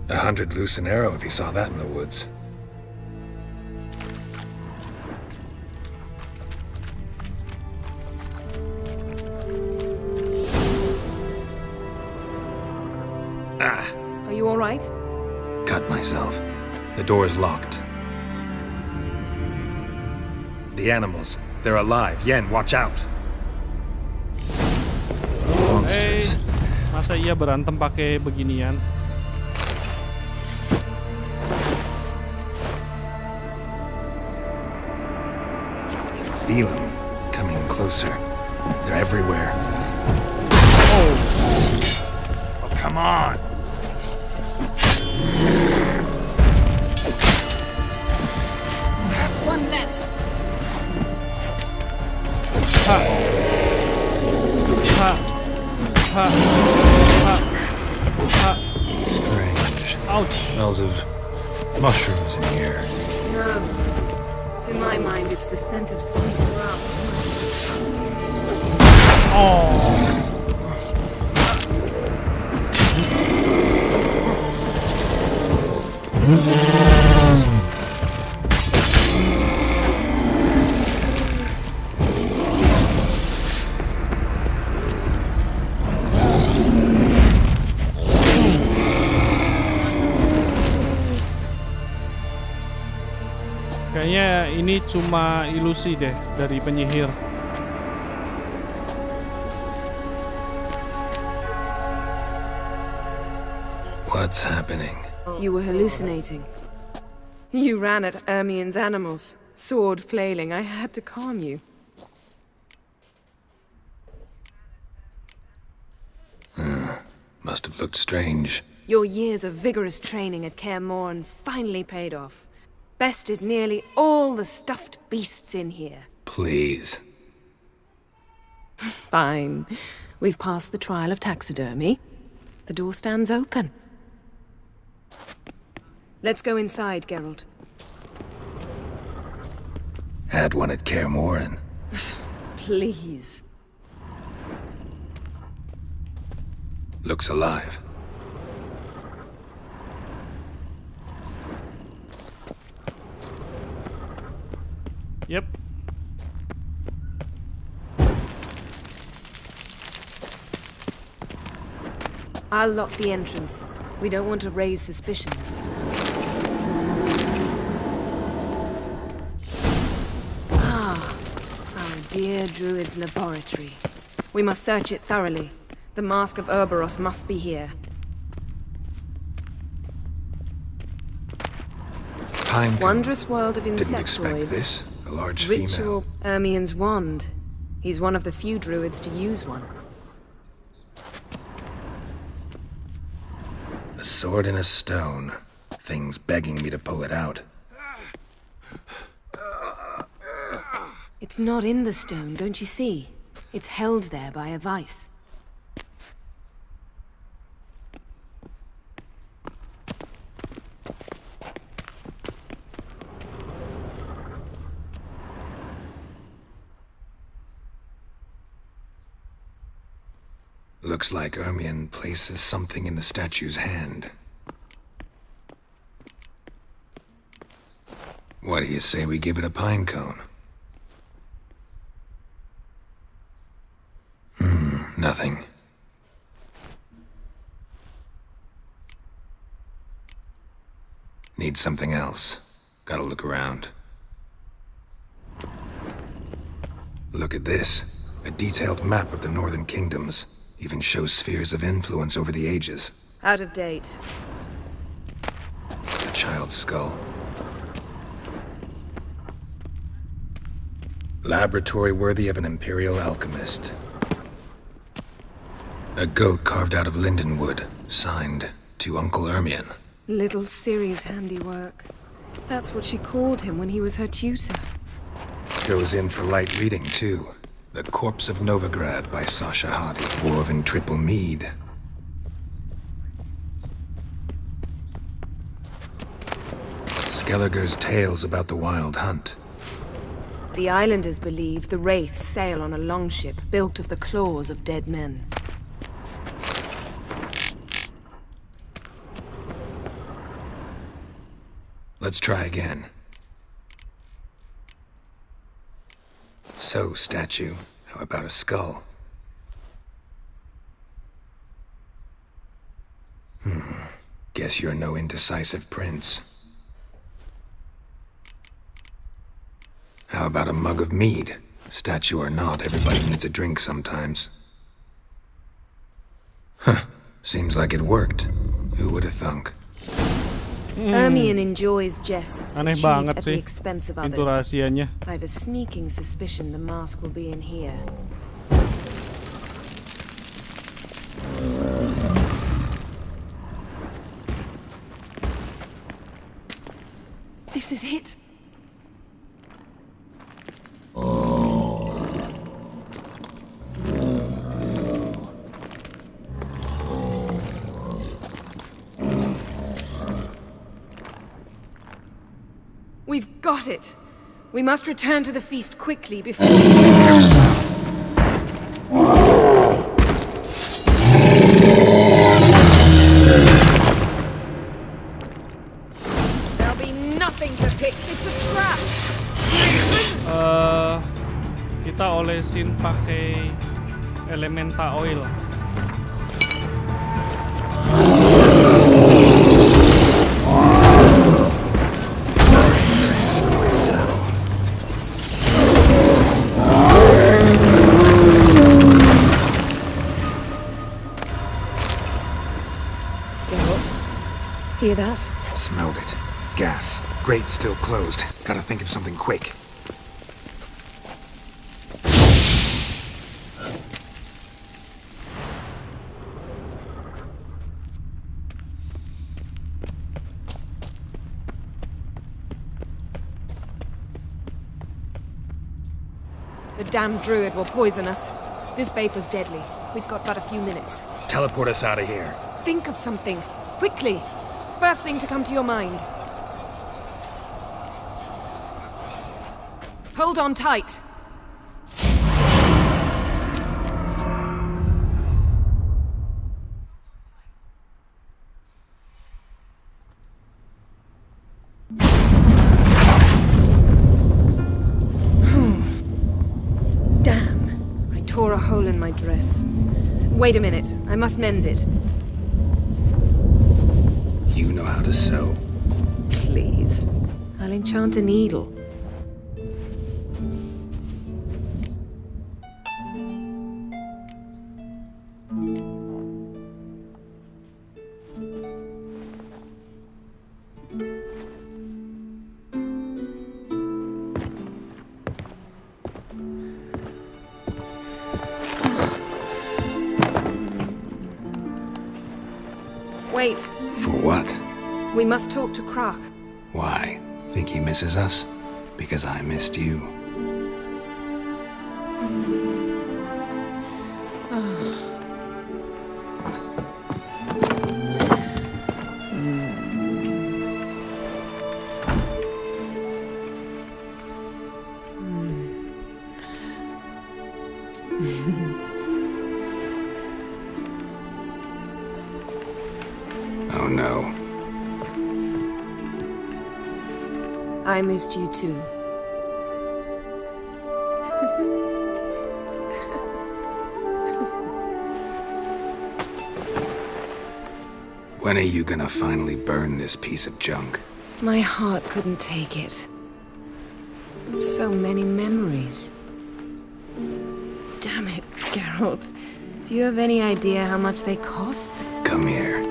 $100 loose an arrow if you saw that in the woods. Are you all right? Cut myself. The door's locked. The animals, they're alive. Yen, watch out. Monsters. Masa iya berantem pakai beginian? Feel them coming closer. They're everywhere. Oh, come on! That's one less. Ha. Ha. Ha. Ha. Ha. Strange. Ouch. Smells of mushrooms in here. No. To my mind, it's the scent of sweet grass. Oh. Kayaknya ini cuma ilusi deh dari penyihir. What's happening? You were hallucinating. You ran at Ermian's animals, sword flailing. I had to calm you. Must have looked strange. Your years of vigorous training at Kaer Morhen finally paid off. Bested nearly all the stuffed beasts in here. Please. Fine. We've passed the trial of taxidermy. The door stands open. Let's go inside, Geralt. Had one at Kaer Morhen. Please. Looks alive. Yep. I'll lock the entrance. We don't want to raise suspicions. Our dear Druid's laboratory. We must search it thoroughly. The Mask of Urboros must be here. Pine cone. Wondrous world of insectoids. Didn't expect this. A large Ritual female. Ermien's wand. He's one of the few druids to use one. A sword and a stone. Thing's begging me to pull it out. It's not in the stone, don't you see? It's held there by a vice. Looks like Ermien places something in the statue's hand. What do you say we give it a pine cone? Nothing. Need something else. Gotta look around. Look at this. A detailed map of the northern kingdoms. Even shows spheres of influence over the ages. Out of date. A child's skull. Laboratory worthy of an imperial alchemist. A goat carved out of lindenwood, signed to Uncle Ermien. Little Ciri's handiwork. That's what she called him when he was her tutor. Goes in for light reading, too. The Corpse of Novigrad by Sasha Hadi. Woven triple mead. Skelliger's tales about the Wild Hunt. The islanders believe the wraiths sail on a longship built of the claws of dead men. Let's try again. So, statue, how about a skull? Guess you're no indecisive prince. How about a mug of mead? Statue or not, everybody needs a drink sometimes. Seems like it worked. Who would have thunk? Ermien enjoys jests Aneh achieved banget at sih the expense of pintu others. rahasianya. I have a sneaking suspicion the mask will be in here. This is it. We've got it. We must return to the feast quickly before... There'll be nothing to pick. It's a trap. Kita olesin pakai elementa oil. Hear that? Smelled it. Gas. Grate still closed. Gotta think of something quick. The damned druid will poison us. This vapor's deadly. We've got but a few minutes. Teleport us out of here. Think of something. Quickly. First thing to come to your mind. Hold on tight. Damn. I tore a hole in my dress. Wait a minute. I must mend it. You know how to sew. Please. I'll enchant a needle. Wait. For what? We must talk to Croc. Why? Think he misses us? Because I missed you. Oh no. I missed you too. When are you gonna finally burn this piece of junk? My heart couldn't take it. So many memories. Damn it, Geralt. Do you have any idea how much they cost? Come here.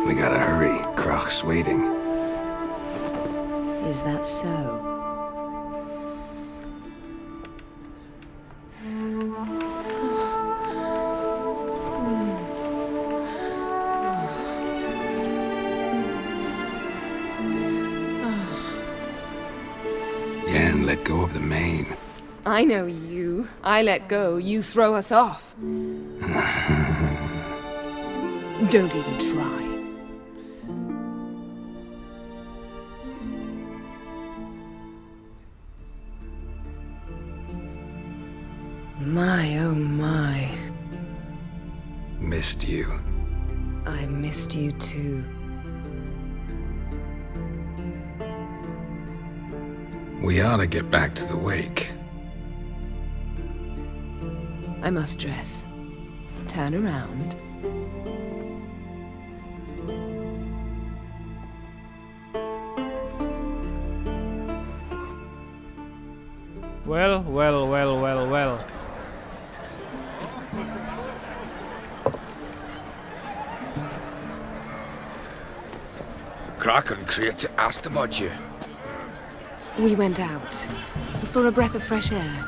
We gotta hurry. Croc's waiting. Is that so? Yen, let go of the mane. I know you. I let go, you throw us off. Don't even try. My, oh my. Missed you. I missed you too. We ought to get back to the wake. I must dress. Turn around. Well, well, well, well, well. Croc and Crate asked about you. We went out. For a breath of fresh air.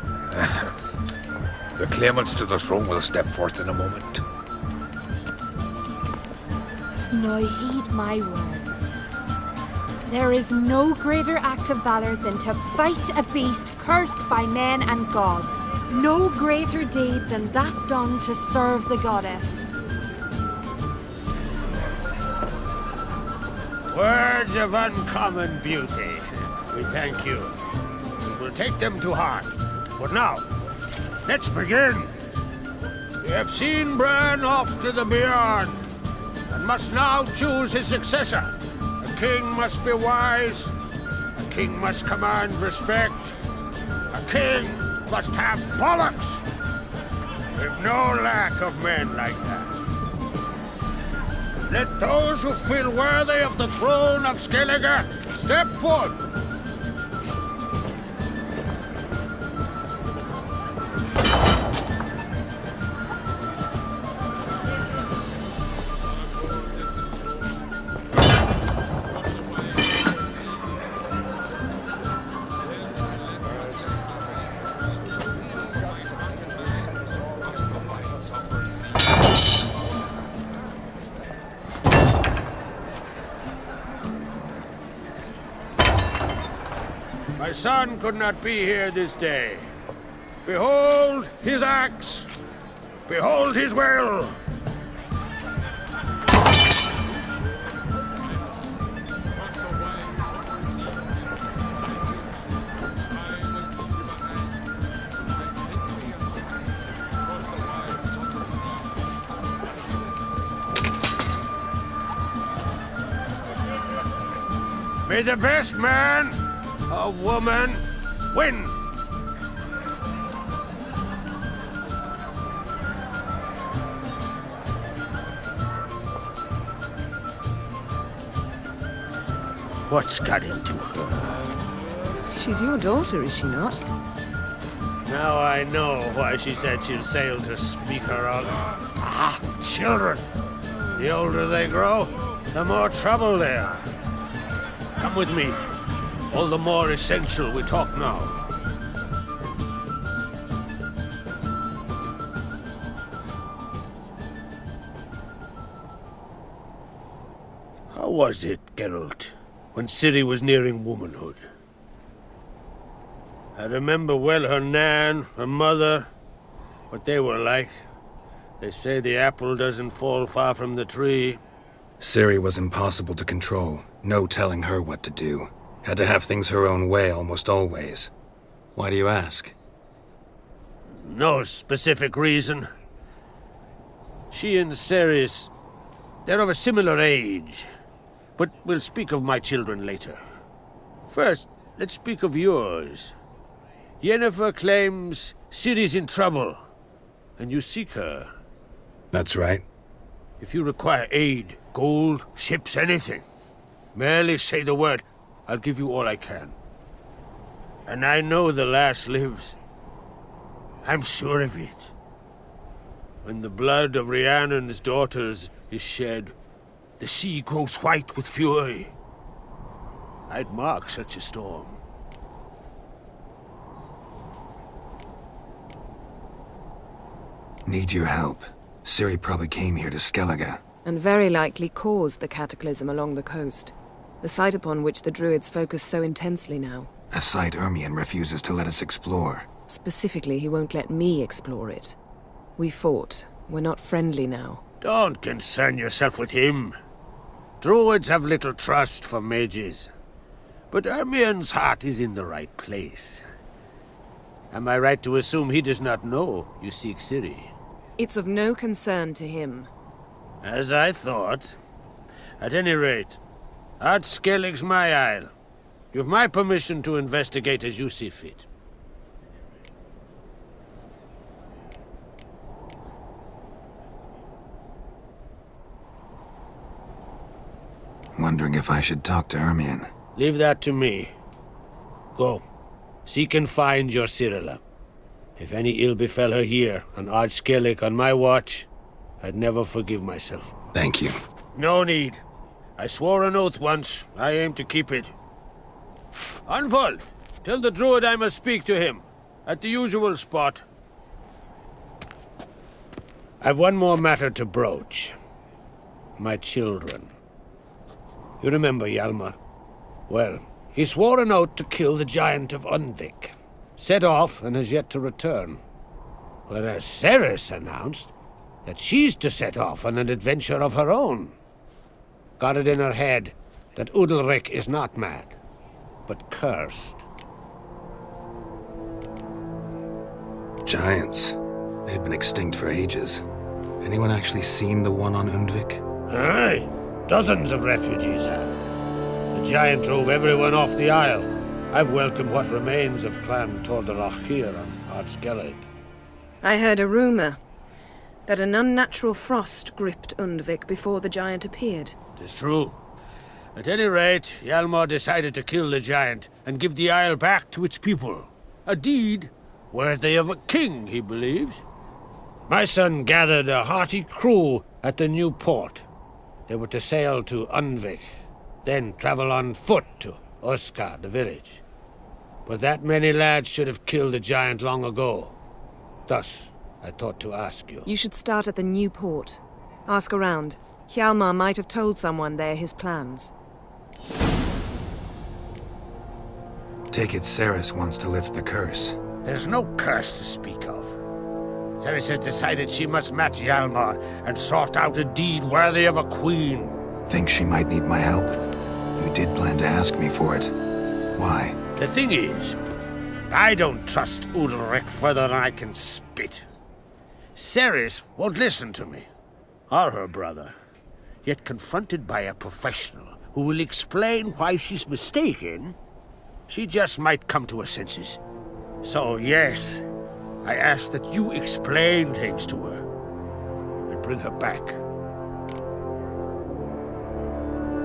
The claimants to the throne will step forth in a moment. Now heed my words. There is no greater act of valor than to fight a beast cursed by men and gods. No greater deed than that done to serve the goddess. Words of uncommon beauty. We thank you. We will take them to heart. But now, let's begin. We have seen Bran off to the beyond, and must now choose his successor. A king must be wise. A king must command respect. A king must have bollocks. We've no lack of men like that. Let those who feel worthy of the throne of Skellige step forth. My son could not be here this day. Behold his axe, Behold his will! May the best man or woman win! What's got into her? She's your daughter, is she not? Now I know why she said she'll sail to speak her of. Ah, children! The older they grow, the more trouble they are. Come with me. All the more essential we talk now. How was it, Geralt, when Ciri was nearing womanhood? I remember well her nan, her mother, what they were like. They say the apple doesn't fall far from the tree. Ciri was impossible to control. No telling her what to do. Had to have things her own way almost always. Why do you ask? No specific reason. She and Ceres, they're of a similar age. But we'll speak of my children later. First, let's speak of yours. Yennefer claims Ciri's in trouble, and you seek her. That's right. If you require aid, gold, ships, anything, merely say the word. I'll give you all I can. And I know the lass lives. I'm sure of it. When the blood of Rhiannon's daughters is shed, the sea grows white with fury. I'd mark such a storm. Need your help. Ciri probably came here to Skellige. And very likely caused the cataclysm along the coast. The site upon which the Druids focus so intensely now. A site Ermion refuses to let us explore. Specifically, he won't let me explore it. We fought. We're not friendly now. Don't concern yourself with him. Druids have little trust for mages. But Ermion's heart is in the right place. Am I right to assume he does not know you seek Ciri? It's of no concern to him. As I thought. At any rate, Ard Skellig's my isle. You've my permission to investigate as you see fit. Wondering if I should talk to Ermion. Leave that to me. Go. Seek and find your Cyrilla. If any ill befell her here, on Ard Skellig on my watch, I'd never forgive myself. Thank you. No need. I swore an oath once. I aim to keep it. Anvold, tell the druid I must speak to him. At the usual spot. I've one more matter to broach. My children. You remember Hjalmar? Well, he swore an oath to kill the giant of Undvik. Set off and has yet to return. Whereas Ceres announced that she's to set off on an adventure of her own. Got it in her head that Udalric is not mad, but cursed. Giants. They've been extinct for ages. Anyone actually seen the one on Undvik? Aye. Dozens of refugees have. The giant drove everyone off the isle. I've welcomed what remains of Clan Tordarach here on Ard Skellig. I heard a rumor that an unnatural frost gripped Undvik before the giant appeared. It's true. At any rate, Hjalmar decided to kill the giant and give the isle back to its people. A deed worthy of a king, he believes. My son gathered a hearty crew at the new port. They were to sail to Undvik, then travel on foot to Oskar, the village. But that many lads should have killed the giant long ago. Thus, I thought to ask you. You should start at the new port. Ask around. Hjalmar might have told someone there his plans. Take it Ceres wants to lift the curse. There's no curse to speak of. Ceres has decided she must match Hjalmar and sort out a deed worthy of a queen. Think she might need my help? You did plan to ask me for it. Why? The thing is, I don't trust Ulrich further than I can spit. Ceres won't listen to me, or her brother. Yet confronted by a professional who will explain why she's mistaken, she just might come to her senses. So yes, I ask that you explain things to her and bring her back.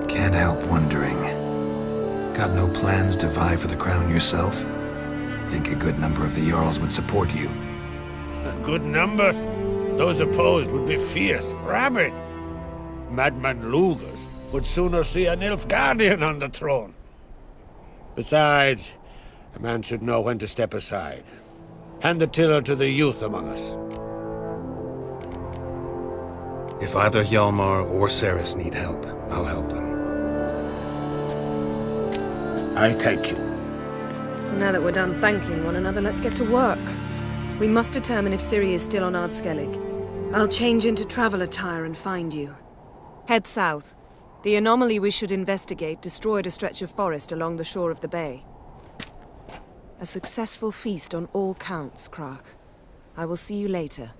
Can't help wondering. Got no plans to vie for the crown yourself? Think a good number of the Jarls would support you. A good number? Those opposed would be fierce, rabid. Madman Lugas would sooner see an Nilfgaardian on the throne. Besides, a man should know when to step aside. Hand the tiller to the youth among us. If either Hjalmar or Ceres need help, I'll help them. I thank you. Well, now that we're done thanking one another, let's get to work. We must determine if Ciri is still on Ardskellig. I'll change into travel attire and find you. Head south. The anomaly we should investigate destroyed a stretch of forest along the shore of the bay. A successful feast on all counts, Krak. I will see you later.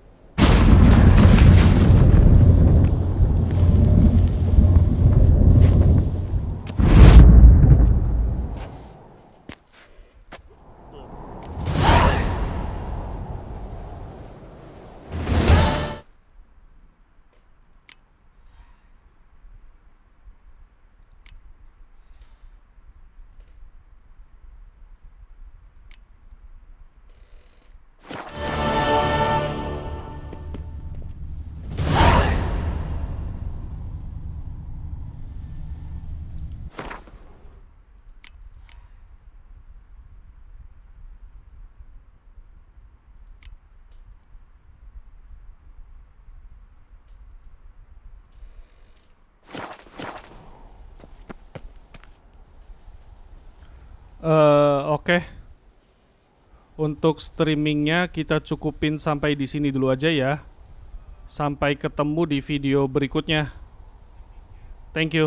Oke. Untuk streamingnya kita cukupin sampai di sini dulu aja ya. Sampai ketemu di video berikutnya. Thank you.